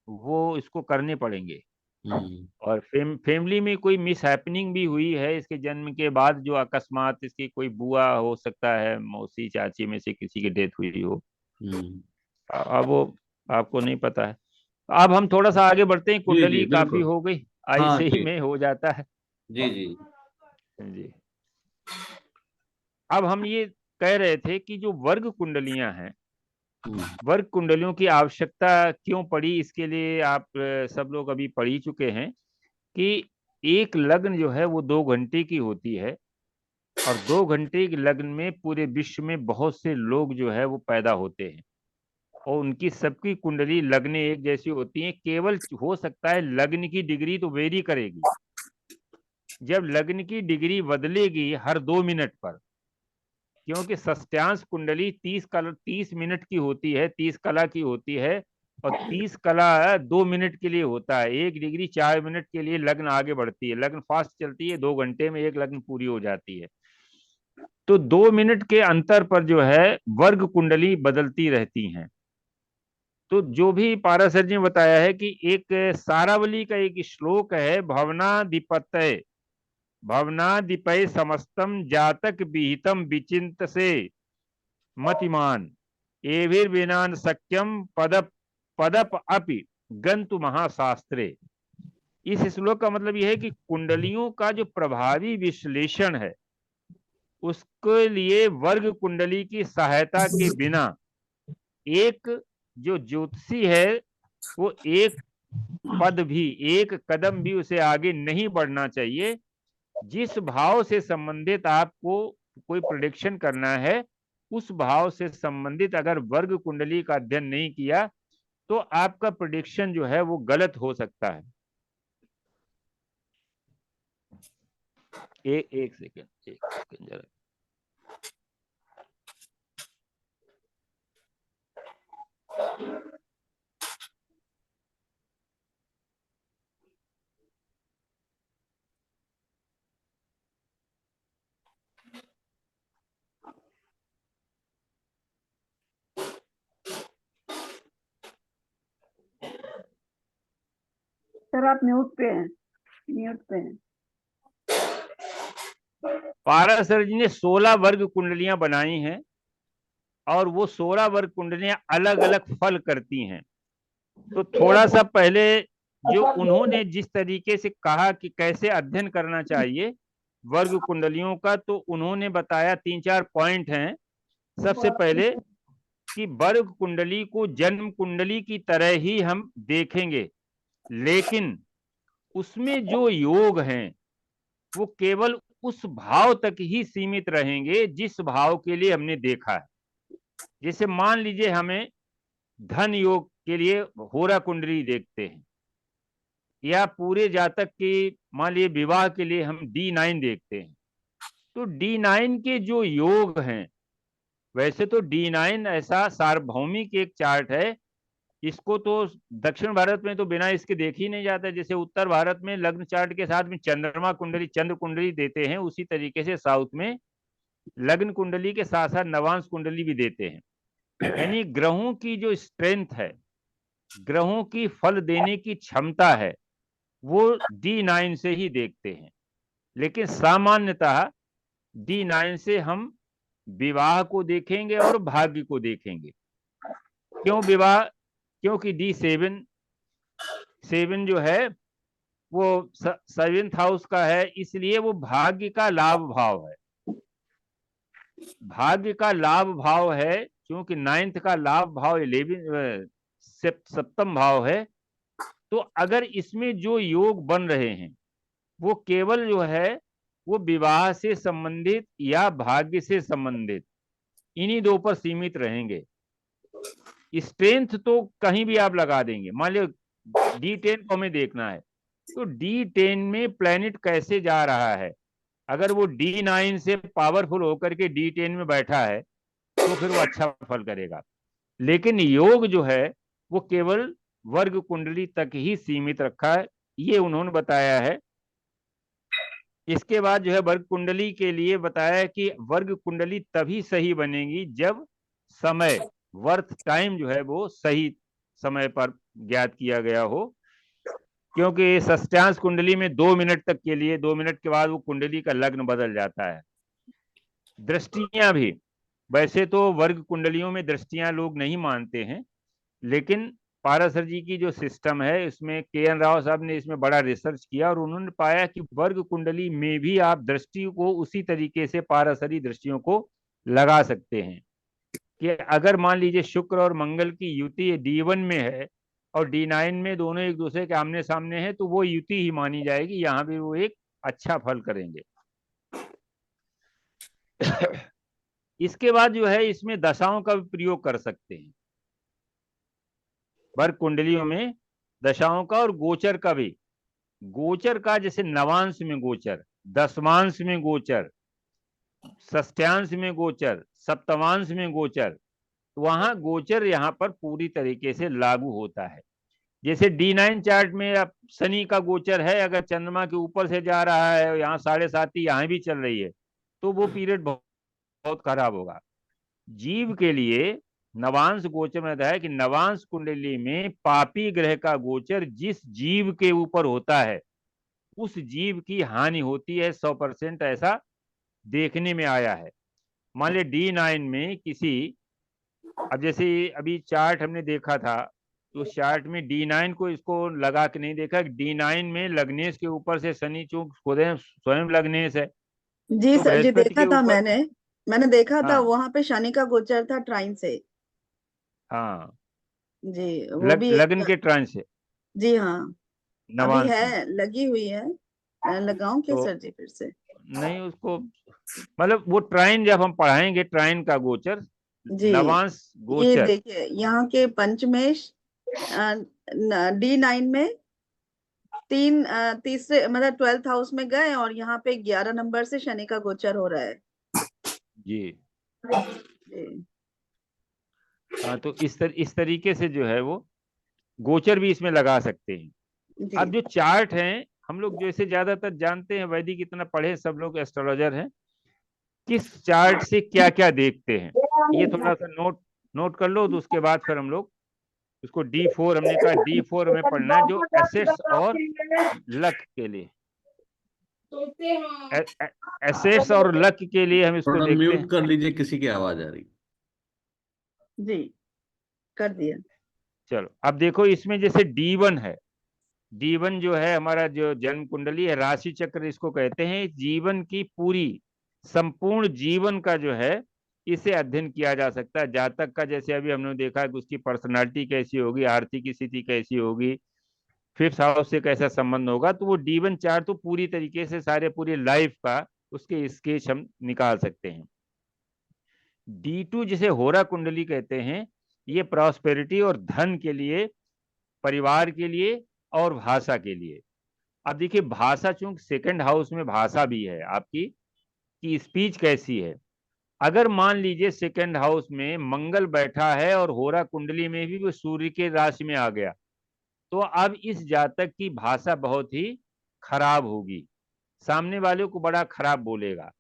वो इसको करने पड़ेंगे। हम्म और फैमिली में कोई मिस हैपनिंग भी हुई है इसके जन्म के बाद, जो अकस्मात इसकी कोई बुआ हो सकता है, मौसी चाची में से किसी की डेथ हुई हो, हम्म अब वो आपको नहीं पता है। अब हम थोड़ा सा आगे बढ़ते हैं, जी जी कुंडली काफी बिल्कुल। हो गई, हाँ ऐसे ही ठीक। में हो जाता है जी जी जी। अब हम ये कह रहे थे कि जो वर्ग कुंडलियां हैं, हम्म वर्ग कुंडलियों की आवश्यकता क्यों पड़ी, इसके लिए आप सब लोग अभी पढ़ ही चुके हैं कि एक लग्न जो है वो 2 घंटे की होती है, और 2 घंटे के लग्न में पूरे विश्व में बहुत से लोग जो है वो पैदा होते हैं, और उनकी सबकी कुंडली लग्न एक जैसी होती है। केवल हो सकता है लग्न की डिग्री तो वेरी करेगी, जब लग्न की डिग्री बदलेगी हर 2 मिनट पर, क्योंकि षष्ठ्यांश कुंडली 30 मिनट की होती है, 30 कला की होती है, और 30 कला 2 मिनट के लिए होता है। 1 डिग्री 4 मिनट के लिए लग्न आगे बढ़ती है, लग्न फास्ट चलती है, 2 घंटे में एक लग्न पूरी हो जाती है। तो 2 मिनट के अंतर पर जो है वर्ग कुंडली बदलती रहती हैं। तो जो भी पाराशर जी ने बताया है कि एक सारावली का एक श्लोक है, भवनादिपय समस्तम जातक विहितम विचिंत से मतिमान एभिर्विनान सक्यम पदप अपि गंतु महाशास्त्रे। इस श्लोक का मतलब यह है कि कुंडलियों का जो प्रभावी विश्लेषण है उसके लिए वर्ग कुंडली की सहायता के बिना एक जो ज्योतिषी है वो एक पद भी, एक कदम भी उसे आगे नहीं बढ़ना चाहिए। जिस भाव से संबंधित आपको कोई प्रेडिक्शन करना है, उस भाव से संबंधित अगर वर्ग कुंडली का अध्ययन नहीं किया तो आपका प्रेडिक्शन जो है वो गलत हो सकता है। एक सेकेंड जरा। सर आप म्यूट पे हैं, म्यूट पे हैं। पाराशर जी ने 16 वर्ग कुंडलियां बनाई हैं और वो 16 वर्ग कुंडलियां अलग अलग फल करती हैं। तो थोड़ा सा पहले जो उन्होंने जिस तरीके से कहा कि कैसे अध्ययन करना चाहिए वर्ग कुंडलियों का, तो उन्होंने बताया 3-4 पॉइंट हैं। सबसे पहले कि वर्ग कुंडली को जन्म कुंडली की तरह ही हम देखेंगे, लेकिन उसमें जो योग हैं वो केवल उस भाव तक ही सीमित रहेंगे जिस भाव के लिए हमने देखा है। जैसे मान लीजिए हमें धन योग के लिए होरा कुंडली देखते हैं, या पूरे जातक की मान लीजिए विवाह के लिए हम D9 देखते हैं, तो D9 के जो योग हैं, वैसे तो D9 ऐसा सार्वभौमिक एक चार्ट है, इसको तो दक्षिण भारत में तो बिना इसके देख ही नहीं जाता। जैसे उत्तर भारत में लग्न चार्ट के साथ में चंद्रमा कुंडली, चंद्र कुंडली देते हैं, उसी तरीके से साउथ में लग्न कुंडली के साथ साथ नवांश कुंडली भी देते हैं। यानी ग्रहों की जो स्ट्रेंथ है, ग्रहों की फल देने की क्षमता है, वो D9 से ही देखते हैं। लेकिन सामान्यतः D9 से हम विवाह को देखेंगे और भाग्य को देखेंगे। क्यों विवाह? क्योंकि D7 जो है वो 7th हाउस का है, इसलिए वो भाग्य का लाभ भाव है। भाग्य का लाभ भाव है क्योंकि 9th का लाभ भाव 7th भाव है। तो अगर इसमें जो योग बन रहे हैं वो केवल जो है वो विवाह से संबंधित या भाग्य से संबंधित, इन्हीं दो पर सीमित रहेंगे। स्ट्रेंथ तो कहीं भी आप लगा देंगे। मान लो D10 को हमें देखना है, तो D10 में प्लैनेट कैसे जा रहा है, अगर वो D9 से पावरफुल होकर के D10 में बैठा है तो फिर वो अच्छा फल करेगा। लेकिन योग जो है वो केवल वर्ग कुंडली तक ही सीमित रखा है, ये उन्होंने बताया है। इसके बाद जो है वर्ग कुंडली के लिए बताया कि वर्ग कुंडली तभी सही बनेगी जब समय, वर्थ टाइम जो है वो सही समय पर ज्ञात किया गया हो। क्योंकि षष्ठ्यांश कुंडली में 2 मिनट तक के लिए, 2 मिनट के बाद वो कुंडली का लग्न बदल जाता है। दृष्टियां भी, वैसे तो वर्ग कुंडलियों में दृष्टियां लोग नहीं मानते हैं, लेकिन पाराशर जी की जो सिस्टम है इसमें KN राव साहब ने इसमें बड़ा रिसर्च किया और उन्होंने पाया कि वर्ग कुंडली में भी आप दृष्टि को उसी तरीके से पाराशरी दृष्टियों को लगा सकते हैं कि अगर मान लीजिए शुक्र और मंगल की युति D1 में है और D9 में दोनों एक दूसरे के आमने सामने है, तो वो युति ही मानी जाएगी, यहाँ भी वो एक अच्छा फल करेंगे। इसके बाद जो है इसमें दशाओं का भी प्रयोग कर सकते हैं, वर्ग कुंडलियों में दशाओं का और गोचर का भी। गोचर का जैसे नवांश में गोचर, दशमांश में गोचर, षष्ठ्यांश में गोचर, सप्तमांश में गोचर, तो वहां गोचर यहाँ पर पूरी तरीके से लागू होता है। जैसे D9 चार्ट में अब शनि का गोचर है, अगर चंद्रमा के ऊपर से जा रहा है, यहाँ 7.5 यहाँ भी चल रही है, तो वो पीरियड बहुत खराब होगा। जीव के लिए नवांश गोचर में बताया कि नवांश कुंडली में पापी ग्रह का गोचर जिस जीव के ऊपर होता है उस जीव की हानि होती है 100%, ऐसा देखने में आया है। मान लिया D9 में किसी, अब जैसे अभी चार्ट हमने देखा था, तो चार्ट में D9 को इसको लगा के नहीं देखा, D9 में लग्नेश के ऊपर से शनि, चूंकि स्वयं लग्नेश है, जी तो सर जी, बृहस्पति देखा के था ऊपर, मैंने देखा था, हाँ वहां पे शनि का गोचर था ट्राइन से। हाँ, जी वो भी लग्न एक, के ट्रांस से जी हाँ, अभी नवांश में, है, लगी हुई है। लगाऊं क्या तो सर जी फिर से? नहीं उसको, मतलब वो ट्राइन जब हम पढ़ाएंगे, ट्राइन का गोचर, जी नवांश ये गोचर, देखिए, यहाँ के पंचमेश D9 में तीसरे मतलब 12th हाउस में गए, और यहाँ पे 11 नंबर से शनि का गोचर हो रहा है। जी जी हाँ, तो इस तरीके से जो है वो गोचर भी इसमें लगा सकते हैं। जी अब जो चार्ट हैं, हम लोग जैसे ज्यादातर जानते हैं, वैदिक इतना पढ़े सब लोग, एस्ट्रोलॉजर हैं, किस चार्ट से क्या क्या देखते हैं, ये थोड़ा सा नोट कर लो, तो उसके बाद फिर हम लोग उसको D4, हमने कहा D4 में पढ़ना है, जो एसेट्स और लक के लिए, एसेट्स और लक के लिए हम इसको थोड़ा देखते हैं। म्यूट कर लीजिए, किसी की आवाज आ रही। जी कर दिया। चलो अब देखो, इसमें जैसे D1 है, D1 जो है हमारा जो जन्म कुंडली है, राशि चक्र इसको कहते हैं, जीवन की पूरी संपूर्ण जीवन का जो है इसे अध्ययन किया जा सकता है। जातक का जैसे अभी हमने देखा कि उसकी पर्सनालिटी कैसी होगी, आर्थिक स्थिति कैसी होगी, फिफ्थ हाउस से कैसा संबंध होगा, तो वो D1 चार्ट तो पूरी तरीके से सारे पूरी लाइफ का उसके स्केच हम निकाल सकते हैं। D2 जिसे होरा कुंडली कहते हैं, ये प्रॉस्पेरिटी और धन के लिए, परिवार के लिए और भाषा के लिए। अब देखिए, भाषा चूंकि सेकंड हाउस में भाषा भी है आपकी, कि स्पीच कैसी है। अगर मान लीजिए सेकंड हाउस में मंगल बैठा है और होरा कुंडली में भी वो सूर्य के राशि में आ गया, तो अब इस जातक की भाषा बहुत ही खराब होगी, सामने वाले को बड़ा खराब बोलेगा,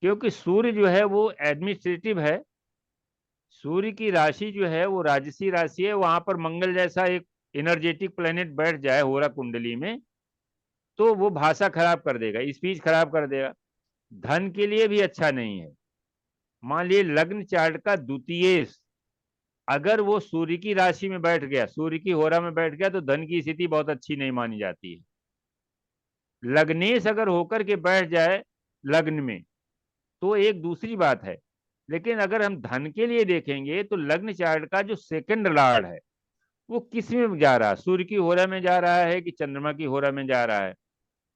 क्योंकि सूर्य जो है वो एडमिनिस्ट्रेटिव है। सूर्य की राशि जो है वो राजसी राशि है, वहां पर मंगल जैसा एक एनर्जेटिक प्लेनेट बैठ जाए होरा कुंडली में, तो वो भाषा खराब कर देगा, स्पीच खराब कर देगा। धन के लिए भी अच्छा नहीं है। मान लिए लग्न चार्ट का द्वितीय अगर वो सूर्य की राशि में बैठ गया, सूर्य की होरा में बैठ गया, तो धन की स्थिति बहुत अच्छी नहीं मानी जाती है। लग्नेश अगर होकर के बैठ जाए लग्न में तो एक दूसरी बात है, लेकिन अगर हम धन के लिए देखेंगे तो लग्न चार्ट का जो सेकंड लॉर्ड है वो किस में जा रहा है, सूर्य की होरा में जा रहा है कि चंद्रमा की होरा में जा रहा है।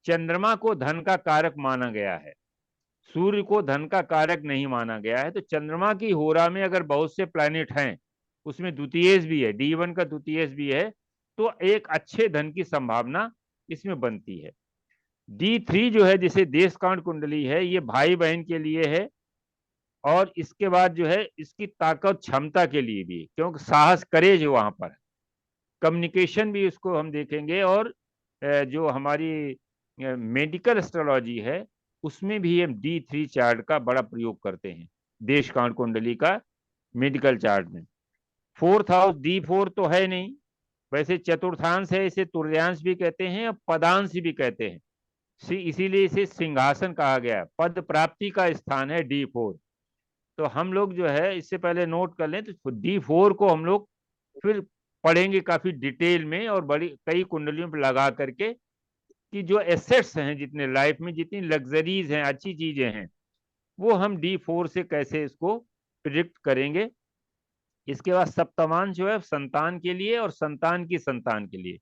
चंद्रमा को धन का कारक माना गया है, सूर्य को धन का कारक नहीं माना गया है। तो चंद्रमा की होरा में अगर बहुत से प्लैनेट हैं, उसमें द्वितीयेश भी है, D1 का द्वितीयेश भी है, तो एक अच्छे धन की संभावना इसमें बनती है। D3 जो है, जिसे देशकांड कुंडली है, ये भाई बहन के लिए है, और इसके बाद जो है इसकी ताकत क्षमता के लिए भी, क्योंकि साहस करेज वहां पर, कम्युनिकेशन भी इसको हम देखेंगे, और जो हमारी मेडिकल एस्ट्रोलॉजी है उसमें भी हम D3 चार्ट का बड़ा प्रयोग करते हैं, देशकांड कुंडली का मेडिकल चार्ट में। फोर्थ हाउस D4 तो है नहीं, वैसे चतुर्थांश है, इसे तुर्यांश भी कहते हैं और पदांश भी कहते हैं, इसीलिए इसे सिंहासन कहा गया, पद प्राप्ति का स्थान है D4। तो हम लोग जो है इससे पहले नोट कर लें, तो D4 को हम लोग फिर पढ़ेंगे काफी डिटेल में, और बड़ी कई कुंडलियों पर लगा करके, कि जो एसेट्स हैं जितने लाइफ में, जितनी लग्जरीज हैं, अच्छी चीजें हैं, वो हम D4 से कैसे इसको प्रिडिक्ट करेंगे। इसके बाद सप्तमांश जो है संतान के लिए और संतान की संतान के लिए।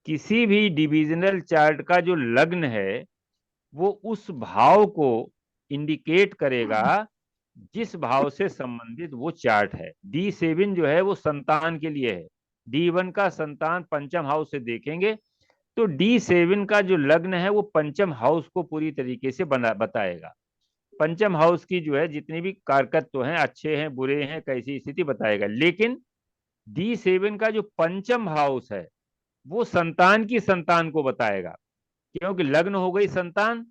किसी भी डिविजनल चार्ट का जो लग्न है वो उस भाव को इंडिकेट करेगा जिस भाव से संबंधित वो चार्ट है। D7 जो है वो संतान के लिए है, D1 का संतान पंचम हाउस से देखेंगे तो D7 का जो लग्न है वो पंचम हाउस को पूरी तरीके से बताएगा। पंचम हाउस की जो है जितनी भी कारकत्व हैं, अच्छे हैं बुरे हैं, कैसी स्थिति बताएगा। लेकिन D7 का जो पंचम हाउस है वो संतान की संतान को बताएगा, क्योंकि लग्न हो गई संतान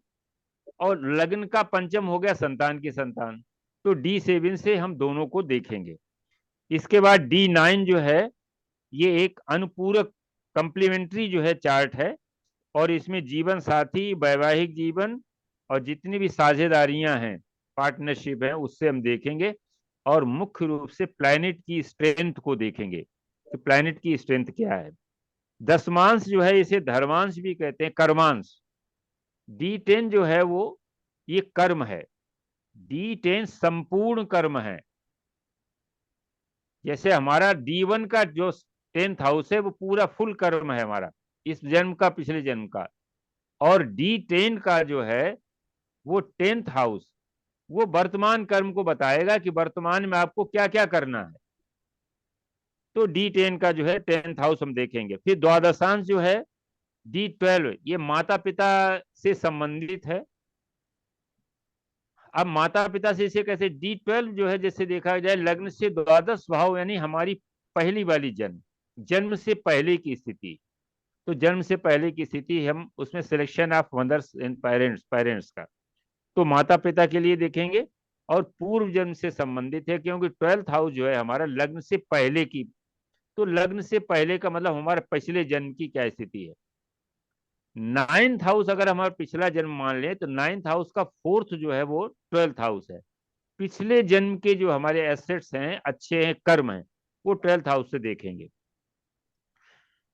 और लग्न का पंचम हो गया संतान की संतान, तो D7 से हम दोनों को देखेंगे। इसके बाद D9 जो है ये एक अनुपूरक कंप्लीमेंट्री जो है चार्ट है, और इसमें जीवन साथी, वैवाहिक जीवन और जितनी भी साझेदारियां हैं, पार्टनरशिप है, उससे हम देखेंगे। और मुख्य रूप से प्लैनेट की स्ट्रेंथ को देखेंगे कि प्लैनेट की स्ट्रेंथ क्या है। दशमांश जो है इसे धर्मांश भी कहते हैं, कर्मांश। D10 जो है वो ये कर्म है, D10 संपूर्ण कर्म है। जैसे हमारा D1 का जो 10th हाउस है वो पूरा फुल कर्म है हमारा, इस जन्म का, पिछले जन्म का। और D10 का जो है वो 10th हाउस वो वर्तमान कर्म को बताएगा कि वर्तमान में आपको क्या क्या करना है। तो D10 का जो है 10th हाउस हम देखेंगे। फिर द्वादशांश जो है D12 ये माता पिता से संबंधित है। अब माता पिता से इसे कैसे, D12 जो है जैसे देखा जाए लग्न से द्वादश भाव, यानी हमारी पहली वाली जन्म से पहले की स्थिति। तो जन्म से पहले की स्थिति हम उसमें selection of mothers and parents का, तो माता पिता के लिए देखेंगे। और पूर्व जन्म से संबंधित है, क्योंकि 12th हाउस जो है हमारा लग्न से पहले की, तो लग्न से पहले का मतलब हमारे पिछले जन्म की क्या स्थिति है। 9th हाउस अगर हमारा पिछला जन्म मान ले तो 9th हाउस का 4th जो है वो 12th हाउस है। पिछले जन्म के जो हमारे एसेट्स हैं, अच्छे हैं, कर्म हैं, वो 12th हाउस से देखेंगे।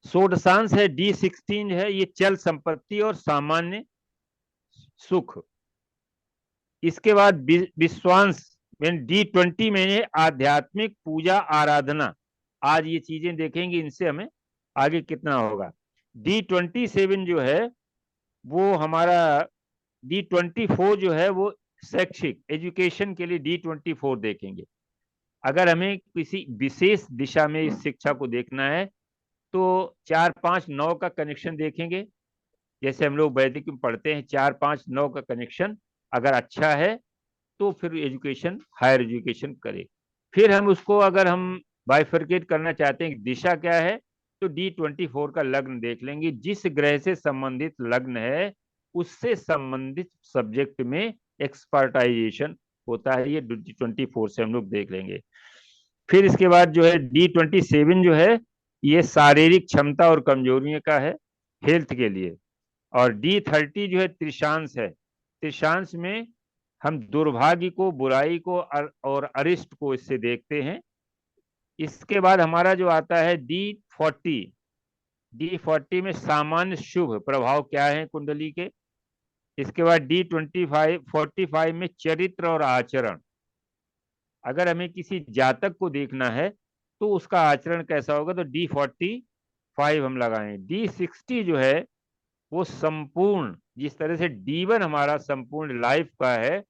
षोडशांश है D16 है, ये चल संपत्ति और सामान्य सुख। इसके बाद विश्वांश D20 में आध्यात्मिक पूजा आराधना। आज ये चीजें देखेंगे, इनसे हमें आगे कितना होगा। D27 जो है वो हमारा, D24 जो है वो शैक्षिक एजुकेशन के लिए D24 देखेंगे। अगर हमें किसी विशेष दिशा में इस शिक्षा को देखना है तो 4, 5, 9 का कनेक्शन देखेंगे। जैसे हम लोग वैदिक में पढ़ते हैं 4, 5, 9 का कनेक्शन अगर अच्छा है तो फिर एजुकेशन, हायर एजुकेशन करें। फिर हम उसको अगर हम बाइफरकेट करना चाहते हैं दिशा क्या है, तो D24 का लग्न देख लेंगे। जिस ग्रह से संबंधित लग्न है उससे संबंधित सब्जेक्ट में एक्सपर्टाइजेशन होता है, ये D24 से हम लोग देख लेंगे। फिर इसके बाद जो है D27 जो है ये शारीरिक क्षमता और कमजोरियों का है, हेल्थ के लिए। और D30 जो है त्रिशांश है। त्रिशांश में हम दुर्भाग्य को, बुराई को और अरिष्ट को इससे देखते हैं। इसके बाद हमारा जो आता है D40 में सामान्य शुभ प्रभाव क्या है कुंडली के। इसके बाद D45 में चरित्र और आचरण। अगर हमें किसी जातक को देखना है तो उसका आचरण कैसा होगा, तो D45 हम लगाएं। D60 जो है वो संपूर्ण, जिस तरह से D1 हमारा संपूर्ण लाइफ का है,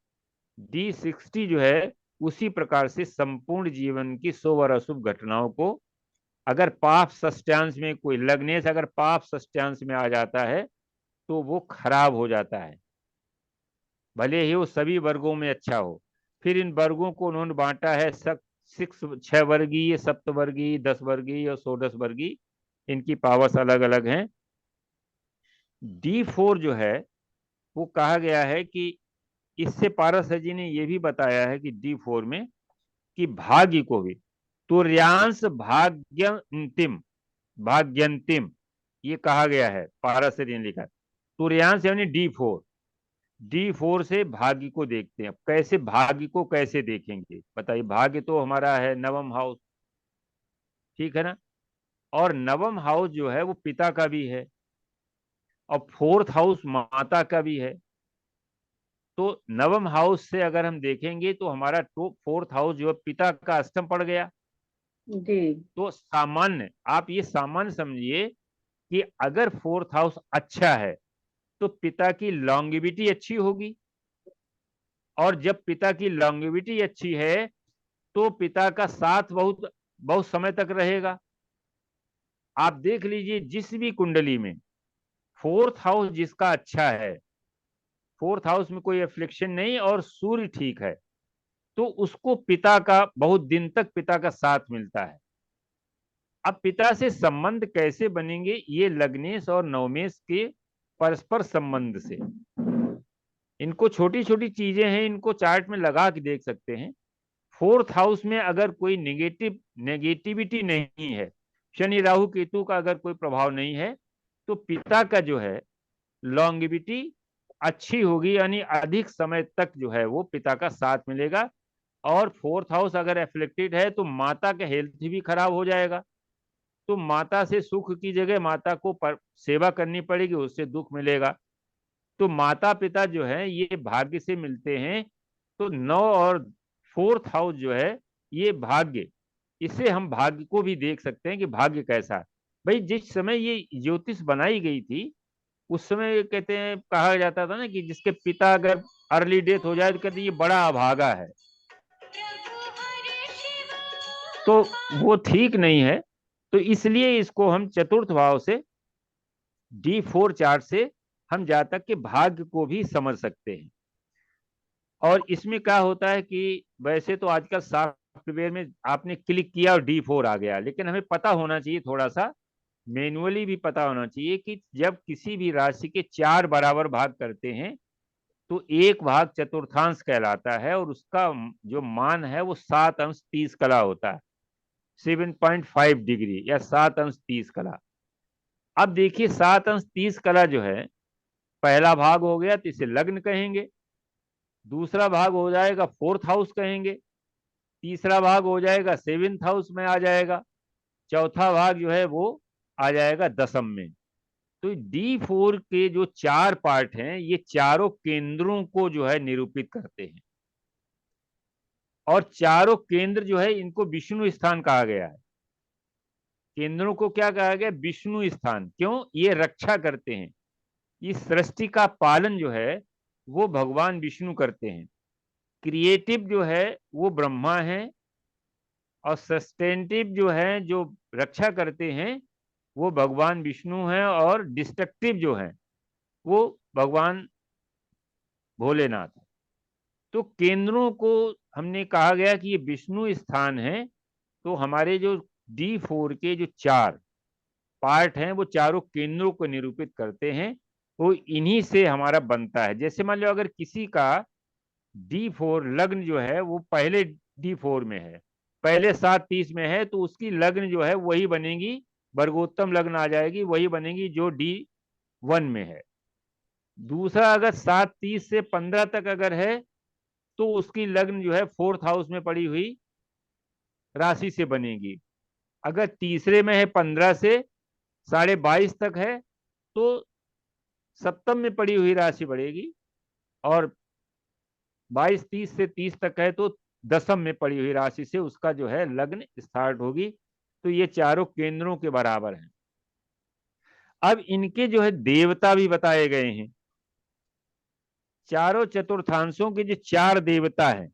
D60 जो है उसी प्रकार से संपूर्ण जीवन की शुभ और अशुभ घटनाओं को, अगर पाप षष्ठ्यांश में कोई लग्नेश अगर पाप षष्ठ्यांश में आ जाता है तो वो खराब हो जाता है, भले ही वो सभी वर्गों में अच्छा हो। फिर इन वर्गों को उन्होंने बांटा है 6 वर्गीय, सप्तवर्गीय, 10 वर्गीय और 16 वर्गीय, इनकी पावर्स अलग अलग हैं। D4 जो है वो कहा गया है कि इससे पारस जी ने यह भी बताया है कि D4 में कि भाग्य को भी तुर्यांश भाग्यंतिम ये कहा गया है। पारस जी ने लिखा तुर्यांश यानी D4 से भाग्य को देखते हैं। कैसे भाग्य को कैसे देखेंगे बताइए। भाग्य तो हमारा है 9वां हाउस, ठीक है ना, और 9वां हाउस जो है वो पिता का भी है और 4th हाउस माता का भी है। तो 9वां हाउस से अगर हम देखेंगे तो हमारा 4th हाउस जो है पिता का अष्टम पड़ गया। जी तो सामान्य, आप ये सामान्य समझिए कि अगर 4th हाउस अच्छा है तो पिता की लॉन्गेविटी अच्छी होगी, और जब पिता की लॉन्गेविटी अच्छी है तो पिता का साथ बहुत बहुत समय तक रहेगा। आप देख लीजिए जिस भी कुंडली में 4th हाउस जिसका अच्छा है, 4th हाउस में कोई एफ्लिक्शन नहीं और सूर्य ठीक है, तो उसको पिता का बहुत दिन तक पिता का साथ मिलता है। अब पिता से संबंध कैसे बनेंगे, ये लग्नेश और नवमेश के परस्पर संबंध से। इनको छोटी छोटी चीजें हैं, इनको चार्ट में लगा के देख सकते हैं। 4th हाउस में अगर कोई नेगेटिविटी नहीं है, शनि राहु केतु का अगर कोई प्रभाव नहीं है, तो पिता का जो है लॉन्गिविटी अच्छी होगी, यानी अधिक समय तक जो है वो पिता का साथ मिलेगा। और 4th हाउस अगर एफ्लेक्टेड है तो माता का हेल्थ भी खराब हो जाएगा, तो माता से सुख की जगह माता को सेवा करनी पड़ेगी, उससे दुख मिलेगा। तो माता पिता जो है ये भाग्य से मिलते हैं। तो 9 और 4th हाउस जो है ये भाग्य, इससे हम भाग्य को भी देख सकते हैं कि भाग्य कैसा है। भाई जिस समय ये ज्योतिष बनाई गई थी उस समय कहते हैं, कहा जाता था ना कि जिसके पिता अगर अर्ली डेथ हो जाए तो कहते ये बड़ा अभागा है, तो वो ठीक नहीं है। तो इसलिए इसको हम चतुर्थ भाव से D4 चार्ट से हम जातक के भाग्य को भी समझ सकते हैं। और इसमें क्या होता है कि वैसे तो आजकल सॉफ्टवेयर में आपने क्लिक किया और D4 आ गया, लेकिन हमें पता होना चाहिए, थोड़ा सा मैनुअली भी पता होना चाहिए कि जब किसी भी राशि के 4 बराबर भाग करते हैं तो एक भाग चतुर्थांश कहलाता है और उसका जो मान है वो 7 अंश 30 कला होता है, 7.5 डिग्री या 7 अंश 30 कला। अब देखिए 7 अंश 30 कला जो है पहला भाग हो गया तो इसे लग्न कहेंगे, दूसरा भाग हो जाएगा 4th हाउस कहेंगे, तीसरा भाग हो जाएगा 7th हाउस में आ जाएगा, चौथा भाग जो है वो आ जाएगा दशम में। तो D4 के जो 4 पार्ट हैं ये चारों केंद्रों को जो है निरूपित करते हैं, और चारों केंद्र जो है इनको विष्णु स्थान कहा गया है। केंद्रों को क्या कहा गया? विष्णु स्थान। क्यों? ये रक्षा करते हैं, इस सृष्टि का पालन जो है वो भगवान विष्णु करते हैं। क्रिएटिव जो है वो ब्रह्मा है, और सस्टेनेटिव जो है, जो रक्षा करते हैं, वो भगवान विष्णु है, और डिस्ट्रक्टिव जो है वो भगवान भोलेनाथ। तो केंद्रों को हमने कहा गया कि ये विष्णु स्थान है। तो हमारे जो D4 के जो 4 पार्ट हैं वो चारों केंद्रों को निरूपित करते हैं, वो इन्हीं से हमारा बनता है। जैसे मान लो अगर किसी का D4 लग्न जो है वो पहले D4 में है, पहले 7:30 में है, तो उसकी लग्न जो है वही बनेगी, वर्गोत्तम लग्न आ जाएगी, वही बनेगी जो D1 में है। दूसरा अगर 7:30 से 15 तक अगर है तो उसकी लग्न जो है 4th हाउस में पड़ी हुई राशि से बनेगी। अगर तीसरे में है 15 से 22:30 तक है तो सप्तम में पड़ी हुई राशि बढ़ेगी, और 22:30 से 30 तक है तो दशम में पड़ी हुई राशि से उसका जो है लग्न स्टार्ट होगी। तो ये चारों केंद्रों के बराबर हैं। अब इनके जो है देवता भी बताए गए हैं। चारों चतुर्थांशों के जो 4 देवता हैं,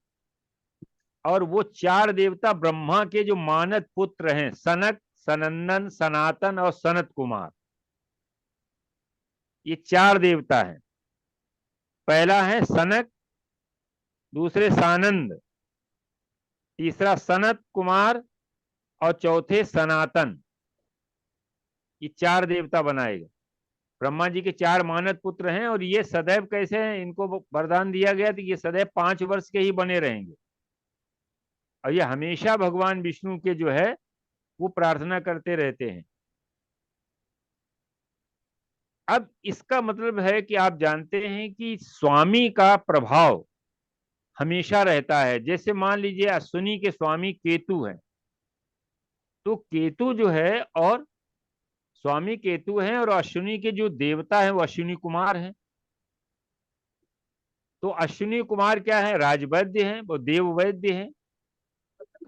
और वो 4 देवता ब्रह्मा के जो मानद पुत्र हैं, सनक, सनंदन, सनातन और सनत कुमार, ये 4 देवता हैं। पहला है सनक, दूसरे सानंद, तीसरा सनत कुमार और चौथे सनातन। ये 4 देवता बनाएगा। ब्रह्मा जी के 4 मानद पुत्र हैं, और ये सदैव कैसे हैं? इनको वरदान दिया गया कि ये सदैव 5 वर्ष के ही बने रहेंगे, और ये हमेशा भगवान विष्णु के जो है वो प्रार्थना करते रहते हैं। अब इसका मतलब है कि आप जानते हैं कि स्वामी का प्रभाव हमेशा रहता है। जैसे मान लीजिए अश्विनी के स्वामी केतु हैं, तो केतु जो है, और स्वामी केतु हैं, और अश्विनी के जो देवता हैं वो अश्विनी कुमार हैं। तो अश्विनी कुमार क्या है? राजवैद्य हैं, वो देव वैद्य हैं।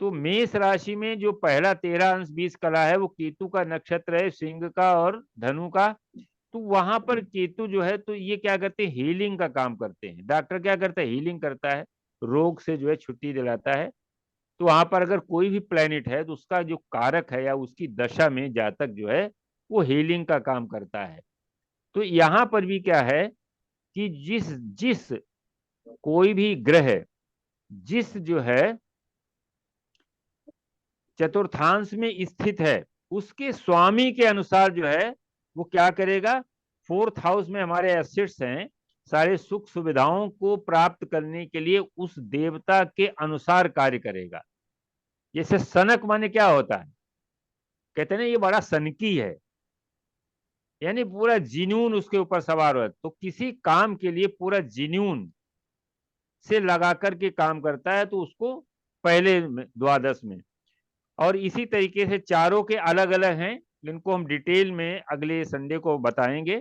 तो मेष राशि में जो पहला 13 अंश 20 कला है वो केतु का नक्षत्र है, सिंह का और धनु का। तो वहां पर केतु जो है, तो ये क्या करते हैं? हीलिंग का काम करते हैं। डॉक्टर क्या करता है? हीलिंग करता है, रोग से जो है छुट्टी दिलाता है। तो वहां पर अगर कोई भी प्लेनेट है तो उसका जो कारक है या उसकी दशा में जातक जो है वो हीलिंग का काम करता है। तो यहाँ पर भी क्या है कि जिस जिस कोई भी ग्रह जिस जो है चतुर्थांश में स्थित है, उसके स्वामी के अनुसार जो है वो क्या करेगा, फोर्थ हाउस में हमारे एसेट्स हैं, सारे सुख सुविधाओं को प्राप्त करने के लिए उस देवता के अनुसार कार्य करेगा। जैसे सनक माने क्या होता है, कहते हैं ना ये बड़ा सनकी है, यानी पूरा जिनून उसके ऊपर सवार हो, तो किसी काम के लिए पूरा जिनून से लगा करके काम करता है तो उसको पहले द्वादश में। और इसी तरीके से चारों के अलग अलग हैं, जिनको हम डिटेल में अगले संडे को बताएंगे।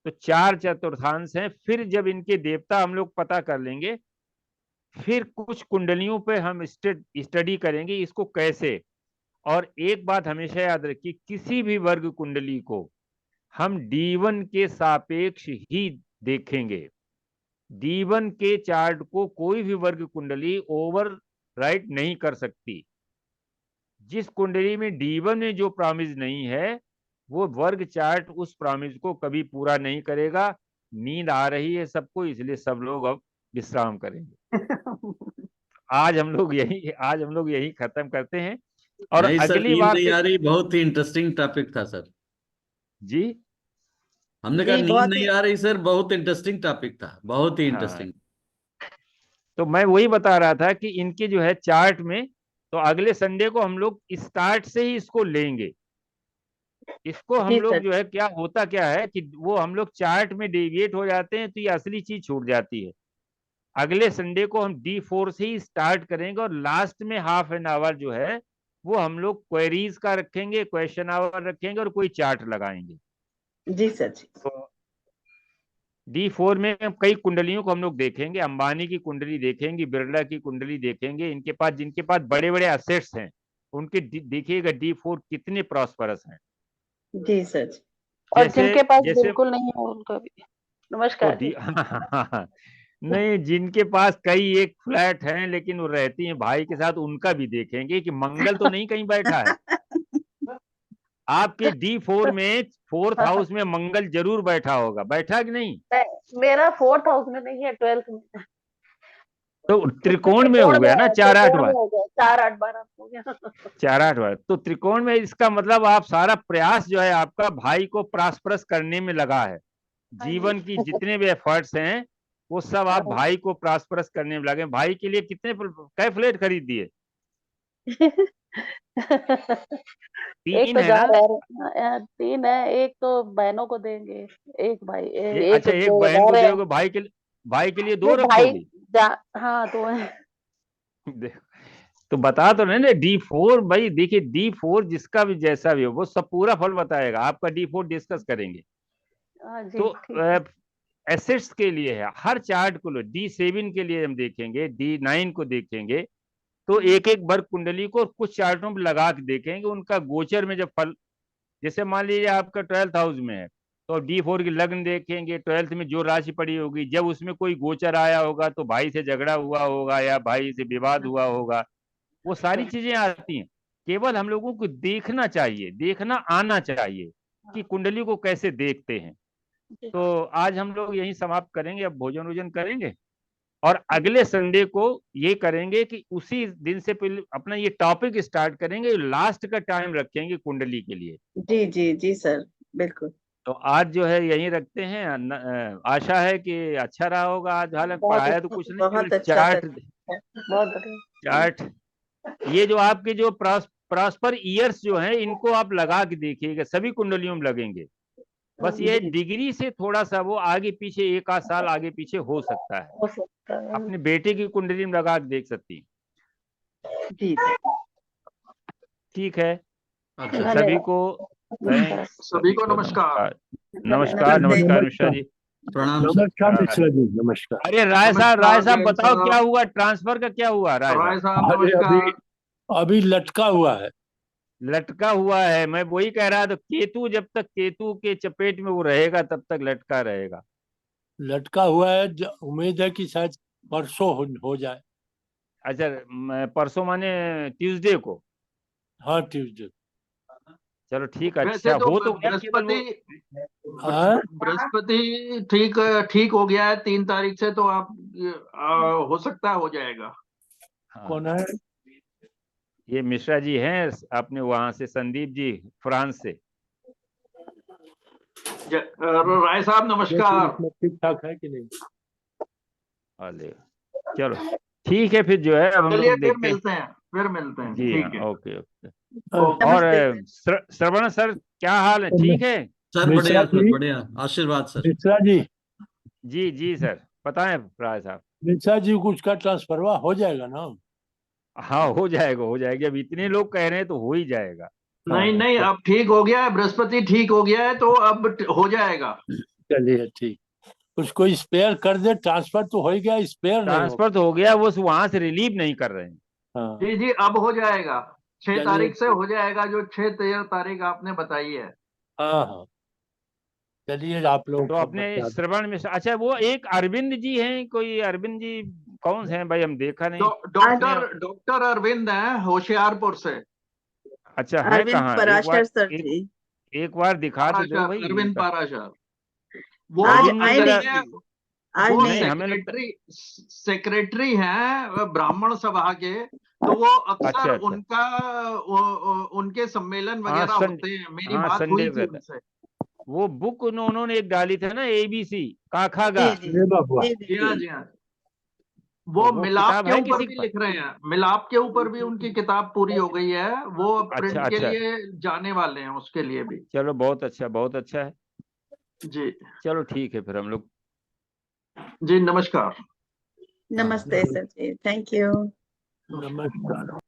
तो 4 चतुर्थांश हैं। फिर जब इनके देवता हम लोग पता कर लेंगे, फिर कुछ कुंडलियों पे हम स्टडी करेंगे इसको कैसे। और एक बात हमेशा याद रखिए, किसी भी वर्ग कुंडली को हम D1 के सापेक्ष ही देखेंगे। D1 के चार्ट को कोई भी वर्ग कुंडली ओवर राइट नहीं कर सकती। जिस कुंडली में D1 में जो प्रॉमिस नहीं है, वो वर्ग चार्ट उस प्रॉमिस को कभी पूरा नहीं करेगा। नींद आ रही है सबको, इसलिए सब लोग अब विश्राम करेंगे। आज हम लोग यही खत्म करते हैं। और नहीं सर, अगली नींद बार नहीं आ रही, बहुत ही इंटरेस्टिंग टॉपिक था सर। जी, हमने कहा जी, नींद बहुत नहीं ही आ रही सर, बहुत इंटरेस्टिंग टॉपिक था, बहुत ही हाँ, इंटरेस्टिंग। तो मैं वही बता रहा था कि इनके जो है चार्ट में, तो अगले संडे को हम लोग स्टार्ट से ही इसको लेंगे। इसको हम जी लोग सर। जो है क्या होता क्या है कि वो हम लोग चार्ट में डेविएट हो जाते हैं तो ये असली चीज छूट जाती है। अगले संडे को हम D4 से ही स्टार्ट करेंगे और लास्ट में हाफ एन आवर जो है वो हम लोग क्वेरीज का रखेंगे, क्वेश्चन आवर रखेंगे और कोई चार्ट लगाएंगे। जी सर जी। तो D4 में कई कुंडलियों को हम लोग देखेंगे। अंबानी की कुंडली देखेंगे, बिरला की कुंडली देखेंगे, इनके पास जिनके पास बड़े बड़े असेट्स हैं उनके देखिएगा D4 कितने प्रॉस्परस हैं। जी सर जी। और जैसे जिनके पास जैसे बिल्कुल नहीं है उनका भी तो नमस्कार डी जी। नहीं, जिनके पास कई एक फ्लैट हैं लेकिन वो रहती हैं भाई के साथ, उनका भी देखेंगे कि मंगल तो नहीं कहीं बैठा है। आपके D4 में फोर्थ हाउस में मंगल जरूर बैठा होगा, बैठा कि नहीं? मेरा 4th हाउस में नहीं है, 12th में। तो त्रिकोण में हो गया ना, 4-8 त्रिकोण में बार, हो गया, 4-8 बार हो गया। 4-8 बार। तो त्रिकोण में इसका मतलब आप सारा प्रयास जो है आपका भाई को प्रॉस्परस करने में लगा है। हाँ जीवन जी। की जितने भी एफर्ट्स हैं वो सब आप हाँ। भाई को प्रॉस्परस करने में लगे। भाई के लिए कै फ्लैट खरीद दिए? एक 3 तो है जा ना? रहा है, 3 है, एक तो बहनों को देंगे, एक भाई एक अच्छा, एक जो बहन रह को रहे हैं। दोगे, भाई के लिए 2 नहीं भाई रखोगे? हाँ 2 है। देखो, तो बता तो नहीं ना D4 भाई। देखिए D4 जिसका भी जैसा भी हो वो सब पूरा फल बताएगा। आपका D4 डिस्कस करेंगे। हाँ जी तो ठीक है। एसेट्स के लिए है, हर चार्ट को लो। D7 के लिए हम देखेंगे, D9 को देखेंगे। तो एक एक वर्ग कुंडली को कुछ चार्टों में लगा के देखेंगे, उनका गोचर में जब फल, जैसे मान लीजिए आपका 12th हाउस में है तो D4 की लग्न देखेंगे, 12th में जो राशि पड़ी होगी, जब उसमें कोई गोचर आया होगा तो भाई से झगड़ा हुआ होगा या भाई से विवाद हुआ होगा, वो सारी चीजें आती हैं। केवल हम लोगों को देखना चाहिए, देखना आना चाहिए कि कुंडली को कैसे देखते हैं। तो आज हम लोग यही समाप्त करेंगे, अब भोजन वोजन करेंगे और अगले संडे को ये करेंगे कि उसी दिन से पहले अपना ये टॉपिक स्टार्ट करेंगे, लास्ट का टाइम रखेंगे कुंडली के लिए। जी जी जी सर, बिल्कुल। तो आज जो है यही रखते हैं। आशा है कि अच्छा रहा होगा आज। हालांकि बहुत पढ़ाया तो कुछ नहीं, केवल बहुत अच्छा चार्ट, सर। बहुत बढ़िया। चार्ट। ये जो आपके जो प्रॉस्पर ईयर्स जो हैं इनको आप लगा के देखिएगा, सभी कुंडलियों में लगेंगे। बस ये जी डिग्री से थोड़ा सा वो आगे पीछे, 1 आध साल आगे पीछे हो सकता है। हो सकता है। अपने बेटे की कुंडली में लगा के देख सकती हैं। जी। ठीक है, अच्छा, सभी को नमस्कार। सभी को नमस्कार। नमस्कार। नमस्कार मिश्रा जी। प्रणाम सर। नमस्कार मिश्रा जी, नमस्कार। अरे राय साहब नमस्कार बताओ साहब। क्या हुआ, ट्रांसफर का क्या हुआ राय राय साहब? साहब अरे नमस्कार। अभी लटका हुआ है। लटका हुआ है, मैं वही कह रहा था। केतु जब तक केतु के चपेट में वो रहेगा तब तक लटका रहेगा। लटका हुआ है, उम्मीद है कि शायद परसों हो जाए। अच्छा, परसों माने ट्यूसडे को? हाँ ट्यूसडे। चलो ठीक है। वैसे अच्छा, तो हो तो गया, केवल वो बृहस्पति हाँ? बृहस्पति ठीक हो गया है 3 तारीख से, तो आप हो सकता है हो जाएगा। हाँ, कौन है? ये मिश्रा जी हैं अपने वहां से, संदीप जी फ्रांस से। राय साहब नमस्कार। इसमें ठीक ठाक है कि नहीं? अरे चलो ठीक है, फिर जो है अब हम चलिए लोग फिर देखते हैं। मिलते हैं, फिर मिलते हैं। जी ठीक हाँ, है। Okay okay. ओके। और नमस्ते सर। श्रवण सर क्या हाल है, ठीक है? सर मिश्रा बढ़िया, सर जी, बढ़िया, आशीर्वाद सर। मिश्रा जी, जी जी सर, बताएं राय साहब। मिश्रा जी को उसका ट्रांसफर हो जाएगा ना? हाँ हो जाएगा, हो जाएगा, अब इतने लोग कह रहे हैं तो हो ही जाएगा। नहीं नहीं, अब ठीक हो गया है, बृहस्पति ठीक हो गया है, तो अब हो जाएगा। चलिए ठीक। उसको स्पेयर कर दे, ट्रांसफर तो हो ही गया, स्पेयर नहीं होगा। ट्रांसफर तो हो गया, वो वहां से रिलीव नहीं कर रहे हैं। हाँ जी जी, अब हो जाएगा। 6 चलिए तारीख से हो जाएगा, जो 6 तारीख आपने बताई है। हाँ हाँ, चलिए आप लोग तो को अपने बता दो। श्रवण में, अच्छा वो एक अरविंद जी हैं, कोई अरविंद जी कौन हैं भाई, हम देखा नहीं। डॉक्टर अरविंद हैं, होशियारपुर से। अच्छा है अरविंद कहाँ, पराशर सर जी। एक बार दिखा तो दो पाराशर, भाई अरविंद इनका। पाराशर। वो आज अरविंद जी आए जरा, नहीं, वो आज नहीं नहीं आए। हमें लगता, सेक्रेटरी हैं ब्राह्मण सभा के, तो वो अक्सर अच्छा अच्छा, उनका उनके सम्मेलन हाँ वगैरह संडे, होते हैं। मेरी हाँ बात संडे हुई को थी रहता है। उनसे। वो बुक उन्होंने एक डाली थी ना, ABC काखा गा, जी जी अरे बाबा, जी जी हाँ, जी। जी हाँ। वो तो वो मिलाप किताब के है ऊपर किसी भी के पास? लिख रहे हैं, मिलाप के ऊपर भी उनकी किताब पूरी हो गई है। वो अब अच्छा प्रिंट के अच्छा, लिए जाने वाले हैं, उसके लिए भी। चलो बहुत अच्छा, बहुत अच्छा है। जी चलो ठीक है फिर हम लोग। जी, नमस्कार। नमस्ते सर जी, थैंक यू। नमस्कार।